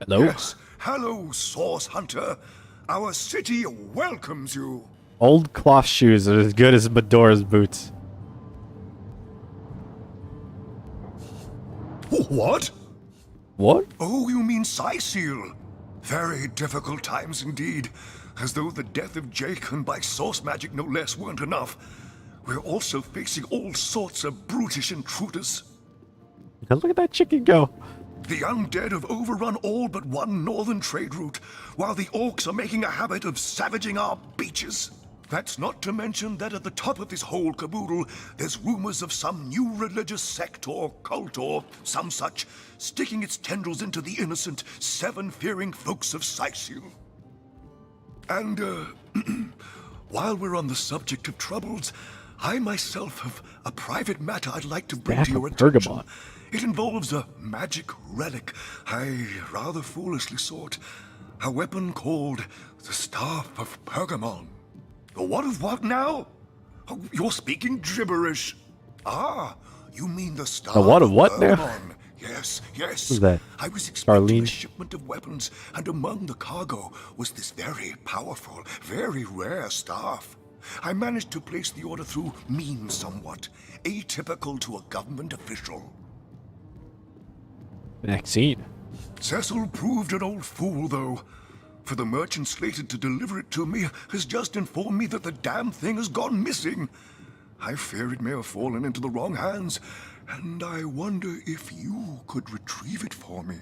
Hello? Yes. Hello, Source Hunter. Our city welcomes you. Old cloth shoes are as good as Medora's boots. What? What? Oh, you mean Seal. Very difficult times indeed. As though the death of Jake, and by source magic no less, weren't enough. We're also facing all sorts of brutish intruders. Now look at that chicken go. The undead have overrun all but one northern trade route, while the orcs are making a habit of savaging our beaches. That's not to mention that at the top of this whole caboodle, there's rumors of some new religious sect or cult or some such, sticking its tendrils into the innocent, seven-fearing folks of Sicil. And, while we're on the subject of troubles, I myself have a private matter I'd like to bring to your attention. It involves a magic relic I rather foolishly sought. A weapon called the Staff of Pergamon. The what of what now? Oh, you're speaking gibberish. Ah, you mean the Staff what of what now? Pergamon. Yes, yes. Who's that? I was expecting Charlene? a shipment of weapons, and among the cargo was this very powerful, very rare staff. I managed to place the order through means somewhat, atypical to a government official. Maxine. Cecil proved an old fool, though. For the merchant slated to deliver it to me has just informed me that the damn thing has gone missing. I fear it may have fallen into the wrong hands, and I wonder if you could retrieve it for me.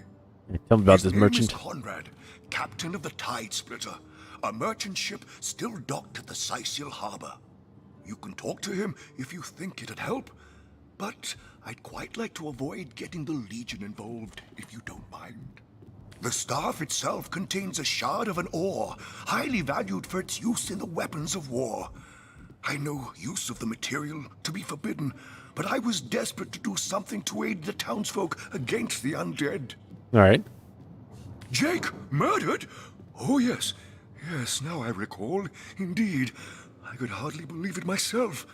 Tell me about His this name merchant. is Conrad, captain of the Tide Splitter, a merchant ship still docked at the Sicil harbor. You can talk to him if you think it'd help, but I'd quite like to avoid getting the Legion involved, if you don't mind. The staff itself contains a shard of an ore, highly valued for its use in the weapons of war. I know use of the material to be forbidden, but I was desperate to do something to aid the townsfolk against the undead. Alright. Jake, murdered? Oh, yes. Yes, now I recall. Indeed. I could hardly believe it myself.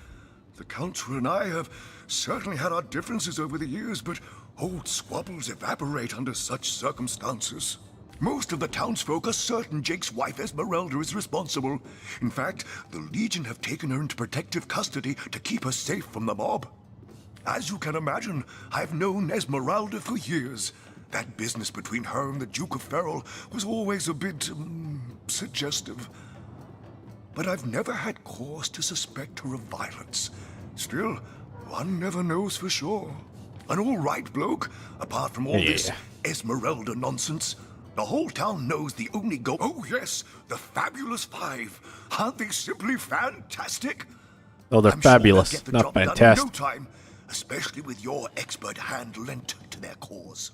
The Council and I have certainly had our differences over the years, but old squabbles evaporate under such circumstances. Most of the townsfolk are certain Jake's wife Esmeralda is responsible. In fact, the Legion have taken her into protective custody to keep her safe from the mob. As you can imagine, I've known Esmeralda for years. That business between her and the Duke of Ferrol was always a bit, suggestive. But I've never had cause to suspect her of violence. Still, one never knows for sure. An all-right bloke, apart from all this Esmeralda nonsense. The whole town knows the only goal. Oh, yes, the Fabulous Five. Aren't they simply fantastic? Oh, they're I'm sure they'll fabulous, get the not job done in fantastic. no time, especially with your expert hand lent to their cause.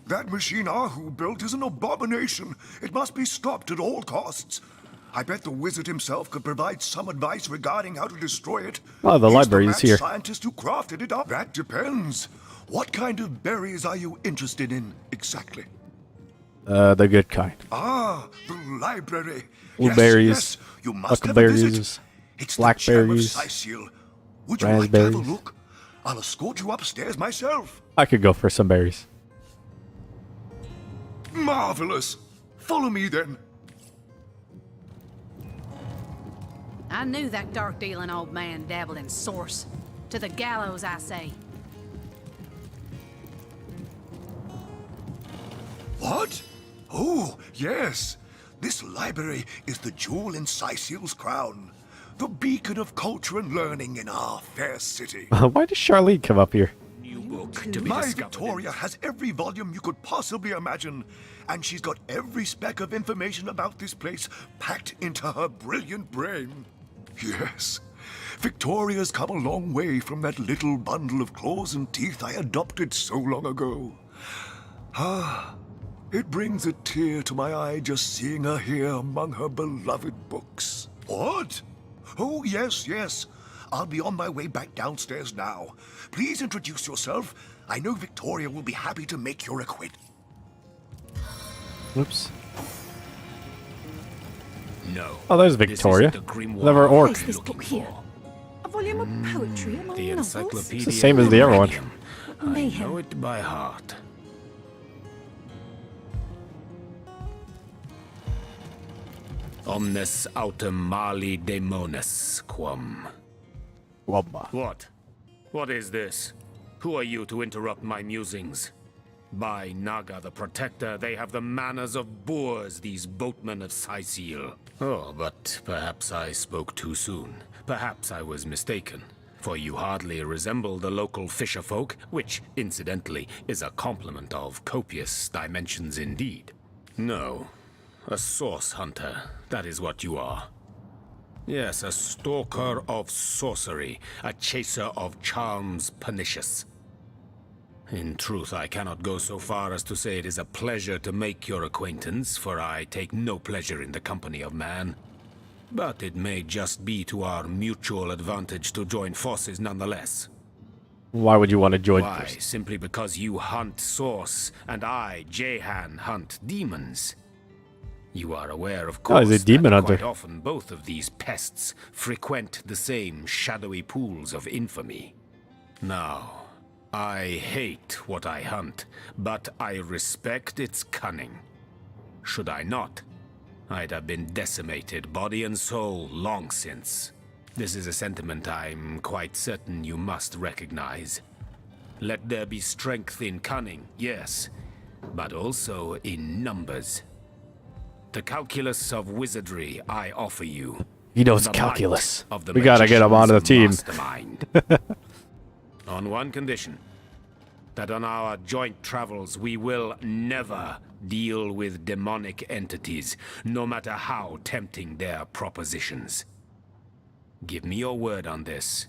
That machine Ahu built is an abomination. It must be stopped at all costs. I bet the wizard himself could provide some advice regarding how to destroy it. Oh, the He's library is mad here. Scientist who crafted it up. That depends. What kind of berries are you interested in exactly? The good kind. Ah, the library. Blueberries, Yes, you must have a visit. huckleberries, It's the gem of blackberries, Sicil. Would you like to have a raspberries. look? I'll escort you upstairs myself. I could go for some berries. Marvelous. Follow me then. I knew that dark-dealing old man dabbled in source. To the gallows, I say. What? Oh, yes. This library is the jewel in Sicil's crown. The beacon of culture and learning in our fair city. Why does Charlene come up here? My Victoria has every volume you could possibly imagine, and she's got every speck of information about this place packed into her brilliant brain. Yes, Victoria's come a long way from that little bundle of claws and teeth I adopted so long ago. Ah, it brings a tear to my eye just seeing her here among her beloved books. What? Oh, yes, yes. I'll be on my way back downstairs now. Please introduce yourself. I know Victoria will be happy to make your acquaintance. Oops. No. Oh, there's Victoria. Never orc. What is this book here? A volume of poetry among The novels? encyclopedia. It's the same as the other one. I Mayhem. know it by heart. Omnes autem mali demonis quam. Wabba. What? What is this? Who are you to interrupt my musings? By Naga the Protector, they have the manners of boors, these boatmen of Sicil. Oh, but perhaps I spoke too soon. Perhaps I was mistaken. For you hardly resemble the local fisher folk, which, incidentally, is a compliment of copious dimensions indeed. No, a source hunter, that is what you are. Yes, a stalker of sorcery, a chaser of charms pernicious. In truth, I cannot go so far as to say it is a pleasure to make your acquaintance, for I take no pleasure in the company of man. But it may just be to our mutual advantage to join forces nonetheless. Why would you want to join Why? forces? Simply because you hunt source, and I, Jehan, hunt demons. You are aware, of course, he's a demon that hunter. quite often both of these pests frequent the same shadowy pools of infamy. Now, I hate what I hunt, but I respect its cunning. Should I not, I'd have been decimated, body and soul, long since. This is a sentiment I'm quite certain you must recognize. Let there be strength in cunning, yes, but also in numbers. The calculus of wizardry I offer you. He knows The calculus. might of the We gotta get him onto the team. magician's mastermind. On one condition. That on our joint travels we will never deal with demonic entities, no matter how tempting their propositions. Give me your word on this,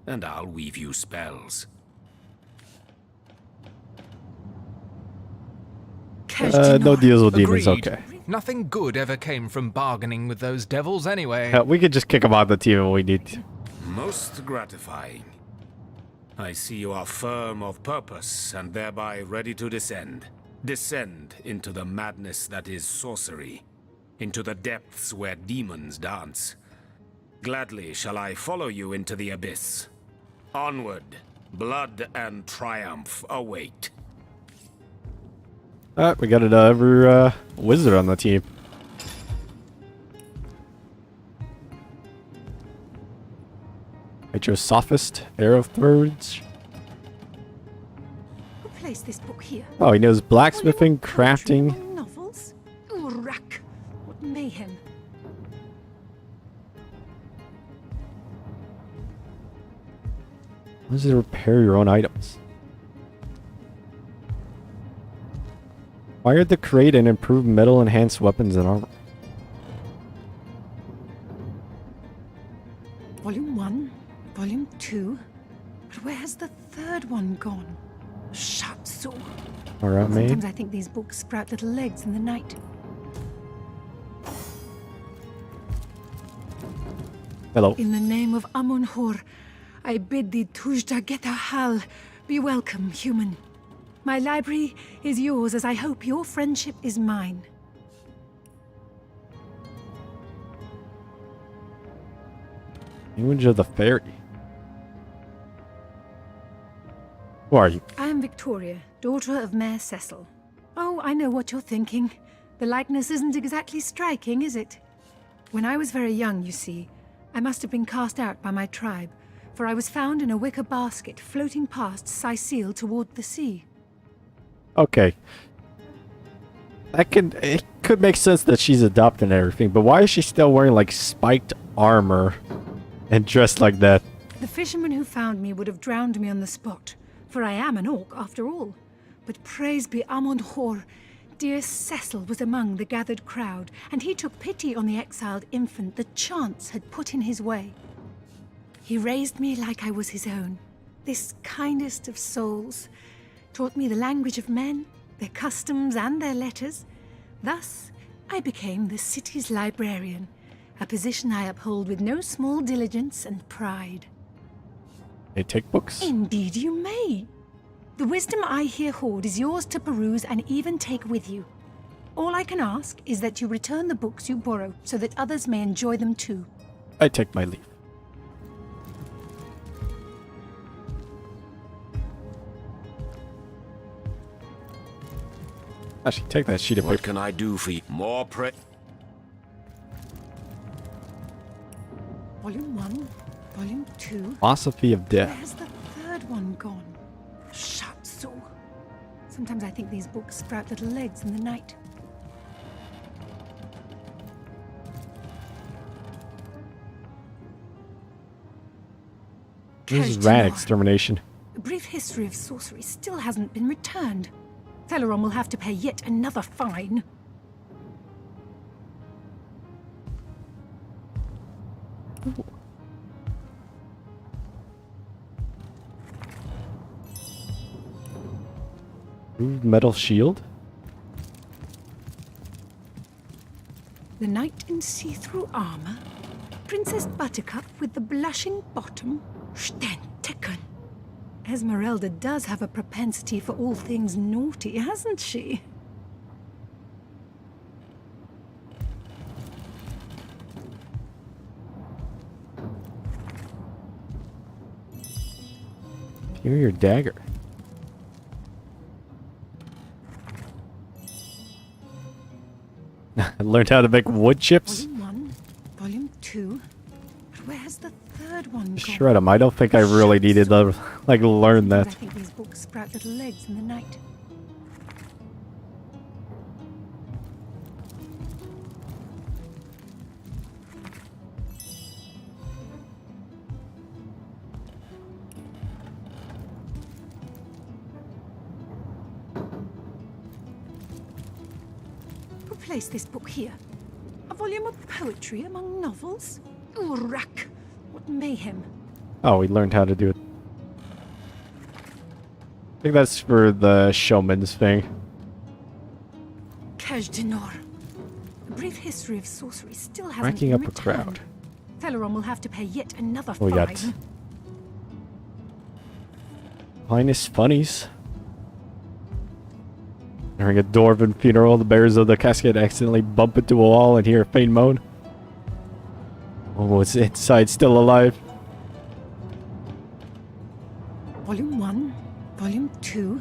and I'll weave you spells. No deals with demons, Agreed. okay. Nothing good ever came from bargaining with those devils anyway. We could just kick him out the team if we need to. Most gratifying. I see you are firm of purpose, and thereby ready to descend. Descend into the madness that is sorcery. Into the depths where demons dance. Gladly shall I follow you into the abyss. Onward, blood and triumph await. Alright, we got another wizard on the team. I chose Sophist, Arrow Throws. Who placed this book here? Oh, he knows blacksmithing, crafting. Among novels? Urrak! What mayhem! How does it repair your own items? Wired to create and improve metal enhanced weapons and armor. Volume 1, Volume 2. But where has the third one gone? Shatsu. Alright, mate. Sometimes I think these books sprout little legs in the night. Hello. In the name of Amun-Hor, I bid thee Tujda Geta Hal. Be welcome, human. My library is yours, as I hope your friendship is mine. Image of the fairy. Who are you? I am Victoria, daughter of Mayor Cecil. Oh, I know what you're thinking. The likeness isn't exactly striking, is it? When I was very young, you see, I must have been cast out by my tribe, for I was found in a wicker basket floating past Sicil toward the sea. Okay. It could make sense that she's adopted and everything, but why is she still wearing like spiked armor and dressed like that? The fisherman who found me would have drowned me on the spot, for I am an orc after all. But praise be Amon Hor, dear Cecil was among the gathered crowd, and he took pity on the exiled infant that chance had put in his way. He raised me like I was his own, this kindest of souls, taught me the language of men, their customs and their letters. Thus, I became the city's librarian, a position I uphold with no small diligence and pride. They take books? Indeed you may. The wisdom I here hoard is yours to peruse and even take with you. All I can ask is that you return the books you borrow so that others may enjoy them too. I take my leave. Actually, take that sheet of paper. What can I do for you? More Volume 1, Volume 2. Philosophy of Death. Where's the third one gone? Shut so. Sometimes I think these books sprout little legs in the night. This is rat extermination. A brief history of sorcery still hasn't been returned. Celeron will have to pay yet another fine. Ooh. Grooved metal shield? The knight in see-through armor? Princess Buttercup with the blushing bottom? Stenticken. Esmeralda does have a propensity for all things naughty, hasn't she? Superior dagger. I learned how to make wood chips. Volume 1, Volume 2. But where's the third one gone? Shred them. I don't think I really needed to like learn that. I think these books sprout little legs in the night. Who placed this book here? A volume of poetry among novels? Urak! What mayhem! Oh, we learned how to do it. I think that's for the showman's thing. Kajdanor. A brief history of sorcery still hasn't Ranking been up a returned. crowd. Celeron will have to pay yet another We fine. got finest funnies. During a dwarven funeral, the bearers of the casket accidentally bump into a wall and hear a faint moan. One was inside still alive. Volume 1, Volume 2.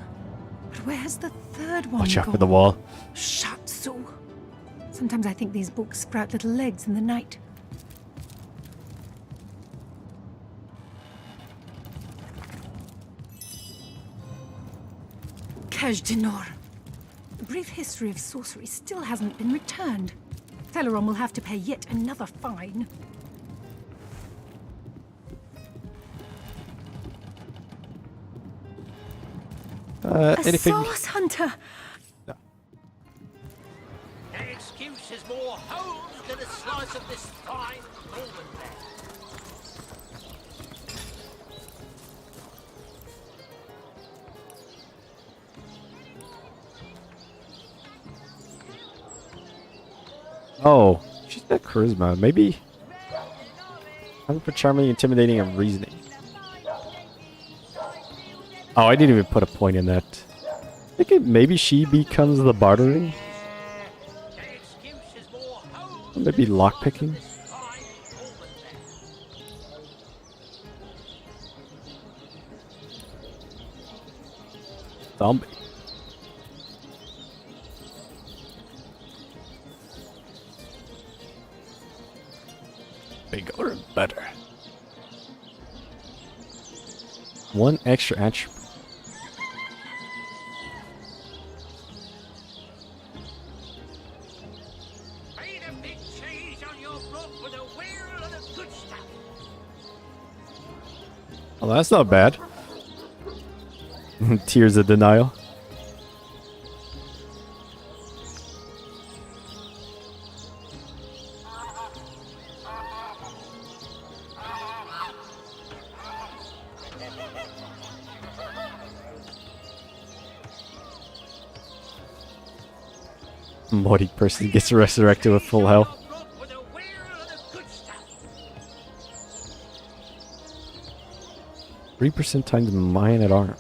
But where's the third one Watch out gone? for the wall. Shut so. Sometimes I think these books sprout little legs in the night. Kajdanor. A brief history of sorcery still hasn't been returned. Celeron will have to pay yet another fine. Anything? A source hunter! An excuse is more holes than a slice of this fine golden bread. Oh, she's got charisma. Maybe. I'm for charming, intimidating, and reasoning. Oh, I didn't even put a point in that. Maybe she becomes the bartering? Maybe lockpicking? Zombie. Bigger or better? One extra attribute. Well, that's not bad. Tears of denial. Moody person gets resurrected with full health. 3% times mine at arms.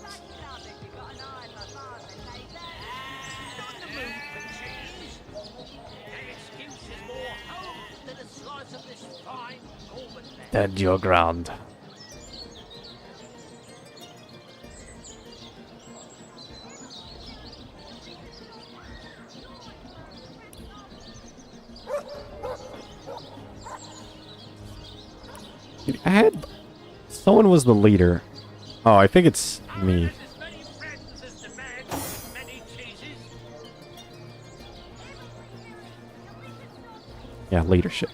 Stand your ground. I had... Someone was the leader. Oh, I think it's me. Yeah, leadership.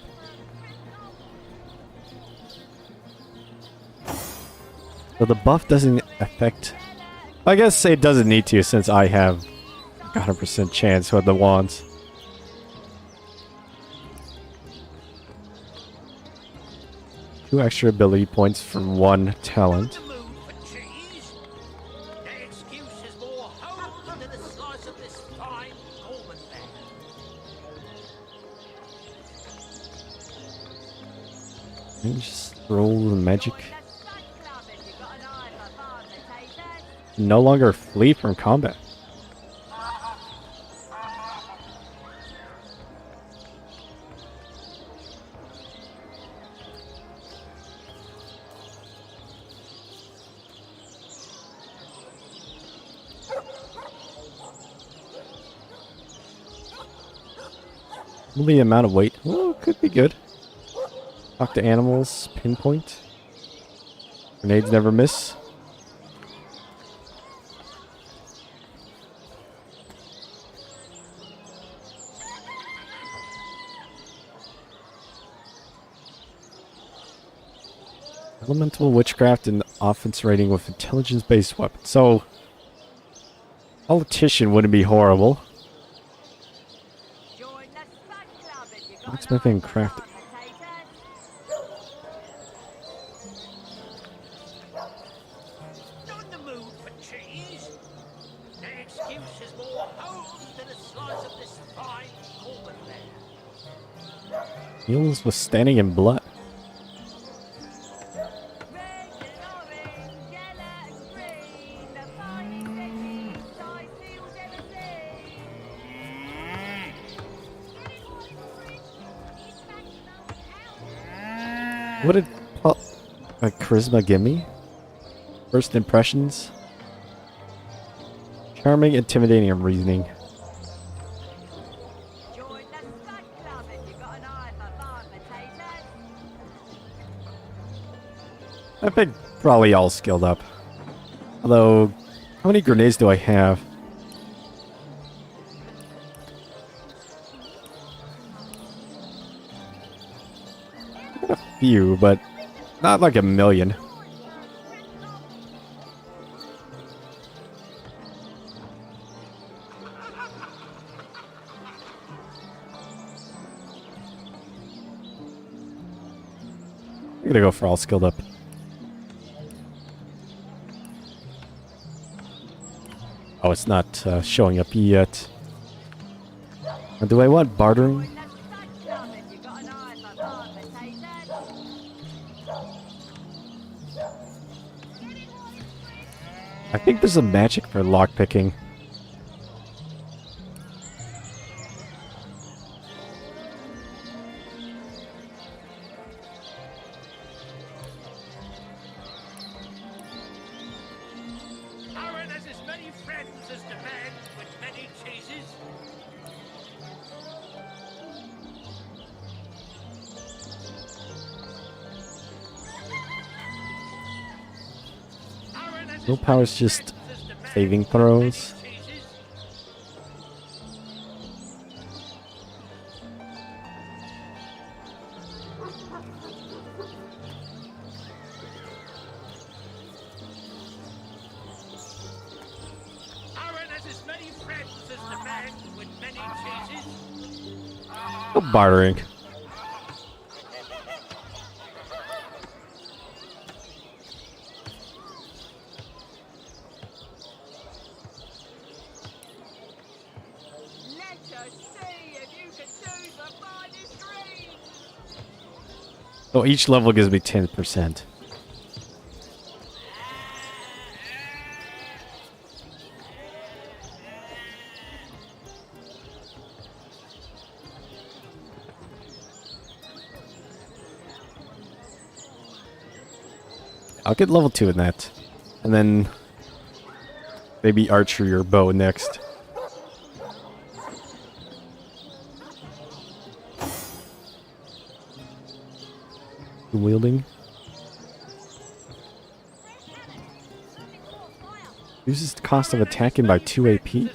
So the buff doesn't affect... I guess it doesn't need to since I have 100% chance with the wands. Two extra ability points from one talent. Maybe just roll the magic. No longer flee from combat. The amount of weight. Oh, could be good. Talk to animals. Pinpoint. Grenades never miss. Elemental witchcraft and offense rating with intelligence-based weapons. So, politician wouldn't be horrible. What's my thing crafted? Heals with standing in blood. What did charisma give me? First impressions? Charming, intimidating, and reasoning. I think probably all skilled up. Although, how many grenades do I have? A few, but not like a million. I'm gonna go for all skilled up. Oh, it's not showing up yet. Do I want bartering? I think there's a magic for lockpicking. Willpower's just saving throws. No bartering. So each level gives me 10%. I'll get level 2 in that. And then maybe archery or bow next. Wielding. Reduces the cost of attacking by 2 AP.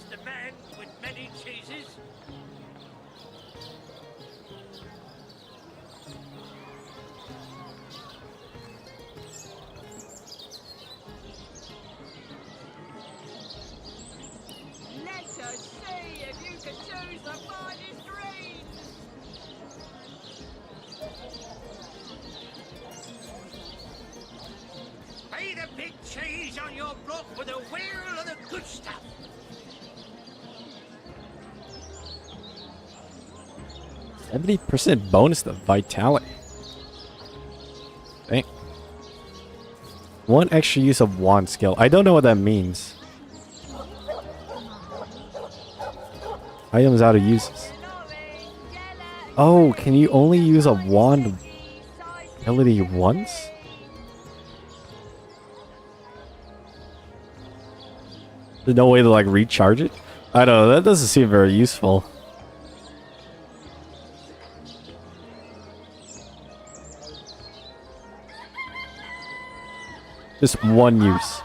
Pay the big cheese on your block with a wheel of the good stuff. 70% bonus to vitality. Dang. One extra use of wand skill. I don't know what that means. Items out of uses. Oh, can you only use a wand ability once? There's no way to like recharge it? I don't know, that doesn't seem very useful. Just one use.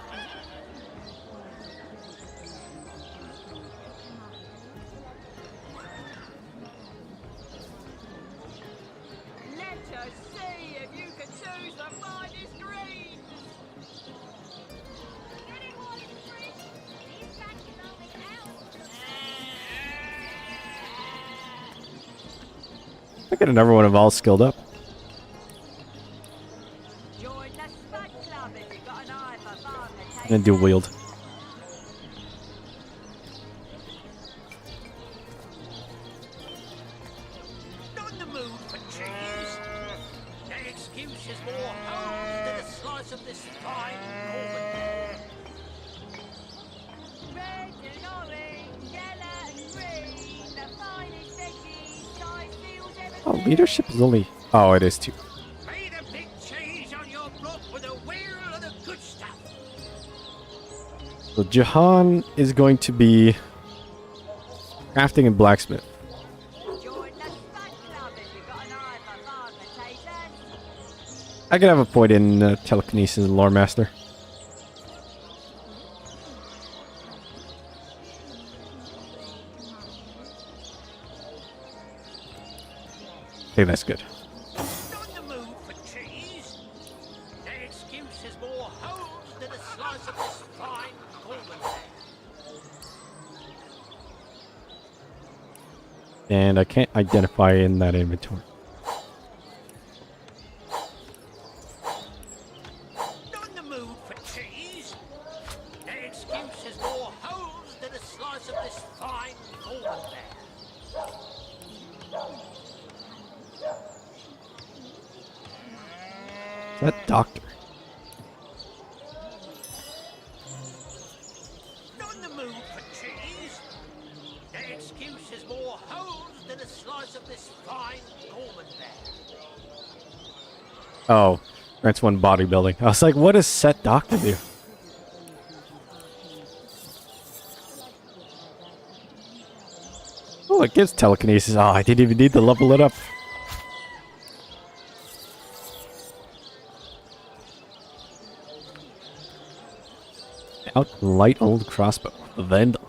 I get another one of all skilled up. And do wield. Not in the mood for cheese. That excuse is more holes than a slice of this fine Norman. Red and orange, yellow and green, the finest veggies, size fields ever Oh, leadership is only... Oh, it is 2. Pay the big cheese on your block with a wheel of the good stuff. So Jahan is going to be crafting and blacksmith. I could have a point in telekinesis and lore master. Okay, that's good. Not in the mood for cheese. That excuse is more holes than a slice of this fine Norman. And I can't identify in that inventory. Not in the mood for cheese. That excuse is more holes than a slice of this fine Norman. Is that doctor? Not in the mood for cheese. That excuse is more holes than a slice of this fine Norman bear. Oh, that's one bodybuilding. I was like, what does set doctor do? Oh, it gives telekinesis. Oh, I didn't even need to level it up. Out light old crossbow. The Vandal.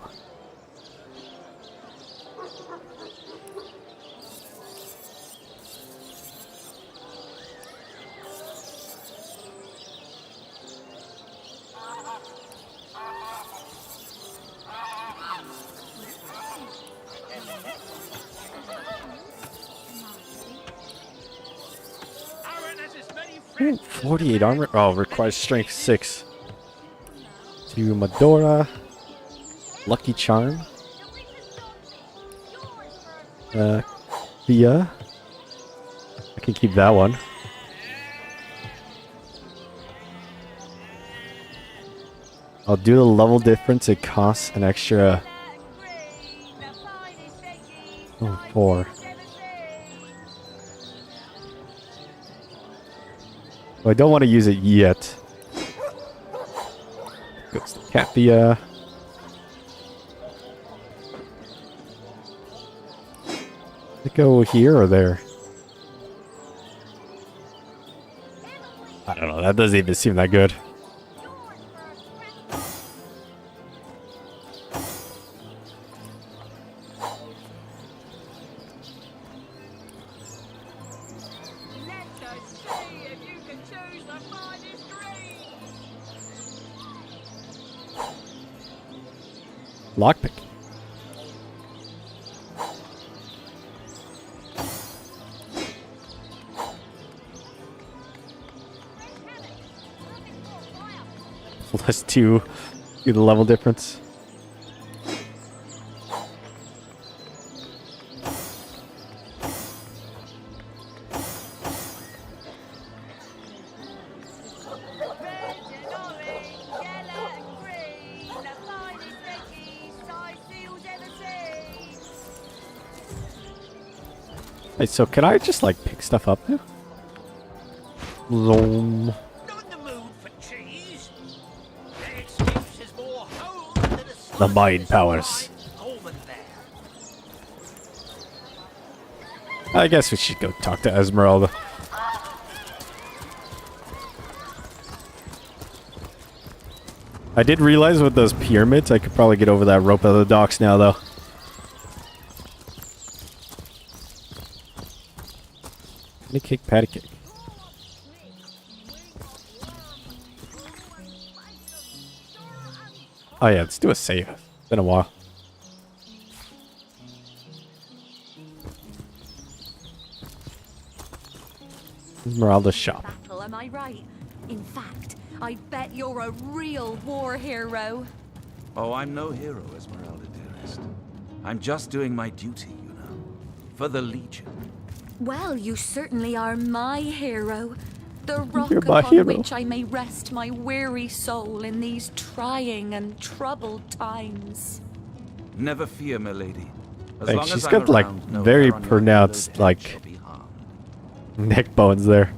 Ooh, 48 armor. Oh, requires strength 6. To Medora. Lucky Charm. Thea. I can keep that one. I'll do the level difference. It costs an extra 4. Well, I don't want to use it yet. Goes to Kathia. Does it go here or there? I don't know. That doesn't even seem that good. Lockpick. Plus 2. Do the level difference. Wait, so can I just like pick stuff up now? Zoom. The mind powers. I guess we should go talk to Esmeralda. I did realize with those pyramids, I could probably get over that rope at the docks now, though. Patty cake, patty cake. Oh yeah, let's do a save. It's been a while. Esmeralda's shop. Battle, am I right? In fact, I bet you're a real war hero. Oh, I'm no hero, Esmeralda, dearest. I'm just doing my duty, you know. For the Legion. Well, you certainly are my hero. The rock You're my upon hero. which I may rest my weary soul in these trying and troubled times. Never fear, milady. As Like, long she's as got I'm like around, no very hair on your pronounced head like shall be harmed. neck bones there.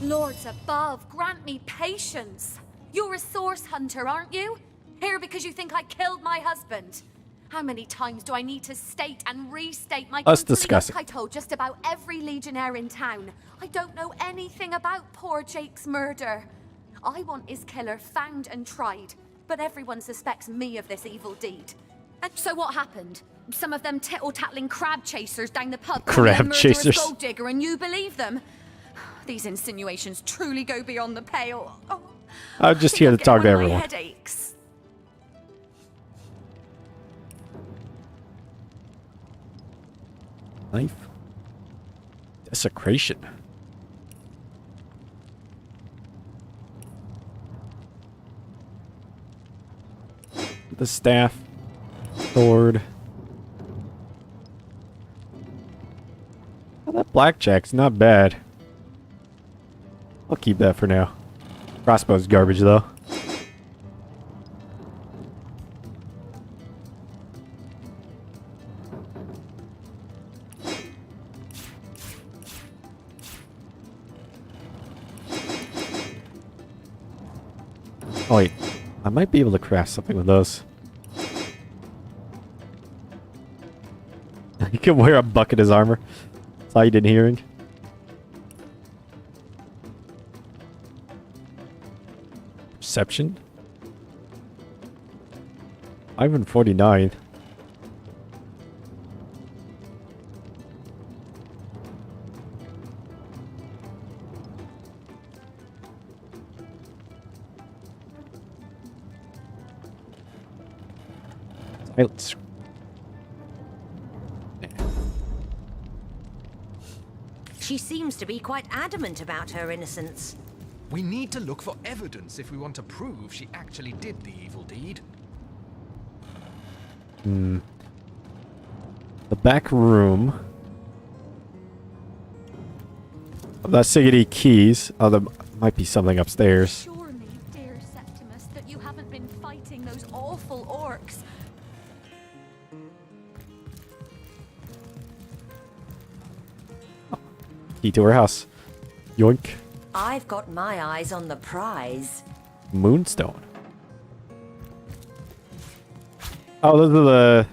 Lords above, grant me patience. You're a source hunter, aren't you? Here because you think I killed my husband. How many times do I need to state and restate my Us complete- discuss it. Look, I told just about every legionnaire in town. I don't know anything about poor Jake's murder. I want his killer found and tried, but everyone suspects me of this evil deed. And so what happened? Some of them tittle-tattling crab chasers down the pub called me a Crab murderous chasers. gold digger, and you believe them? These insinuations truly go beyond the pale. Oh, I'm just I here to think talk I'm to getting one of everyone. my headaches. Knife. Desecration. The staff. Sword. Oh, that blackjack's not bad. I'll keep that for now. Crossbow's garbage though. Oh wait, I might be able to craft something with those. You can wear a bucket as armor. That's all you didn't hearing. Perception? 549. Silence. She seems to be quite adamant about her innocence. We need to look for evidence if we want to prove she actually did the evil deed. The back room. The Siggity keys. Oh, there might be something upstairs. Assure me, dear Septimus, that you haven't been fighting those awful orcs. Key to her house. Yoink. I've got my eyes on the prize. Moonstone. Oh, those are the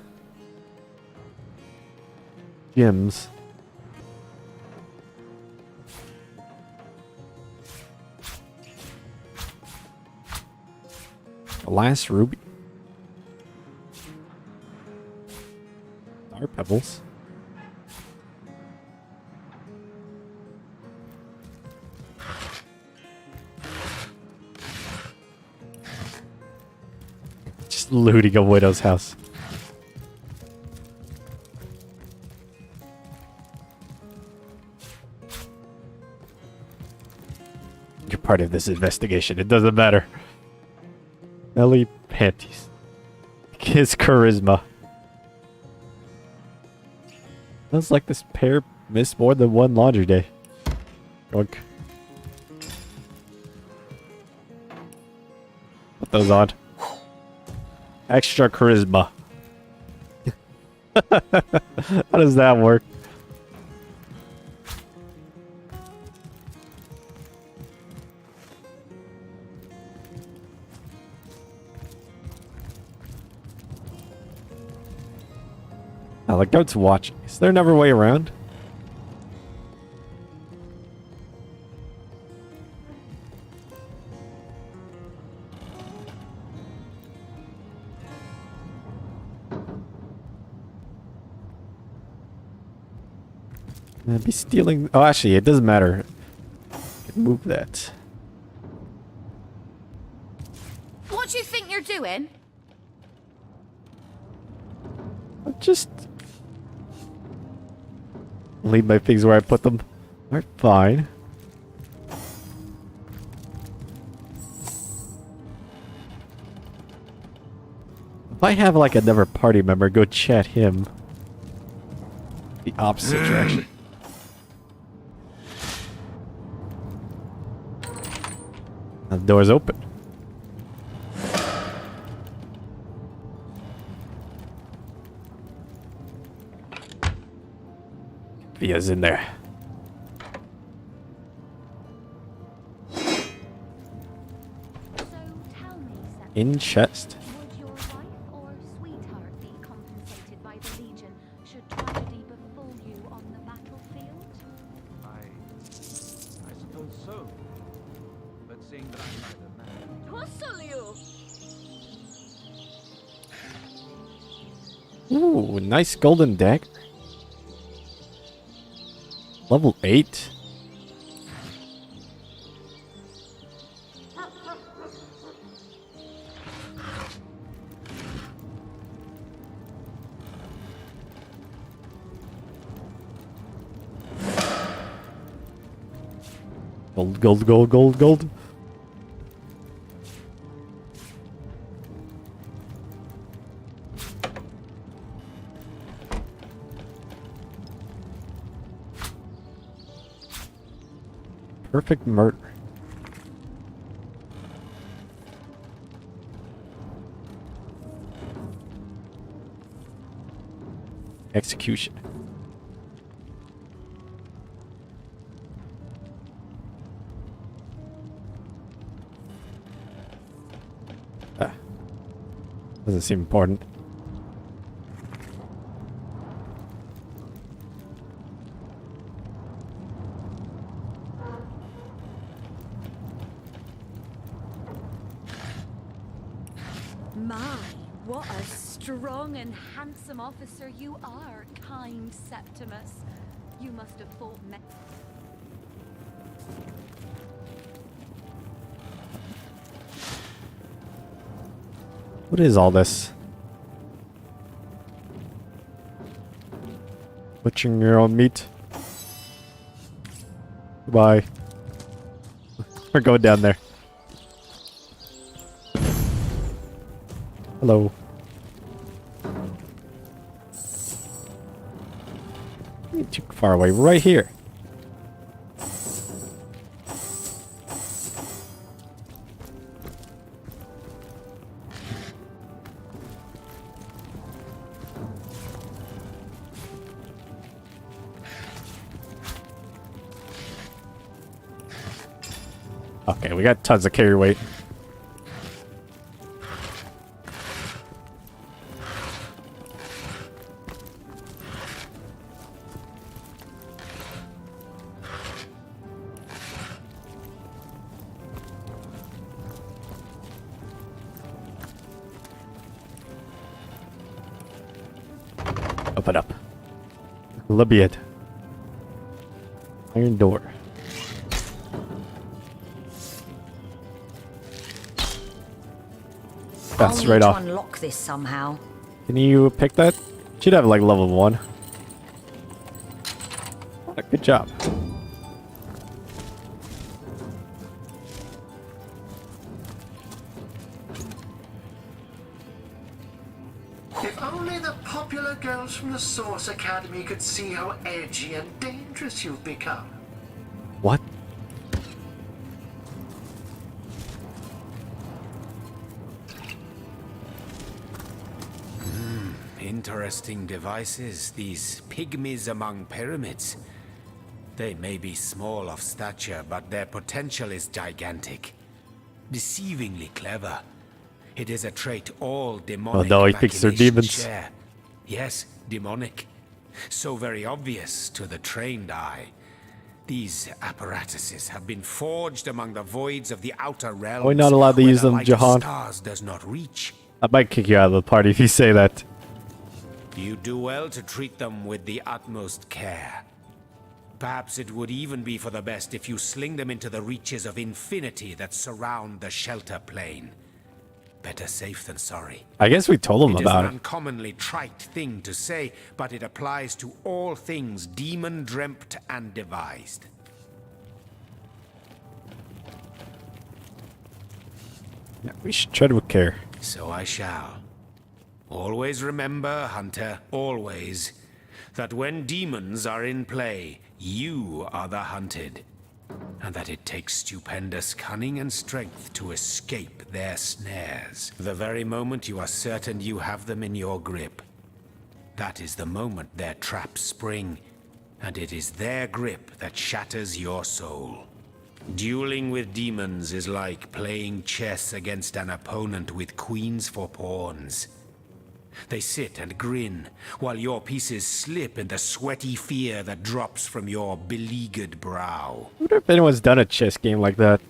gems. The last ruby. Star pebbles. Just looting a widow's house. You're part of this investigation. It doesn't matter. Ellie panties. His charisma. Sounds like this pair missed more than one laundry day. Yoink. Put those on. Extra charisma. How does that work? Oh, the goat's watching. Is there another way around? I'd be stealing. Oh, actually, it doesn't matter. I can move that. What do you think you're doing? I'm just leave my things where I put them. Alright, fine. If I have like another party member, go chat him. The opposite direction. Now the door's open. Via's in there. In chest. Would your wife or sweetheart be compensated by the Legion should tragedy befall you on the battlefield? I suppose so. But seeing that I'm neither man. Ooh, nice golden dagger. Level 8. Gold, gold, gold, gold, gold. Perfect murder. Execution. Doesn't seem important. My, what a strong and handsome officer you are, kind Septimus. You must have fought What is all this? Butchering your own meat. Goodbye. We're going down there. Hello. You're too far away. Right here. Okay, we got tons of carry weight. Open up. Labiad. Iron door. That's I'll right need off. to unlock this somehow. Can you pick that? Should have like level 1. Good job. If only the popular girls from the Source Academy could see how edgy and dangerous you've become. What? Interesting devices, these pygmies among pyramids. They may be small of stature, but their potential is gigantic. Deceivingly clever. It is a trait all demonic no, he thinks they're machinations demons. share. Yes, demonic. So very obvious to the trained eye. These apparatuses have been forged among the voids of the outer realms. We're not allowed to where use the them, light of Jahan. stars does not reach. I might kick you out of the party if you say that. You do well to treat them with the utmost care. Perhaps it would even be for the best if you sling them into the reaches of infinity that surround the shelter plane. Better safe than sorry. I guess we told him It is about an it. uncommonly trite thing to say, but it applies to all things demon-dreamt and devised. Yeah, we should tread with care. So I shall. Always remember, Hunter, always, that when demons are in play, you are the hunted. And that it takes stupendous cunning and strength to escape their snares. The very moment you are certain you have them in your grip, that is the moment their traps spring, and it is their grip that shatters your soul. Dueling with demons is like playing chess against an opponent with queens for pawns. They sit and grin, while your pieces slip in the sweaty fear that drops from your beleaguered brow. I wonder if anyone's done a chess game like that.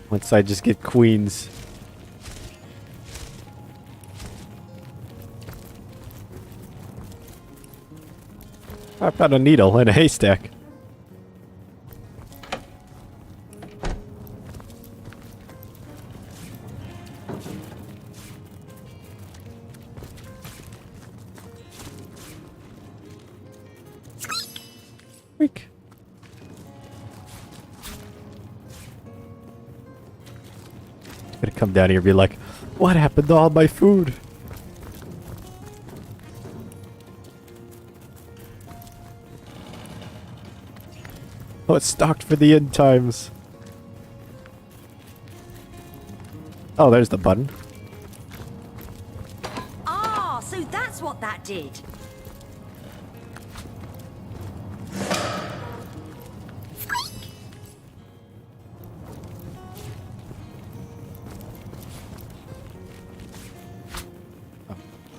Once I just get queens. I found a needle in a haystack. Weak. Gonna come down here and be like, what happened to all my food? Oh, it's stocked for the end times. Oh, there's the button. Ah, so that's what that did.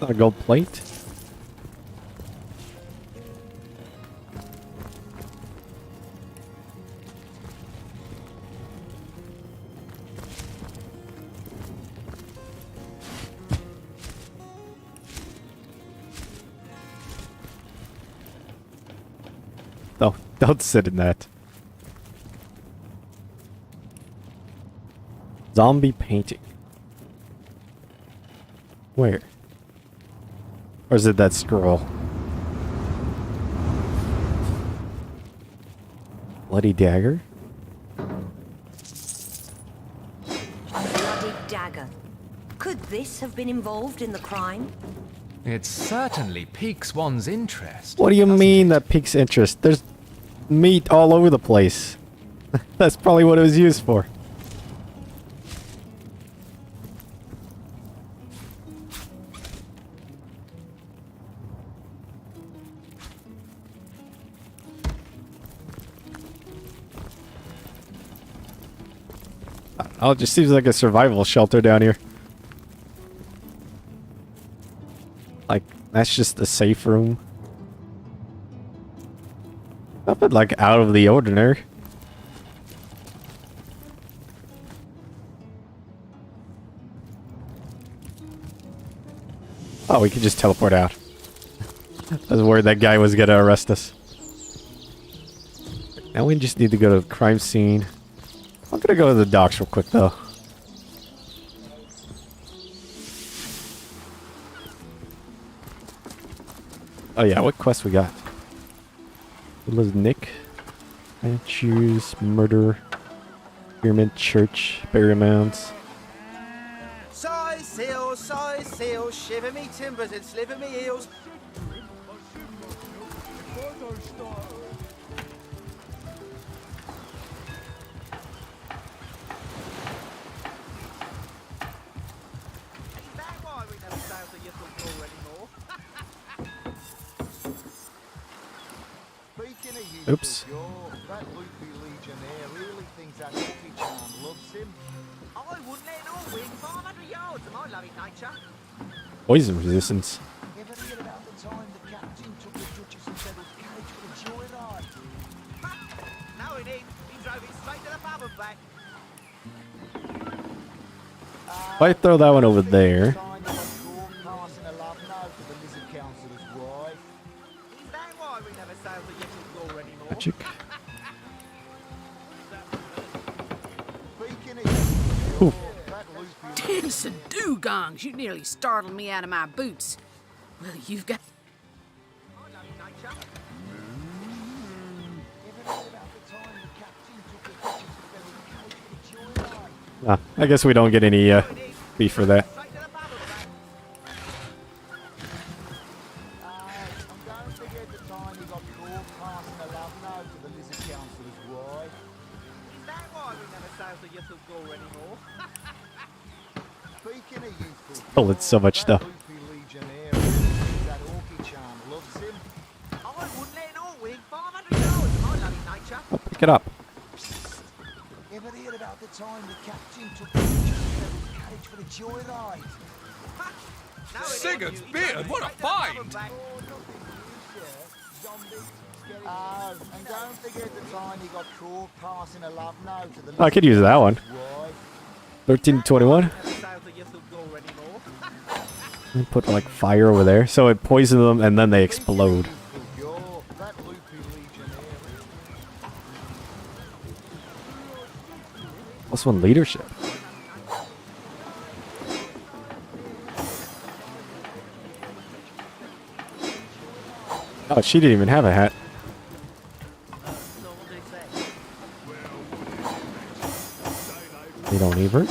Not a gold plate. Don't sit in that. Zombie painting. Where? Or is it that scroll? Bloody dagger? Bloody dagger. Could this have been involved in the crime? It certainly piques one's interest. What do you mean that piques interest? There's meat all over the place. That's probably what it was used for. Oh, it just seems like a survival shelter down here. Like, that's just a safe room. Nothing like out of the ordinary. Oh, we could just teleport out. I was worried that guy was gonna arrest us. Now we just need to go to the crime scene. I'm gonna go to the docks real quick though. Oh yeah, what quest we got? It was Nick. I choose murder, pyramid, church, burial mounds. Size seal, shiver me timbers and sliver me heels. Oops. That loopy legionnaire really thinks that hockey charm loves him. I wouldn't let no wing 500 yards of my loving nature. Poison resistance. Ever hear about the time the captain took the Duchess and Devil's carriage for a joyride? No, he didn't. He drove it straight to the pub and back. If I throw that one over there. Magic. Ooh. Dance and dugongs, you nearly startled me out of my boots. Well, you've got... Ah, I guess we don't get any beef for that. Oh, it's so much stuff. Oh, pick it up. Ever hear about the time the captain took the Duchess and Devil's carriage for a joyride? Sigurd's beard, what a find! Oh, and don't forget the time he got caught passing a love note to the... Oh, I could use that one. 1321. Put like fire over there, so it poisons them and then they explode. Plus one leadership. Oh, she didn't even have a hat. They don't need her.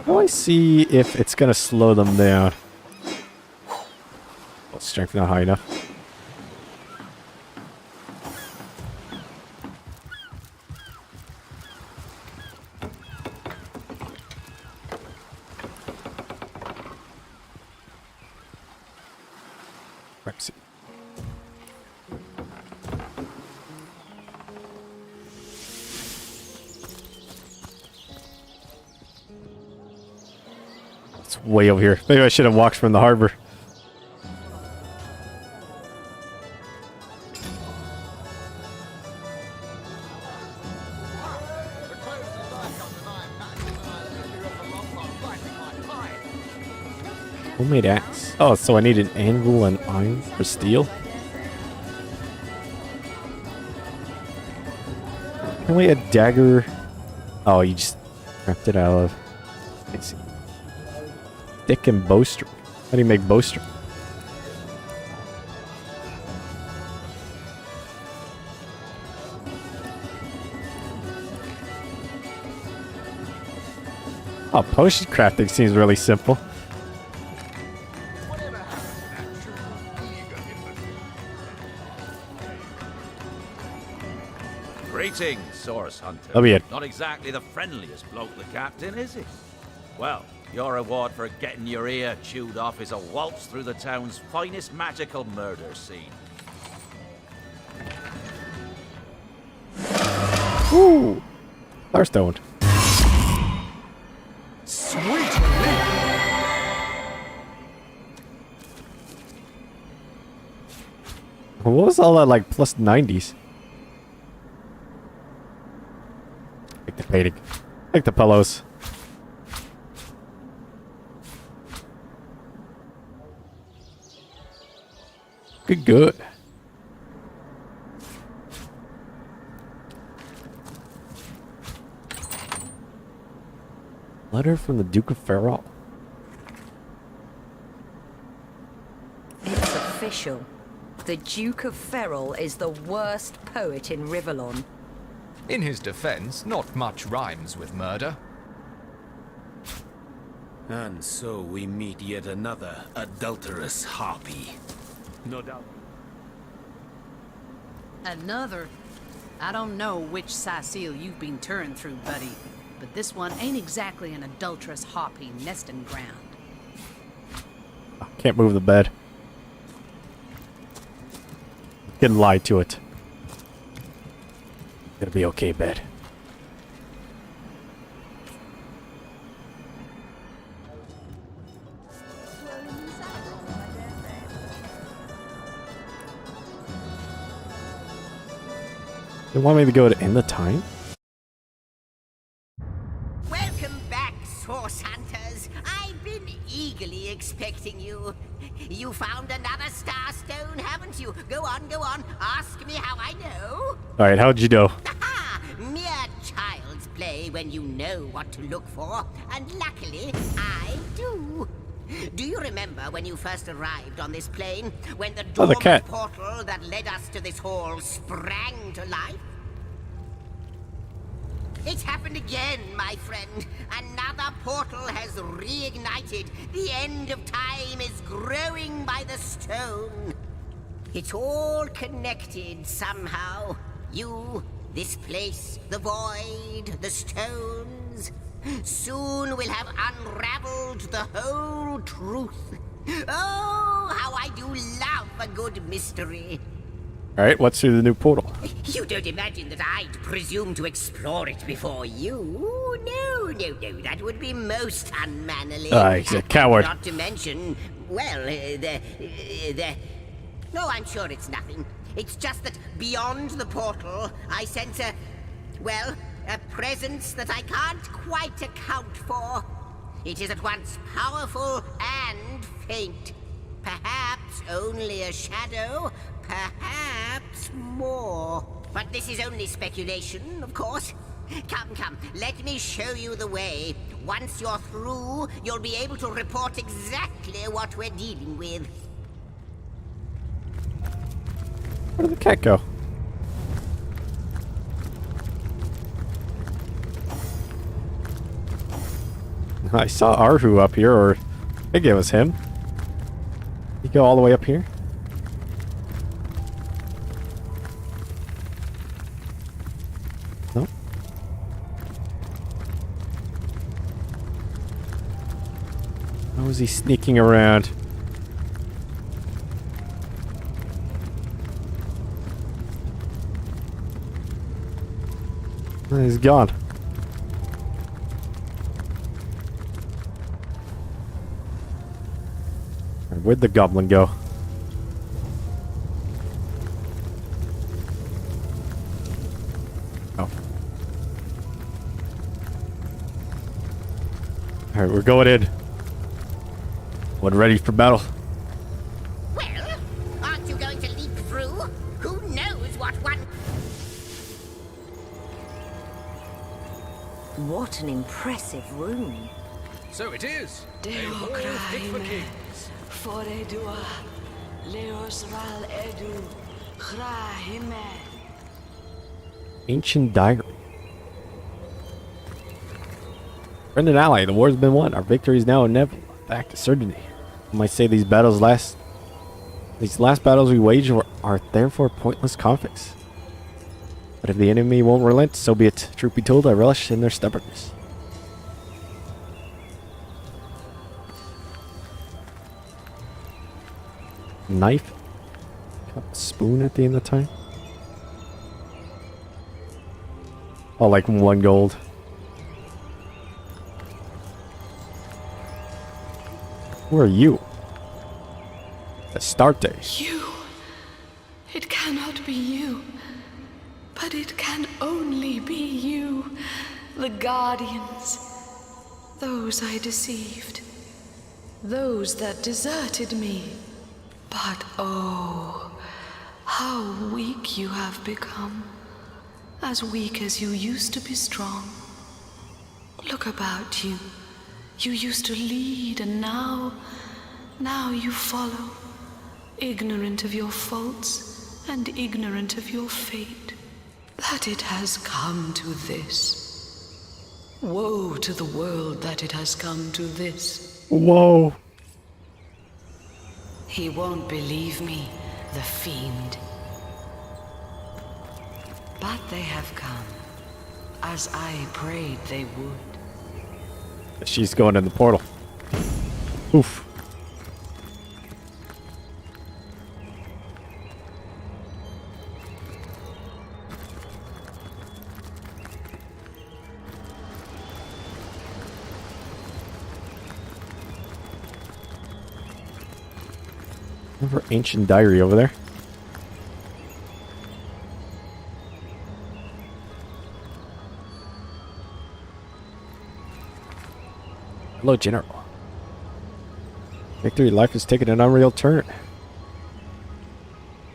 How do I see if it's gonna slow them down? Oh, strength not high enough. Let's see. It's way over here. Maybe I should have walked from the harbor. Homemade axe. Oh, so I need an anvil and iron for steel. Can we a dagger? Oh, you just craft it out of. I see. Stick and bowstring. How do you make bowstring? Oh, potion crafting seems really simple. Greetings, Source Hunter. Let me in. Not exactly the friendliest bloke, the captain, is he? Well, your reward for getting your ear chewed off is a waltz through the town's finest magical murder scene. Ooh, Starstone. Sweet What was all that like plus 90s? Take the painting. Take the pillows. Good. Letter from the Duke of Ferrol. It's official. The Duke of Ferrol is the worst poet in Rivellon. In his defense, not much rhymes with murder. And so we meet yet another adulterous harpy. No doubt. Another? I don't know which Cecile you've been turned through, buddy, but this one ain't exactly an adulterous harpy nesting ground. Can't move the bed. Can lie to it. Gonna be okay, bed. You want me to go to end the time? Welcome back, Source Hunters. I've been eagerly expecting you. You found another starstone, haven't you? Go on. Ask me how I know. Alright, how'd you know? Aha! Mere child's play when you know what to look for. And luckily, I do. Do you remember when you first arrived on this plane? When the Oh, the dormant cat. portal that led us to this hall sprang to life? It's happened again, my friend. Another portal has reignited. The end of time is growing by the stone. It's all connected somehow. You, this place, the void, the stones. Soon we'll have unraveled the whole truth. Oh, how I do love a good mystery. Alright, what's through the new portal? You don't imagine that I'd presume to explore it before you? No, that would be most unmannerly. He's a coward. Not to mention, well, No, I'm sure it's nothing. It's just that beyond the portal, I sense a presence that I can't quite account for. It is at once powerful and faint. Perhaps only a shadow, perhaps more. But this is only speculation, of course. Come, let me show you the way. Once you're through, you'll be able to report exactly what we're dealing with. Where did the cat go? I saw Arhu up here, or I think it was him. He go all the way up here? No? How is he sneaking around? Oh, he's gone. Where'd the goblin go? Oh. Alright, we're going in. What, ready for battle? Well, aren't you going to leap through? Who knows what one... What an impressive room. So it is. A Deo hall fit for kraime, kings. foredua, leos ral edu, kraime. Ancient diary. Friend and ally, the war's been won. Our victory is now inevitable. Back to certainty. I might say these last battles we waged are therefore pointless conflicts. But if the enemy won't relent, so be it. Truth be told, I relish in their stubbornness. Knife? Cup, spoon at the end of time? Oh, like 1 gold. Who are you? Astarte. You. It cannot be you. But it can only be you. The Guardians. Those I deceived. Those that deserted me. But oh, how weak you have become. As weak as you used to be strong. Look about you. You used to lead, and now you follow. Ignorant of your faults, and ignorant of your fate. That it has come to this. Woe to the world that it has come to this. Whoa. He won't believe me, the fiend. But they have come, as I prayed they would. She's going in the portal. Oof. Remember ancient diary over there? Hello, General. Victory, life has taken an unreal turn.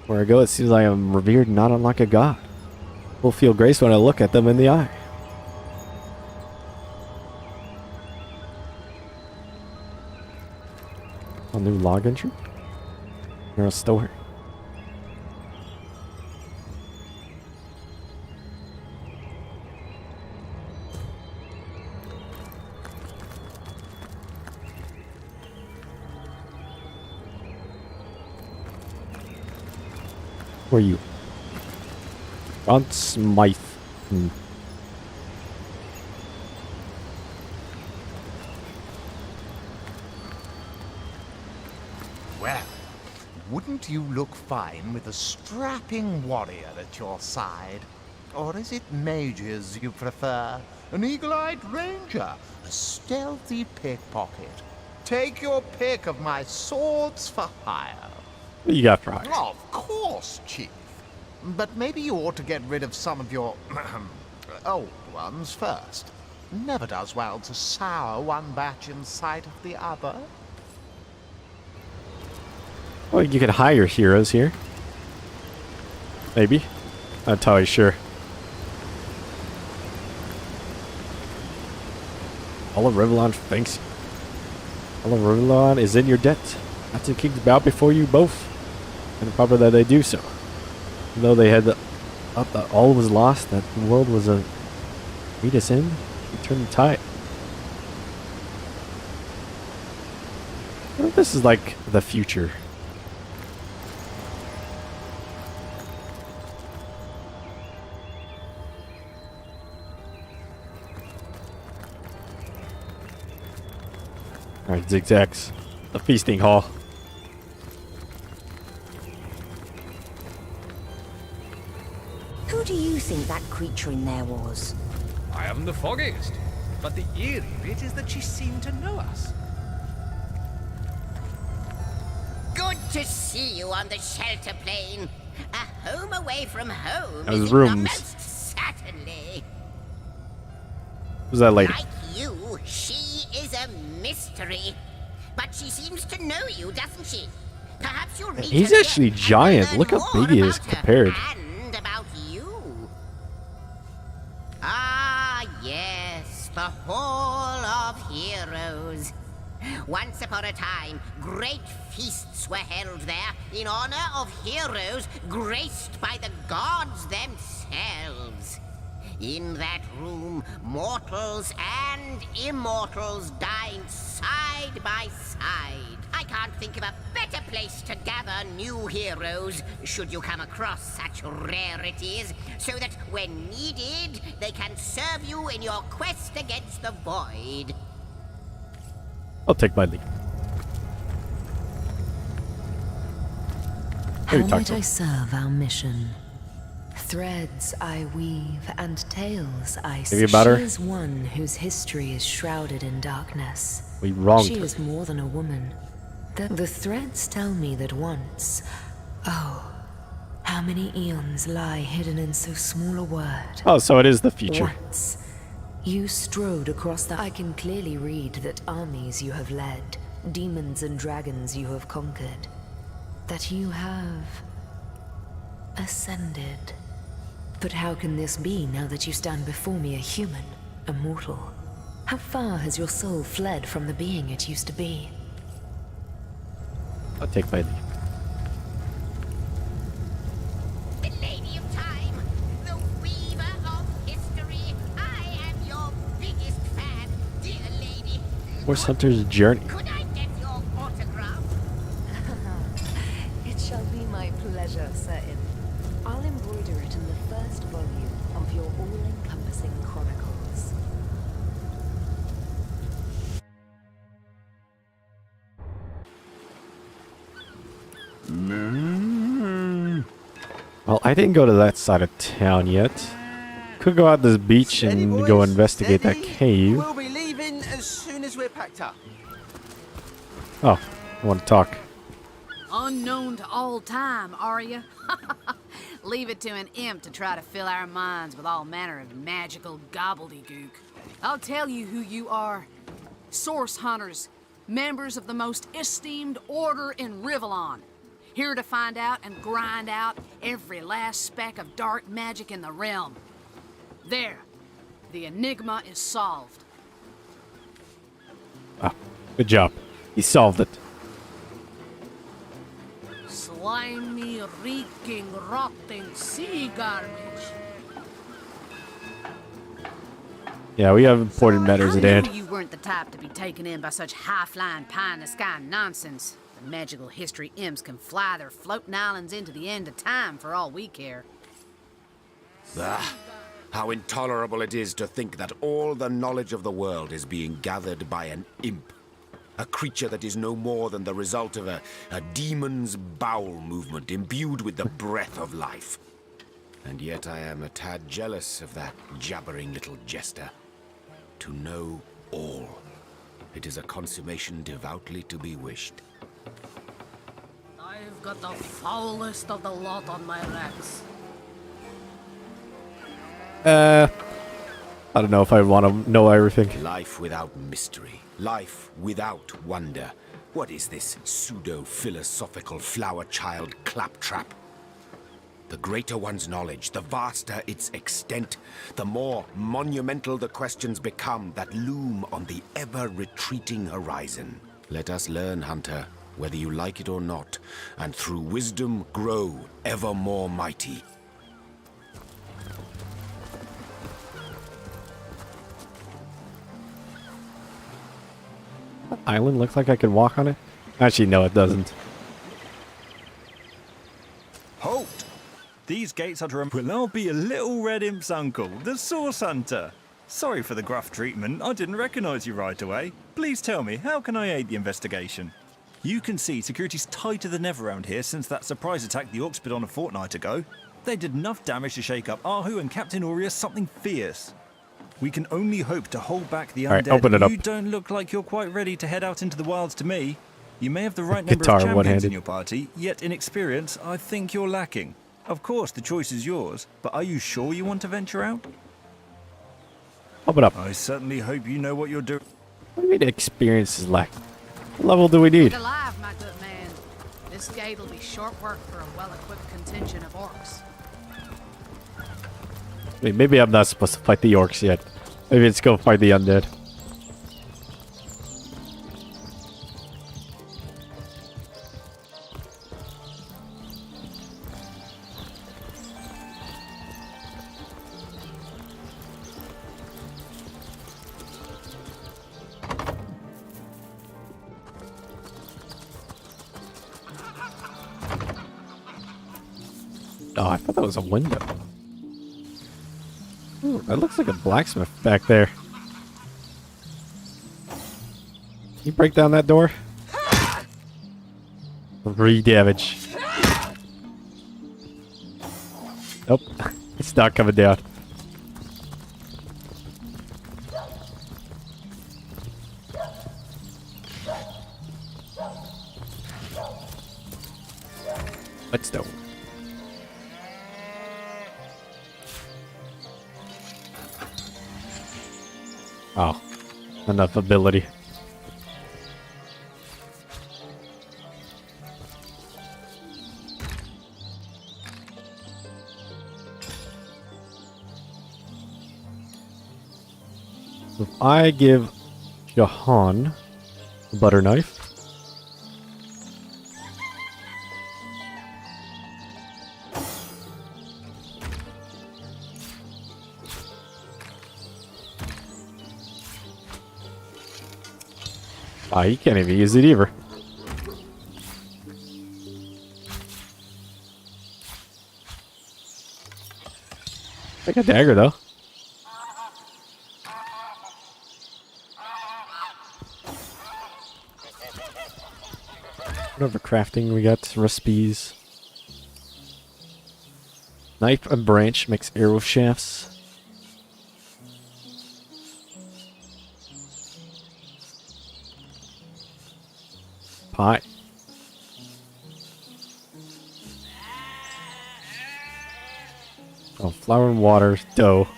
Where I go, it seems I am revered not unlike a god. Will feel grace when I look at them in the eye. A new log entry? Or a story? Who are you? John Smythe. Well, wouldn't you look fine with a strapping warrior at your side? Or is it mages you prefer? An eagle-eyed ranger? A stealthy pickpocket? Take your pick of my swords for hire. What you got for hire? Of course, Chief. But maybe you ought to get rid of some of your old ones first. Never does well to sour one batch in sight of the other. Well, you could hire heroes here. Maybe. Not entirely sure. All of Rivellon thanks you. All of Rivellon is in your debt. Lots of kings bow before you both. And proper that they do so. Even though they had thought that all was lost, that the world was a lead us in, we turned the tide. I wonder if this is like the future. Alright, zigzags. The feasting hall. Who do you think that creature in there was? I haven't the foggiest. But the eerie bit is that she seemed to know us. Good to see you on the shelter plane. A home away from home. Those is it rooms. not? Most certainly. Who's that lady? Like you, she is a mystery. but she seems to know you, doesn't she? Perhaps you'll meet He's her actually again giant. and Look how learn big he is more about her compared. and about you. Ah, yes, the Hall of Heroes. Once upon a time, great feasts were held there in honor of heroes graced by the gods themselves. In that room, mortals and immortals dined side by side. I can't think of a better place to gather new heroes, should you come across such rarities, so that when needed, they can serve you in your quest against the void. I'll take my lead. How might I serve our mission? Threads I weave and tales I Maybe about her? She is one whose history is shrouded in darkness. We wronged She her. is more than a woman. The threads tell me that once, oh, how many eons lie hidden in so small a word. Oh, so it is the future. Once, you strode across the... I can clearly read that armies you have led, demons and dragons you have conquered, that you have ascended. But how can this be now that you stand before me a human, a mortal? How far has your soul fled from the being it used to be? I'll take my lead. The Lady of Time, the weaver of history. I am your biggest fan, dear lady. Horse Hunter's Journey. Could I get your autograph? It shall be my pleasure, Sir Imp. I'll embroider it in the first volume of your all-encompassing chronicles. Well, I didn't go to that side of town yet. Could go out this beach and go investigate that cave. We'll be leaving as soon as we're packed up. Oh, I want to talk. Unknown to all time, are you? Leave it to an imp to try to fill our minds with all manner of magical gobbledygook. I'll tell you who you are. Source hunters, members of the most esteemed order in Rivellon. Here to find out and grind out every last speck of dark magic in the realm. There, the enigma is solved. Ah, good job. He solved it. Slimy, reeking, rotting sea garbage. Yeah, we have important matters at I hand. knew you weren't the type to be taken in by such high-flying, pie-in-the-sky nonsense. The magical history imps can fly their floating islands into the end of time for all we care. Ah, how intolerable it is to think that all the knowledge of the world is being gathered by an imp. A creature that is no more than the result of a demon's bowel movement imbued with the breath of life. And yet I am a tad jealous of that jabbering little jester. To know all. It is a consummation devoutly to be wished. I've got the foulest of the lot on my racks. I don't know if I want to know everything. Life without mystery. Life without wonder. What is this pseudo-philosophical flower-child claptrap? The greater one's knowledge, the vaster its extent, the more monumental the questions become that loom on the ever-retreating horizon. Let us learn, Hunter, whether you like it or not, and through wisdom grow ever more mighty. Island looks like I can walk on it. Actually, no, it doesn't. Halt! These gates are to remember. Well, I'll be a little red imp's uncle, the Source Hunter. Sorry for the gruff treatment. I didn't recognize you right away. Please tell me, how can I aid the investigation? You can see security's tighter than ever around here since that surprise attack the orcs did on a fortnight ago. They did enough damage to shake up Ahu and Captain Aureus something fierce. We can only hope to hold back the undead. Alright, open it up. You don't look like you're quite ready to head out into the wilds to me. You may have the right number Guitar of champions one-handed. in your party, yet in experience, I think you're lacking. Of course, the choice is yours, but are you sure you want to venture out? Open up. I certainly hope you know what you're doing. What do you mean experience is lacking? What level do we need? Get alive, my good man. This gate'll be short work for a well-equipped contingent of orcs. Wait, maybe I'm not supposed to fight the orcs yet. Maybe let's go fight the undead. Oh, I thought that was a window. Ooh, that looks like a blacksmith back there. Can you break down that door? 3 damage. Nope, it's not coming down. Let's go. Oh, enough ability. If I give Jahan a butter knife. Ah, he can't even use it either. Like a dagger, though. Whatever crafting we got, recipes. Knife and branch makes arrow shafts. Pie. Oh, flour and water, dough.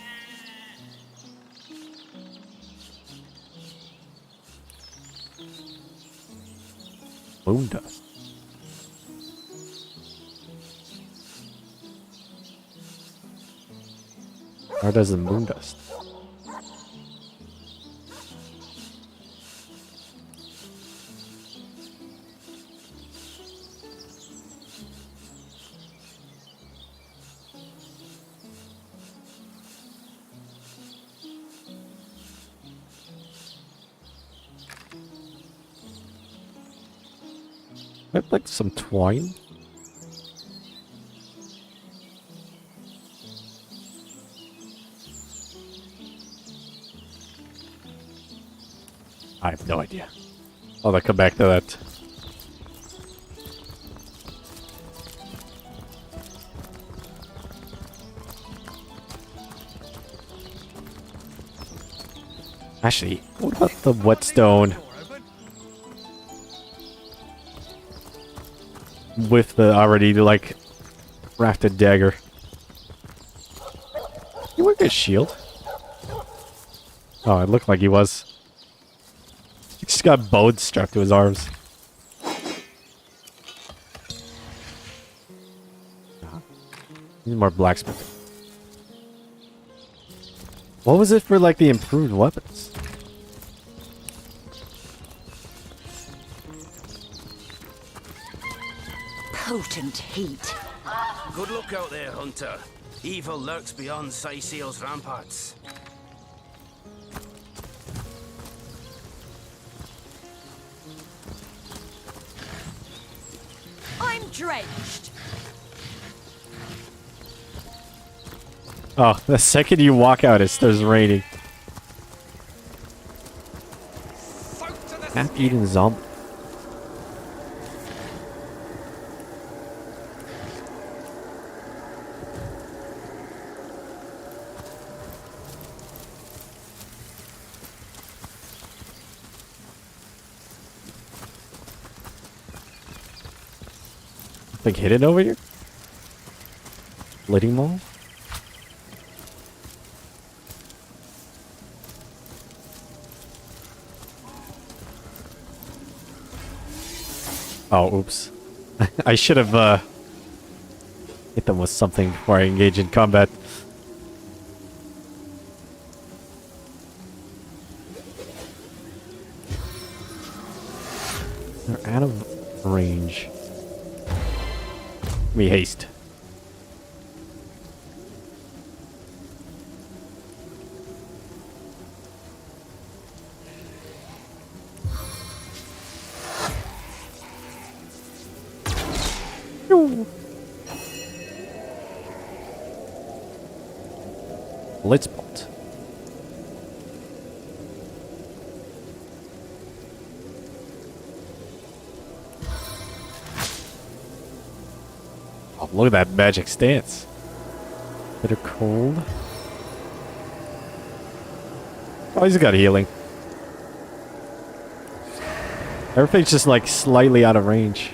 Moon dust. How does the moon dust? I'd like some twine. I have no idea. I'll come back to that. Actually, what about the whetstone? With the already, like, crafted dagger. You wearing a shield? Oh, it looked like he was. He just got bones strapped to his arms. Need more blacksmithing. What was it for, like, the improved weapons? Potent heat. Good luck out there, Hunter. Evil lurks beyond Saiseal's ramparts. I'm drenched. Oh, the second you walk out, it starts raining. Half-eaten zombie. Like hidden over here? Lighting mall? Oh, oops. I should have hit them with something before I engage in combat. They're out of range. Give me haste. Blitz bolt. Oh, look at that magic stance. Bitter cold. Oh, he's got healing. Everything's just like slightly out of range.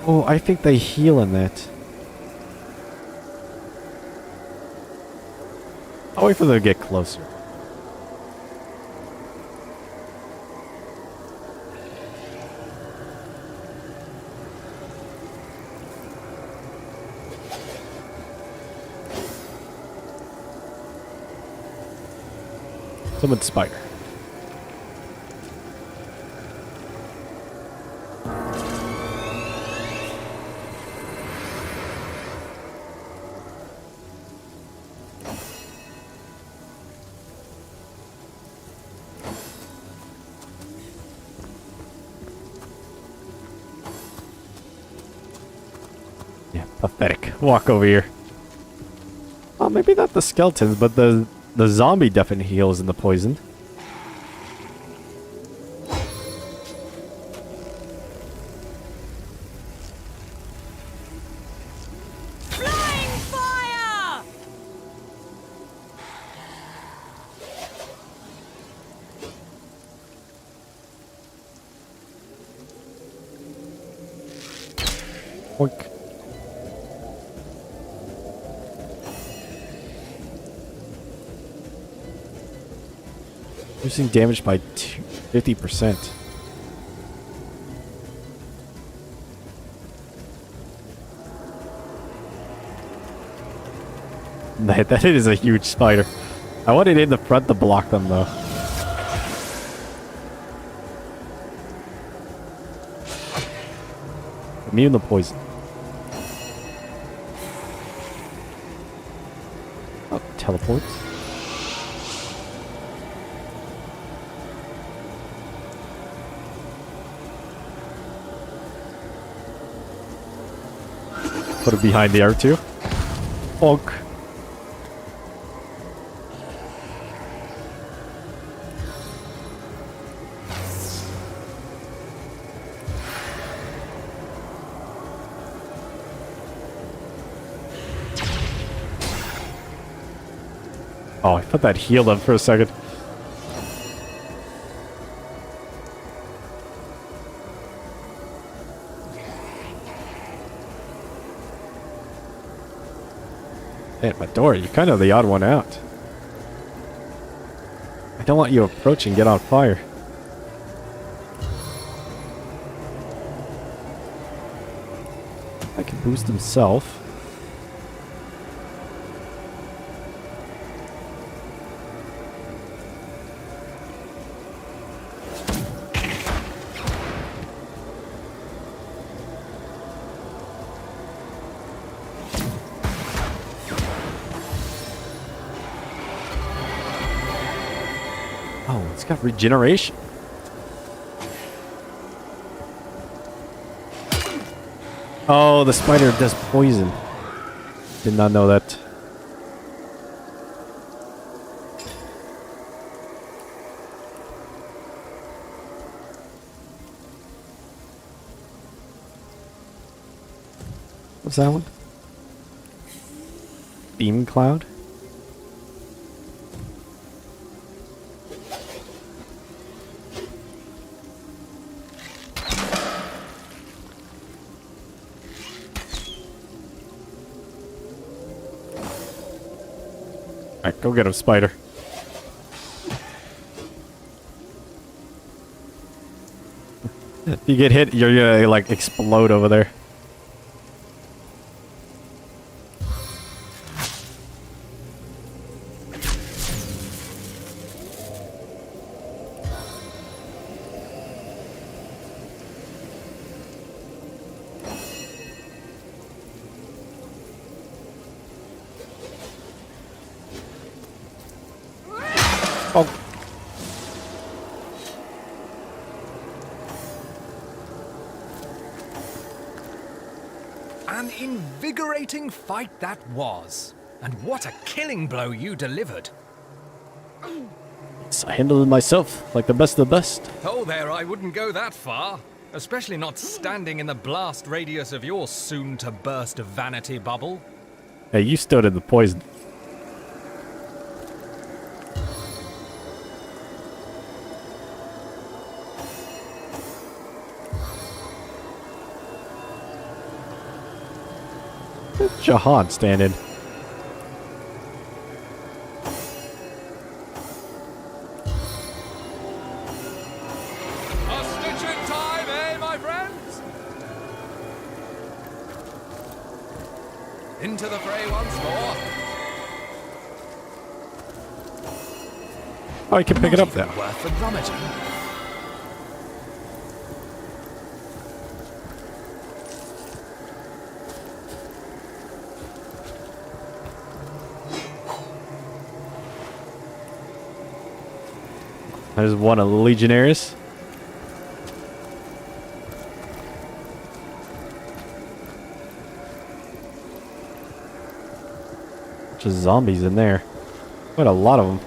Oh, I think they heal in that. I'll wait for them to get closer. Summon spider. Yeah, pathetic. Walk over here. Oh, maybe not the skeletons, but the zombie definitely heals in the poison. Flying fire! Oink. Reducing damage by 50%. That is a huge spider. I wanted it in the front to block them though. Immune to poison. Oh, teleports. Put it behind the R2. Bonk. Oh, I thought that healed him for a second. Man, Midori, you're kind of the odd one out. I don't want you to approach and get on fire. I can boost himself. Oh, it's got regeneration. Oh, the spider does poison. Did not know that. What's that one? Beam cloud? Alright, go get him, Spider. If you get hit, you're gonna like explode over there. Oh. An invigorating fight that was. And what a killing blow you delivered. So I handled it myself, like the best of the best. Oh, there, I wouldn't go that far. Especially not standing in the blast radius of your soon-to-burst vanity bubble. Hey, you stood in the poison. Jahan standing. A stitch in time, eh, my friends? Into the fray once more. Oh, I can pick it up now. Worth the rummaging. There's one of the Legionnaires. Just zombies in there. Quite a lot of them.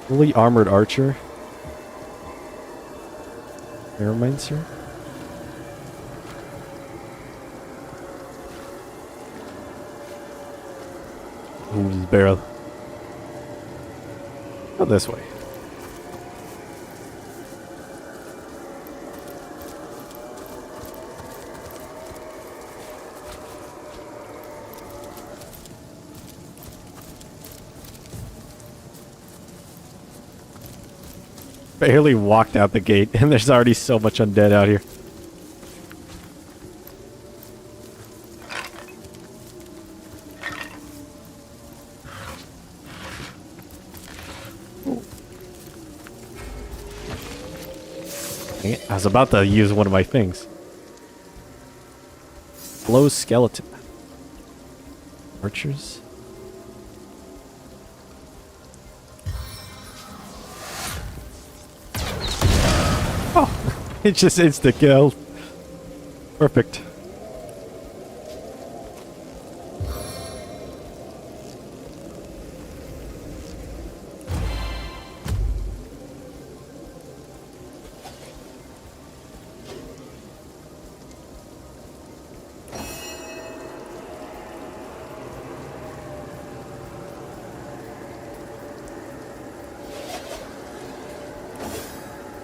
Fully armored archer. Aeromancer. Ooh, this barrel. Go this way. Barely walked out the gate, and there's already so much undead out here. Dang it, I was about to use one of my things. Slow skeleton. Archers. It's just insta kill. Perfect.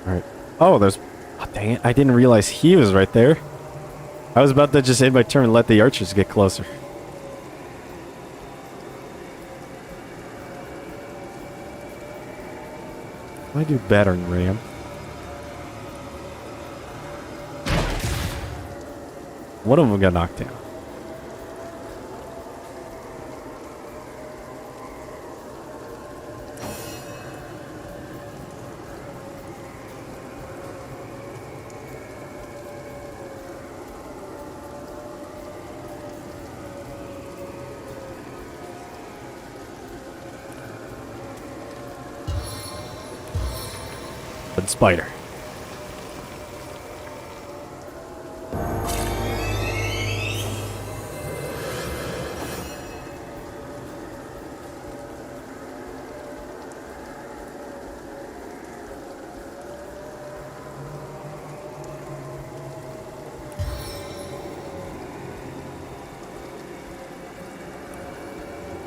All right. Oh, there's. Oh, dang it. I didn't realize he was right there. I was about to just end my turn and let the archers get closer. I do battering ram. One of them got knocked down. Spider.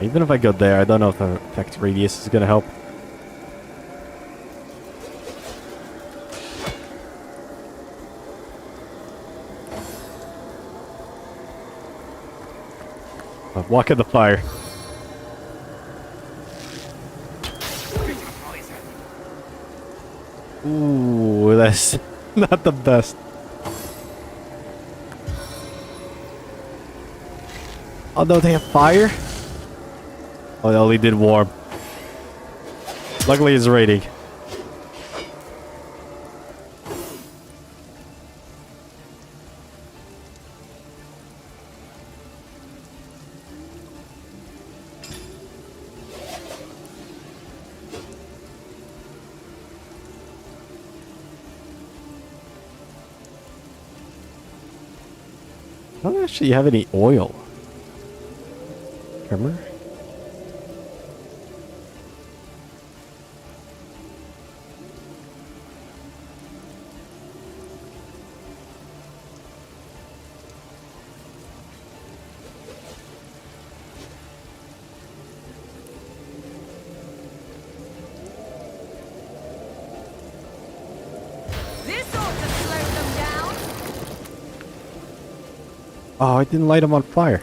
Even if I go there, I don't know if the effect radius is going to help. Walk in the fire. Ooh, that's not the best. Oh no, they have fire? Oh, they only did warm. Luckily it's raining. I don't actually have any oil. Remember? This ought to slow them down. Oh, I didn't light them on fire.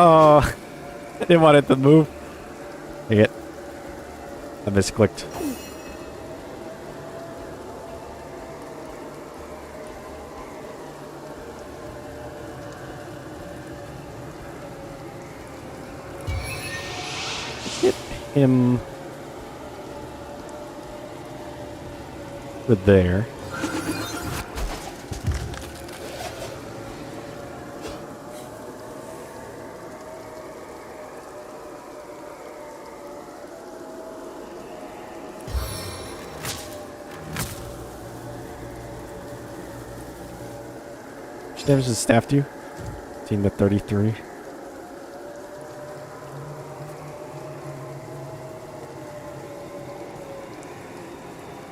Oh, I didn't want it to move. Dang it. I misclicked. Hit him with there. Damage does staff do? 15 to 33.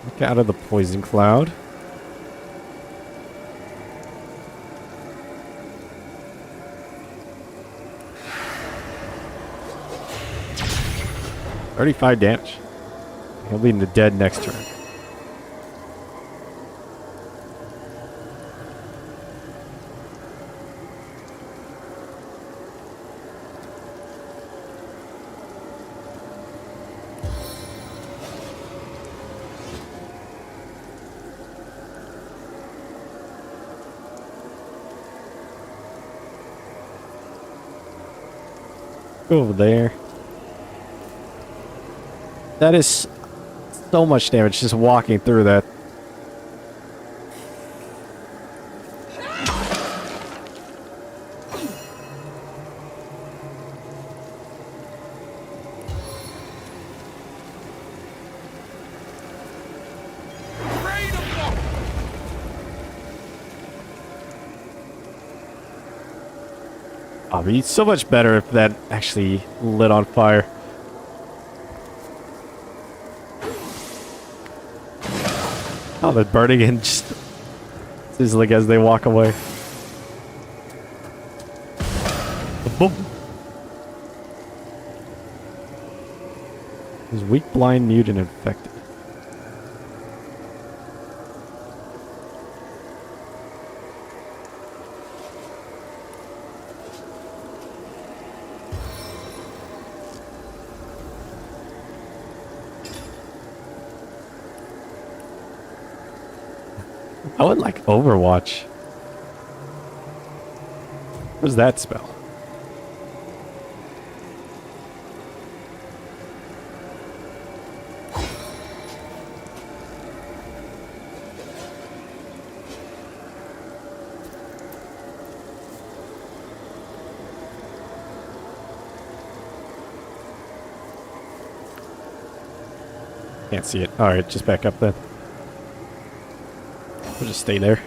Look out of the poison cloud. $35 damage. He'll be in the dead next turn. Go over there. That is so much damage just walking through that. Oh, but it's so much better if that actually lit on fire. Oh, they're burning and just sizzling as they walk away. Boom. Is weak, blind, mute, and infected. I would like Overwatch. What's that spell? Can't see it. Alright, just back up then. We'll just stay there.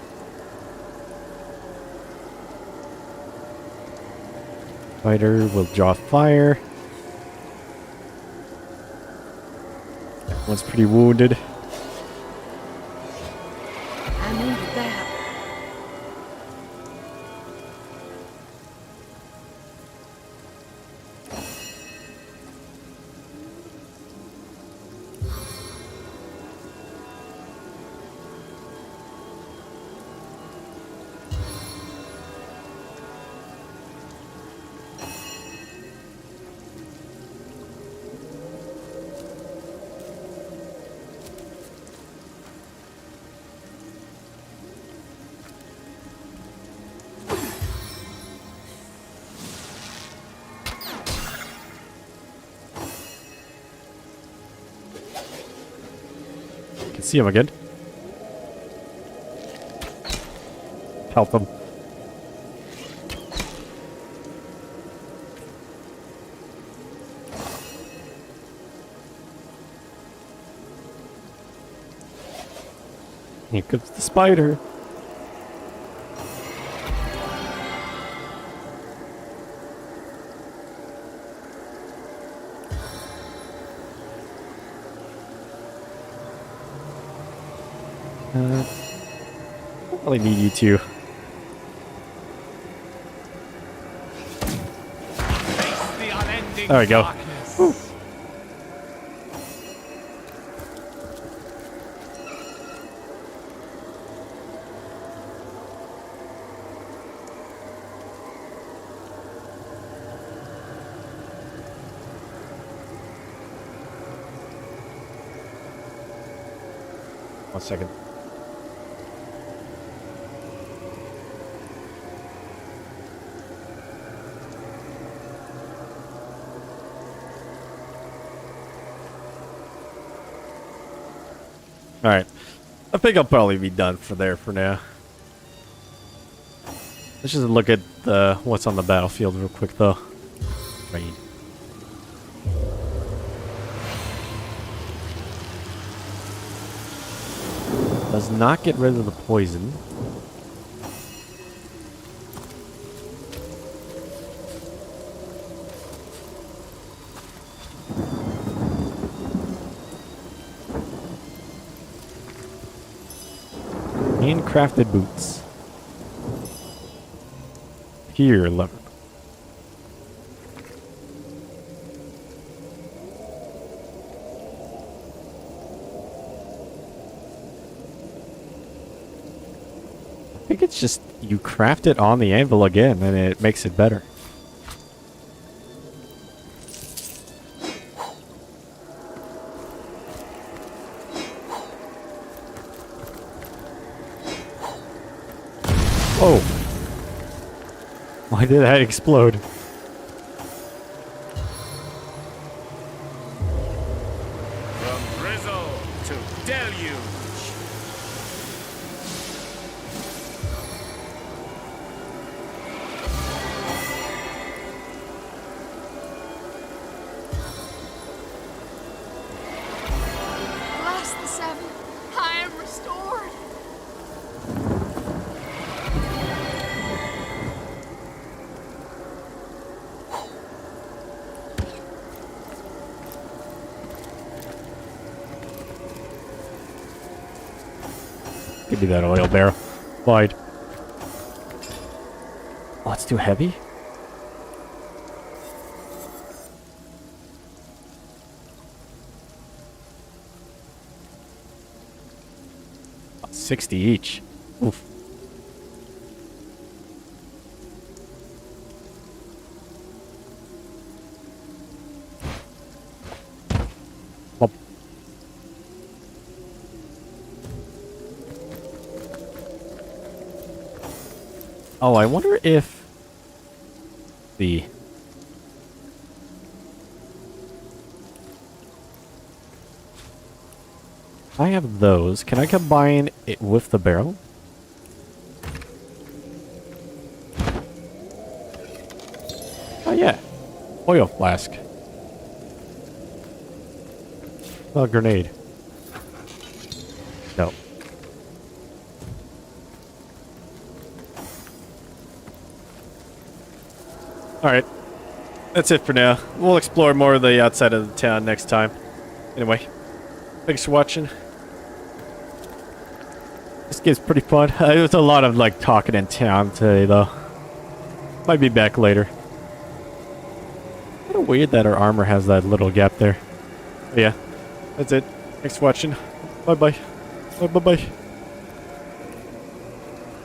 Fighter will draw fire. That one's pretty wounded. see him again. Help him. Here comes the spider. I really need you two. There we go. Whew. One second. Alright. I think I'll probably be done for there for now. Let's just look at what's on the battlefield real quick though. Rain. Does not get rid of the poison. Handcrafted boots. Here, lever. I think it's just you craft it on the anvil again and it makes it better. Oh. Why did that explode? From drizzle to deluge. Bless the seven. I am restored. Give me that oil barrel. Wide. Oh, it's too heavy? About 60 each. Oof. Well, oh, I wonder if the I have those. Can I combine it with the barrel? Oh yeah. Oil flask. Oh, grenade. No. Alright. That's it for now. We'll explore more of the outside of the town next time. Anyway, thanks for watching. This game's pretty fun. It was a lot of like talking in town today though. Might be back later. Kind of weird that our armor has that little gap there. But yeah, that's it. Thanks for watching. Bye bye. Bye bye bye.